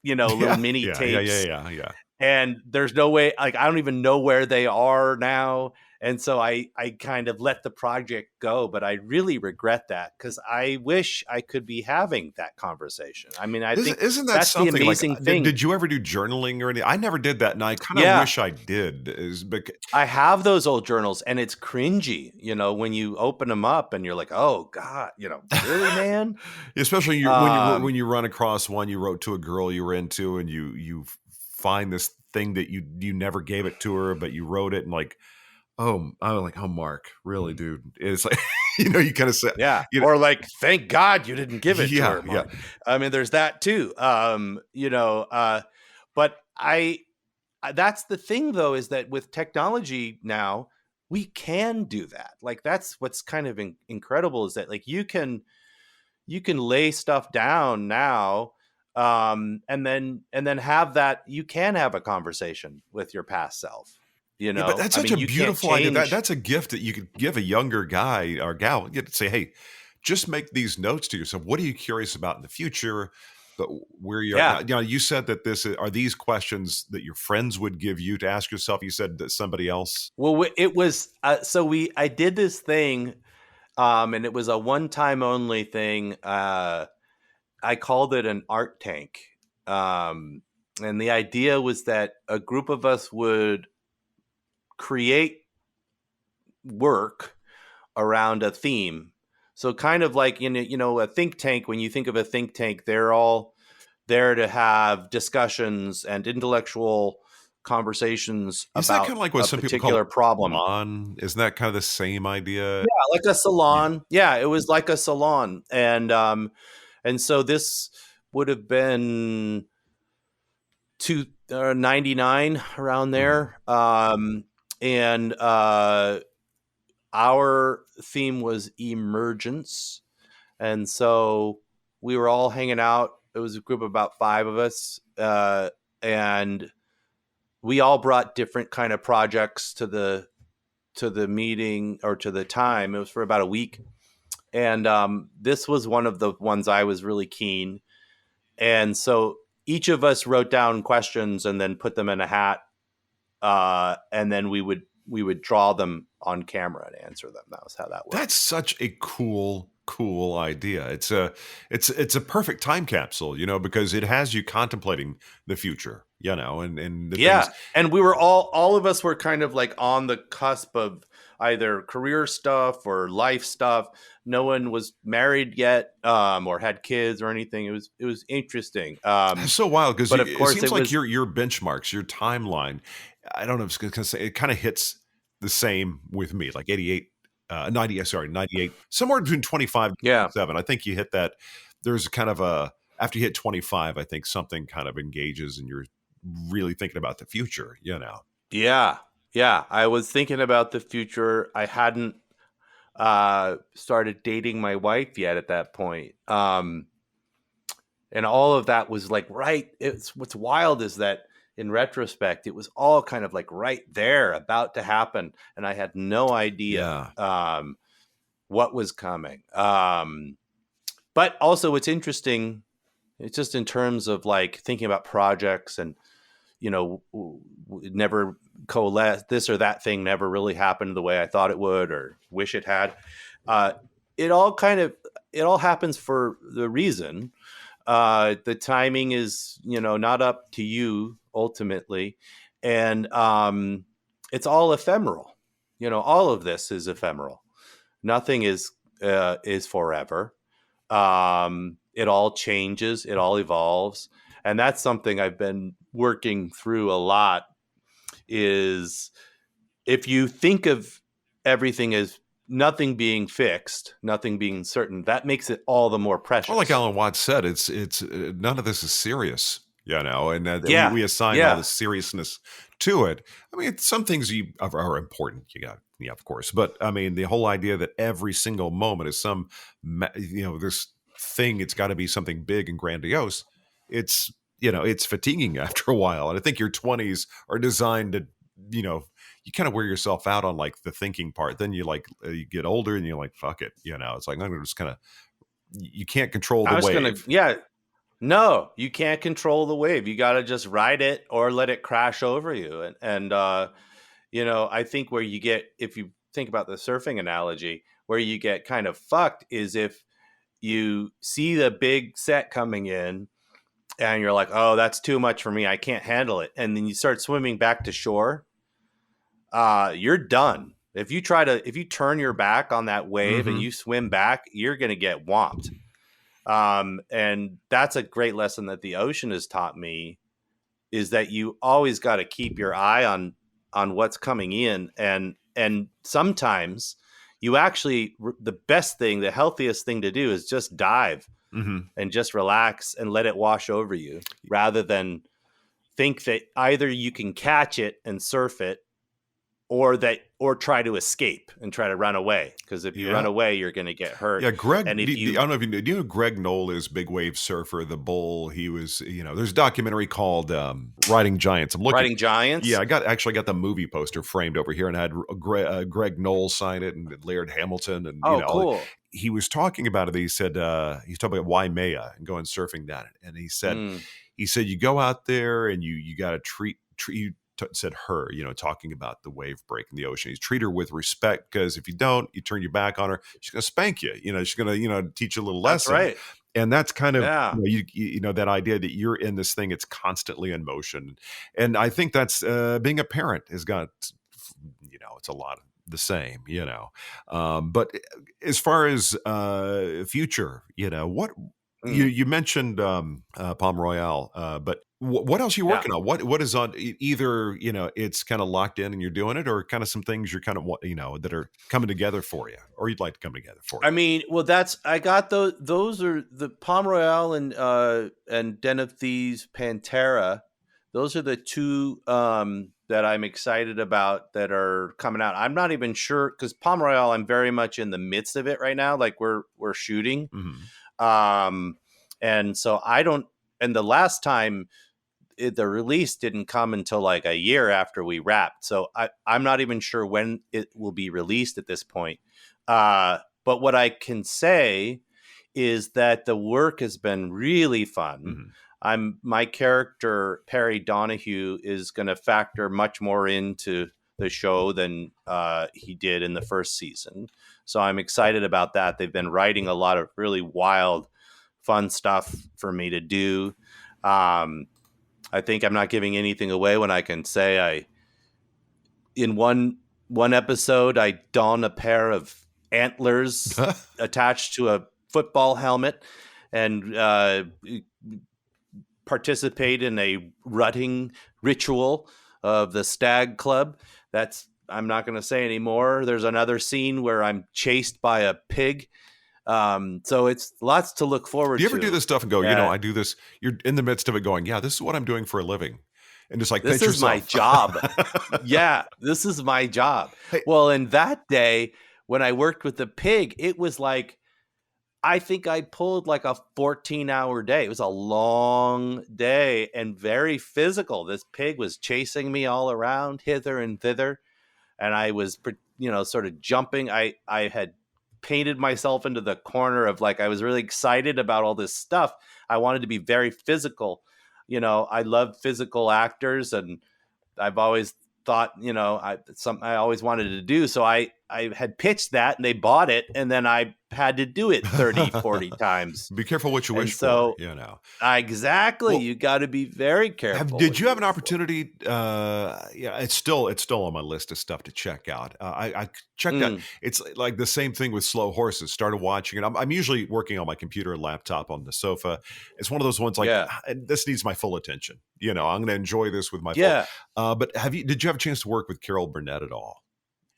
little mini tapes. Yeah. And there's no way, like, I don't even know where they are now. And so I kind of let the project go, but I really regret that, because I wish I could be having that conversation. I mean, I think isn't that that's something the amazing thing. Did you ever do journaling or anything? I never did that, and I kind of wish I did. I have those old journals, and it's cringy, when you open them up and you're like, oh God, really, man? Especially when you run across one you wrote to a girl you were into, and you find this thing that you never gave it to her, but you wrote it, and like, I'm like, oh, Mark, really, dude? It's like, you kind of say, Yeah. you know, Or like, thank God you didn't give it to yeah, her, yeah. Mark. I mean, there's that too. But that's the thing though, is that with technology now, we can do that. Like, that's what's kind of incredible, is that like you can lay stuff down now, and then have that, you can have a conversation with your past self. Yeah, but that's I such mean, a you can't beautiful idea. change. That's a gift that you could give a younger guy or gal. You could say, hey, just make these notes to yourself. What are you curious about in the future? But where you are now, Yeah. you said that are these questions that your friends would give you to ask yourself. You said that somebody else. Well, it was I did this thing, and it was a one time only thing. I called it an art tank, and the idea was that a group of us would create work around a theme. So kind of like in a think tank. When you think of a think tank, they're all there to have discussions and intellectual conversations Is that about kind of like what a some people call particular problem. salon? Isn't that kind of the same idea? Yeah, like a Yeah. salon. Yeah, it was like a salon, and so this would have been 299 around Mhm. there, and our theme was emergence, and so we were all hanging out. It was a group of about five of us, and we all brought different kind of projects to the meeting, or to the time. It was for about a week, and this was one of the ones I was really keen. And so each of us wrote down questions and then put them in a hat, and then we would draw them on camera and answer them. That was how that worked. That's such a cool idea. It's a perfect time capsule, because it has you contemplating the future, and the things. Yeah, and we were all of us were kind of like on the cusp of either career stuff or life stuff. No one was married yet, or had kids or anything. It was interesting. It's so wild because But of it course seems it like was. your benchmarks, your timeline. I don't know if it's going to say it kind of hits the same with me, like 88, 90. Sorry, 98, somewhere between 25 and Yeah. 7. I think you hit that. There's kind of after you hit 25, I think something kind of engages, and you're really thinking about the future. Yeah. Yeah. I was thinking about the future. I hadn't started dating my wife yet at that point. And all of that was like, right. It's what's wild is that in retrospect, it was all kind of like right there, about to happen. And I had no idea Yeah. what was coming. But also what's interesting, it's just in terms of like thinking about projects, and it never coalesced. This or that thing never really happened the way I thought it would, or wish it had. Uh, it all happens for the reason. The timing is, not up to you ultimately, and it's all ephemeral. All of this is ephemeral. Nothing is forever. It all changes. It all evolves, and that's something I've been working through a lot. Is if you think of everything as nothing being fixed, nothing being certain, that makes it all the more Well, like precious. Alan Watts said, it's none of this is serious, and Yeah, we assign all yeah. the seriousness to it. I mean, some things are important. Yeah, of course, but I mean, the whole idea that every single moment is this thing. It's got to be something big and grandiose. It's fatiguing after a while, and I think your 20s are designed to, you know. You kind of wear yourself out on like the thinking part. Then you get older and you're like, fuck it. It's like, I'm gonna just kind of, you can't control the I was gonna, wave. yeah. No, you can't control the wave. You got to just ride it or let it crash over you. And I think where you get, if you think about the surfing analogy, where you get kind of fucked is if you see the big set coming in and you're like, oh, that's too much for me. I can't handle it. And then you start swimming back to shore. You're done. If you turn your back on that wave and Mm-hmm. you swim back, you're going to get whomped. And that's a great lesson that the ocean has taught me, is that you always got to keep your eye on what's coming in, and and sometimes you actually, the healthiest thing to do is just dive and just relax and let it wash over you, rather than think that either you can catch it and surf it, or try to escape and try to run away. Because if you run away, you're going to get hurt. Yeah, Greg. And if I don't know if you know. Do you know Greg Knoll is big wave surfer, the bull? He was, there's a documentary called "Riding Giants." I'm looking. Riding Giants. Yeah, I got the movie poster framed over here, and I had Greg Knoll sign it, and Laird Hamilton, and cool. He was talking about it. He said he's talking about Waimea and going surfing down it, and he said you go out there and you got to treat said her, talking about the wave break in the ocean. You treat her with respect, because if you don't, you turn your back on her, she's going to spank you. She's going to, teach you a little lesson. That's right. And that's kind of, that idea that you're in this thing, it's constantly in motion. And I think that's being a parent has got, it's a lot of the same, but as far as future, what, you mentioned Palm Royale, but what else are you working on? What is on either, it's kind of locked in and you're doing it, or kind of some things you're kind of, that are coming together for you, or you'd like to come together for you? I mean, well, I got those are the Palm Royale and Den of Thieves, Pantera. Those are the two that I'm excited about that are coming out. I'm not even sure, because Palm Royale, I'm very much in the midst of it right now. Like we're shooting. And so and the last time the release didn't come until like a year after we wrapped. So I'm not even sure when it will be released at this point. But what I can say is that the work has been really fun. My character, Perry Donahue, is going to factor much more into the show than he did in the first season. So I'm excited about that. They've been writing a lot of really wild, fun stuff for me to do. I think I'm not giving anything away when I can say in one episode, I don a pair of antlers attached to a football helmet and participate in a rutting ritual of the Stag Club. I'm not going to say anymore. There's another scene where I'm chased by a pig. So it's lots to look forward to. Do you ever do this stuff and go, I do this? You're in the midst of it going, yeah, this is what I'm doing for a living. And just like, this is my job. Yeah, this is my job. Hey. Well, in that day, when I worked with the pig, it was like, I think I pulled like a 14-hour day. It was a long day and very physical. This pig was chasing me all around, hither and thither. And I was, sort of jumping. I had painted myself into the corner of I was really excited about all this stuff. I wanted to be very physical. I love physical actors, and I've always thought, something I always wanted to do. So I had pitched that, and they bought it, and then I had to do it 30, 40 times. Be careful what you wish for, Exactly. Well, you got to be very careful. Did you have an opportunity? It's still on my list of stuff to check out. I checked out. It's like the same thing with Slow Horses. Started watching it. I'm usually working on my computer and laptop on the sofa. It's one of those ones this needs my full attention. I'm going to enjoy this with my full. But did you have a chance to work with Carol Burnett at all?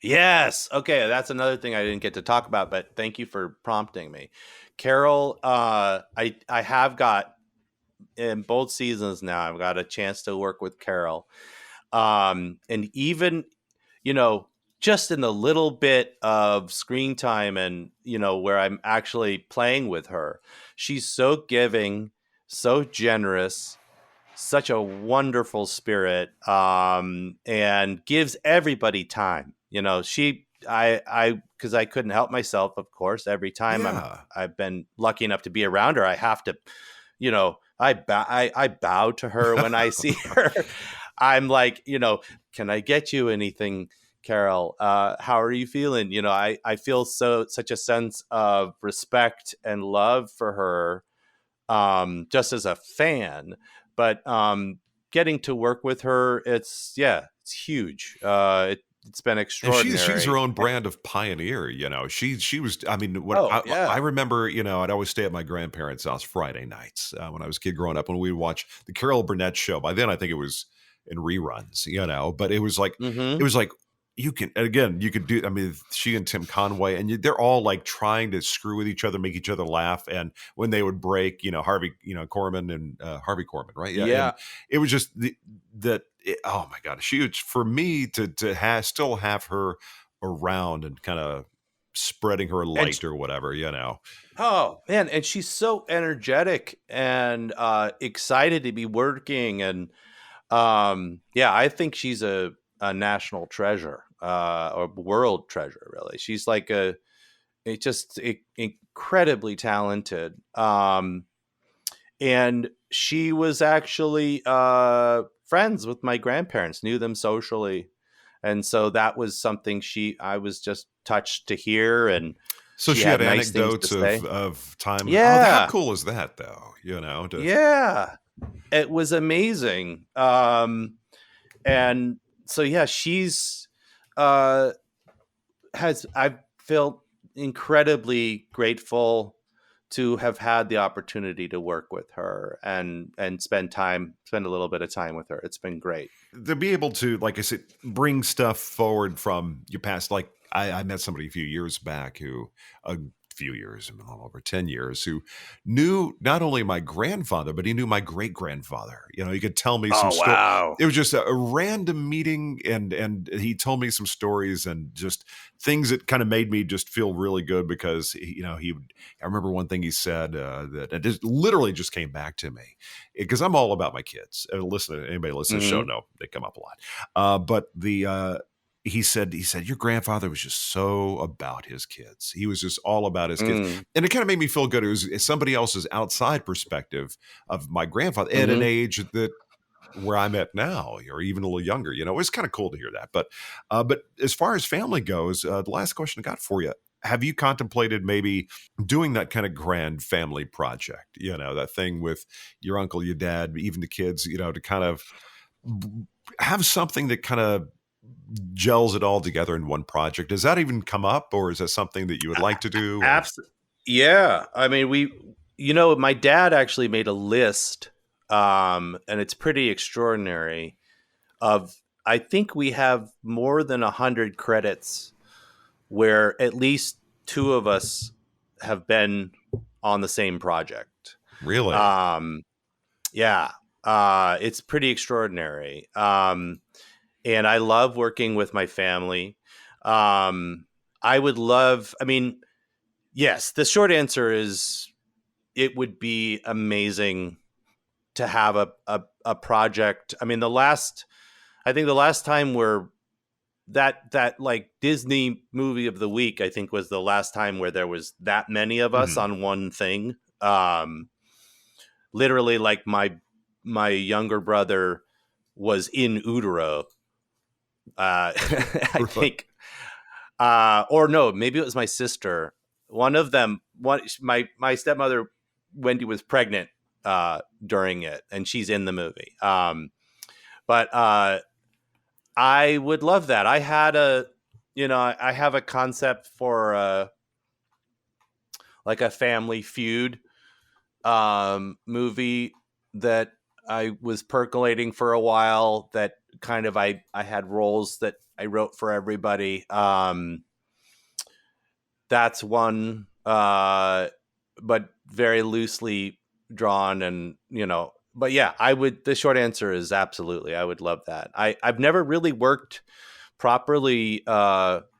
Yes. Okay. That's another thing I didn't get to talk about, but thank you for prompting me. Carol, I have got in both seasons now, I've got a chance to work with Carol. And even, just in the little bit of screen time and, where I'm actually playing with her, she's so giving, so generous, such a wonderful spirit, and gives everybody time. Because I couldn't help myself, of course. Every time I've been lucky enough to be around her, I have to, I bow to her when I see her. I'm like, can I get you anything, Carol? How are you feeling? I feel such a sense of respect and love for her, just as a fan. But getting to work with her, it's huge. It's been extraordinary. And she's her own brand of pioneer. She was. I mean, I remember. I'd always stay at my grandparents' house Friday nights when I was a kid growing up, when we would watch the Carol Burnett show. By then, I think it was in reruns. But it was like it was like you could do, I mean, she and Tim Conway, and they're all like trying to screw with each other, make each other laugh. And when they would break, Harvey, Korman and Harvey Korman, right? Yeah. Yeah. And it was just oh my God, she was, for me to still have her around and kind of spreading her light or whatever, Oh man, and she's so energetic and excited to be working, and I think she's a national treasure, or world treasure. Really, she's like incredibly talented. And she was actually friends with my grandparents, knew them socially, and so that was something I was just touched to hear. And so she had nice anecdotes of time. Yeah. Oh, how cool is that, though? Yeah, it was amazing. And so, yeah, she's I felt incredibly grateful to have had the opportunity to work with her and spend a little bit of time with her. It's been great to be able to, like I said, bring stuff forward from your past. Like I met somebody a few years back over 10 years, who knew not only my grandfather, but he knew my great grandfather. He could tell me some stories. Wow. It was just a random meeting, and he told me some stories and just things that kind of made me just feel really good, because I remember one thing he said that it just literally just came back to me, because I'm all about my kids. Anybody listen to the show know they come up a lot. But he said, your grandfather was just so about his kids. He was just all about his kids. And it kind of made me feel good. It was somebody else's outside perspective of my grandfather at an age where I'm at now, or even a little younger. It was kind of cool to hear that. But as far as family goes, the last question I got for you, have you contemplated maybe doing that kind of grand family project? That thing with your uncle, your dad, even the kids, to kind of have something that kind of gels it all together in one project. Does that even come up, or is that something that you would like to do? Absolutely. Yeah. I mean, my dad actually made a list, and it's pretty extraordinary, I think we have more than 100 credits where at least two of us have been on the same project. Really? Yeah. It's pretty extraordinary. And I love working with my family. Yes, the short answer is it would be amazing to have a project. I mean, the last time that like Disney movie of the week, I think, was the last time where there was that many of us on one thing. Literally, like my younger brother was in utero. I think, or no, maybe it was my sister. One of them, my stepmother, Wendy, was pregnant during it, and she's in the movie. But I would love that. I had I have a concept for like a family feud movie that I was percolating for a while, that kind of I had roles that I wrote for everybody. That's one, but very loosely drawn, and but yeah, the short answer is absolutely, I would love that. I've never really worked properly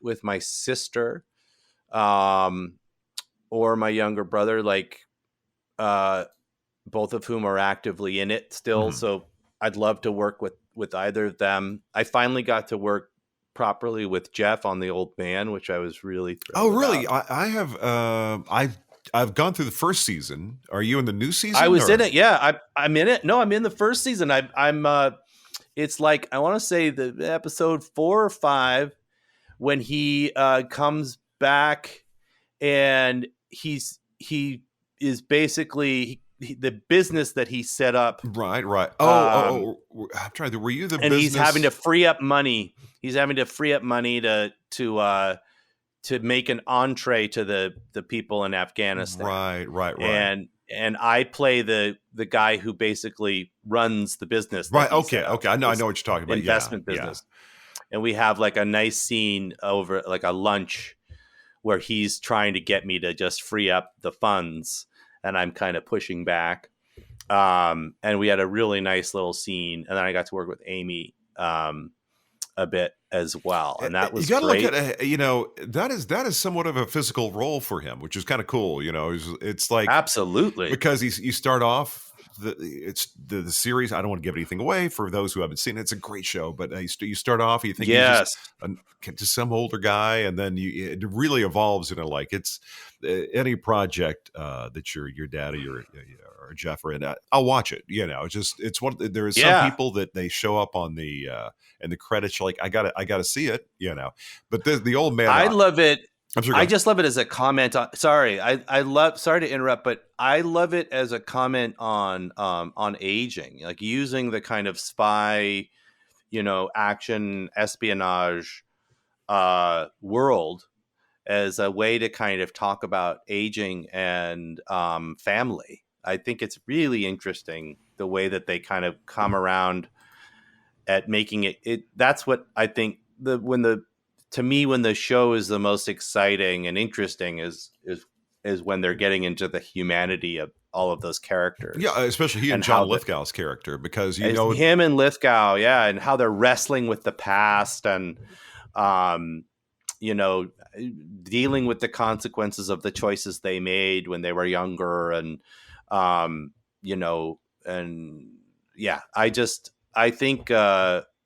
with my sister or my younger brother, like both of whom are actively in it still. So I'd love to work with either of them. I finally got to work properly with Jeff on The Old Man, which I was really thrilled really? about. I have I've gone through the first season. Are you in the new season? I was in it. Yeah, I'm in it. No, I'm in the first season. I'm it's like, I want to say the episode 4 or 5, when he comes back, and he is basically the business that he set up. Right. I'm trying to. Were you the and business? He's having to free up money. He's having to free up money to make an entree to the people in Afghanistan. Right. And I play the guy who basically runs the business. Right. Okay. I know what you're talking about. Investment business. and we have like a nice scene over like a lunch where he's trying to get me to just free up the funds, and I'm kind of pushing back. And we had a really nice little scene, and then I got to work with Amy a bit as well, and that was you gotta great. look at that is somewhat of a physical role for him, which is kind of cool. It's like Absolutely, because you start off the series. I don't want to give anything away for those who haven't seen it. It's a great show, but you start off, you think yes, he's just some older guy, and then it really evolves into like it's any project that your daddy or Jeff are in. I'll watch it. It's one. There is some people that they show up on the in the credits. You're like, I gotta see it. But the old man. I love it. I'm sorry, I just love it as a comment on. Sorry, sorry to interrupt, but I love it as a comment on aging, like using the kind of spy, action espionage world as a way to kind of talk about aging and family. I think it's really interesting the way that they kind of come around at making it. That's what I think to me, when the show is the most exciting and interesting is when they're getting into the humanity of all of those characters. Yeah, especially he and John Lithgow's character, because him and Lithgow, and how they're wrestling with the past and dealing with the consequences of the choices they made when they were younger, and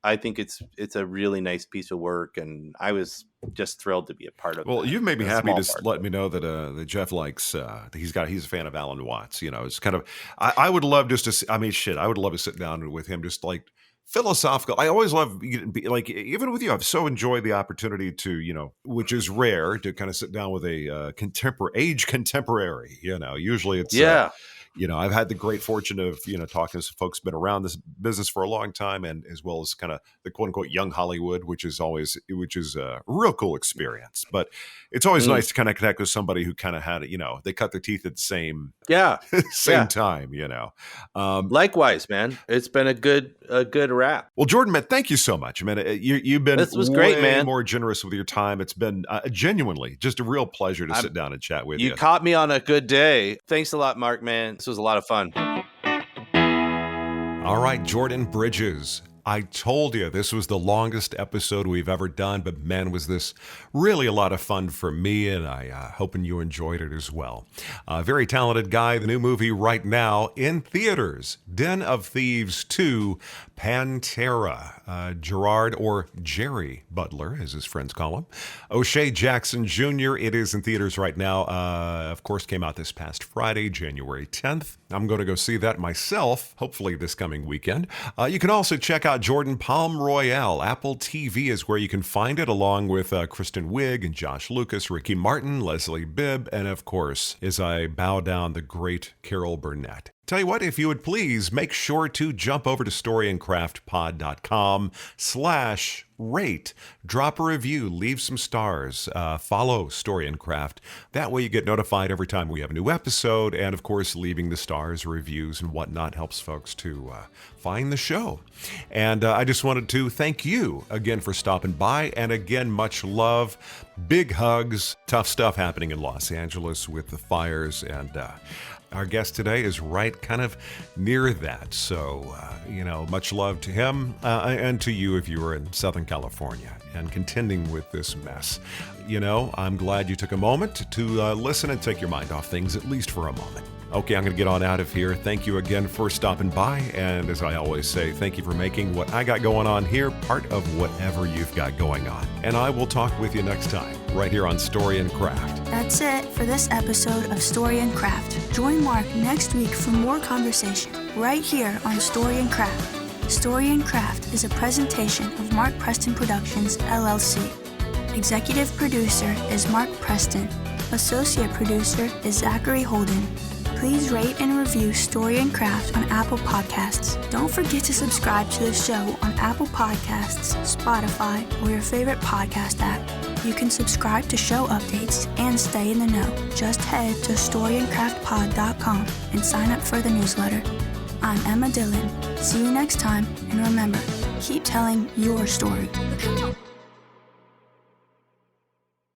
I think it's a really nice piece of work, and I was just thrilled to be a part of it. Well, you've made me happy to let me know that Jeff likes he's a fan of Alan Watts. It's kind of I would love just to I would love to sit down with him, just like philosophical. I always love, like, even with you, I've so enjoyed the opportunity to, which is rare, to kind of sit down with a contemporary. Usually it's I've had the great fortune of, talking to some folks who've been around this business for a long time, and as well as kind of the quote unquote young Hollywood, which is a real cool experience. But it's always nice to kind of connect with somebody who kind of had they cut their teeth at the same time, Likewise, man. It's been a good wrap. Well, Jordan, man, thank you so much. Man, you've been great, man. More generous with your time. It's been genuinely just a real pleasure to sit down and chat with you. You caught me on a good day. Thanks a lot, Mark, man. This was a lot of fun. All right, Jordan Bridges. I told you this was the longest episode we've ever done, but man, was this really a lot of fun for me, and I hoping you enjoyed it as well. Very talented guy. The new movie right now in theaters, Den of Thieves 2, Pantera. Gerard, or Jerry Butler, as his friends call him. O'Shea Jackson Jr. It is in theaters right now. Of course, came out this past Friday, January 10th. I'm going to go see that myself, hopefully this coming weekend. You can also check out Jordan Palm Royale. Apple TV is where you can find it, along with Kristen Wiig and Josh Lucas, Ricky Martin, Leslie Bibb, and of course, as I bow down, the great Carol Burnett. Tell you what, if you would please make sure to jump over to storyandcraftpod.com/rate. Drop a review, leave some stars, follow Story and Craft. That way you get notified every time we have a new episode. And of course, leaving the stars, reviews, and whatnot helps folks to find the show. And I just wanted to thank you again for stopping by. And again, much love, big hugs, tough stuff happening in Los Angeles with the fires, and our guest today is right kind of near that. So, much love to him and to you if you were in Southern California and contending with this mess. I'm glad you took a moment to listen and take your mind off things, at least for a moment. Okay, I'm going to get on out of here. Thank you again for stopping by. And as I always say, thank you for making what I got going on here part of whatever you've got going on. And I will talk with you next time, right here on Story and Craft. That's it for this episode of Story and Craft. Join Mark next week for more conversation, right here on Story and Craft. Story and Craft is a presentation of Mark Preston Productions, LLC. Executive producer is Mark Preston. Associate producer is Zachary Holden. Please rate and review Story and Craft on Apple Podcasts. Don't forget to subscribe to the show on Apple Podcasts, Spotify, or your favorite podcast app. You can subscribe to show updates and stay in the know. Just head to storyandcraftpod.com and sign up for the newsletter. I'm Emma Dillon. See you next time, and remember, keep telling your story. Come on.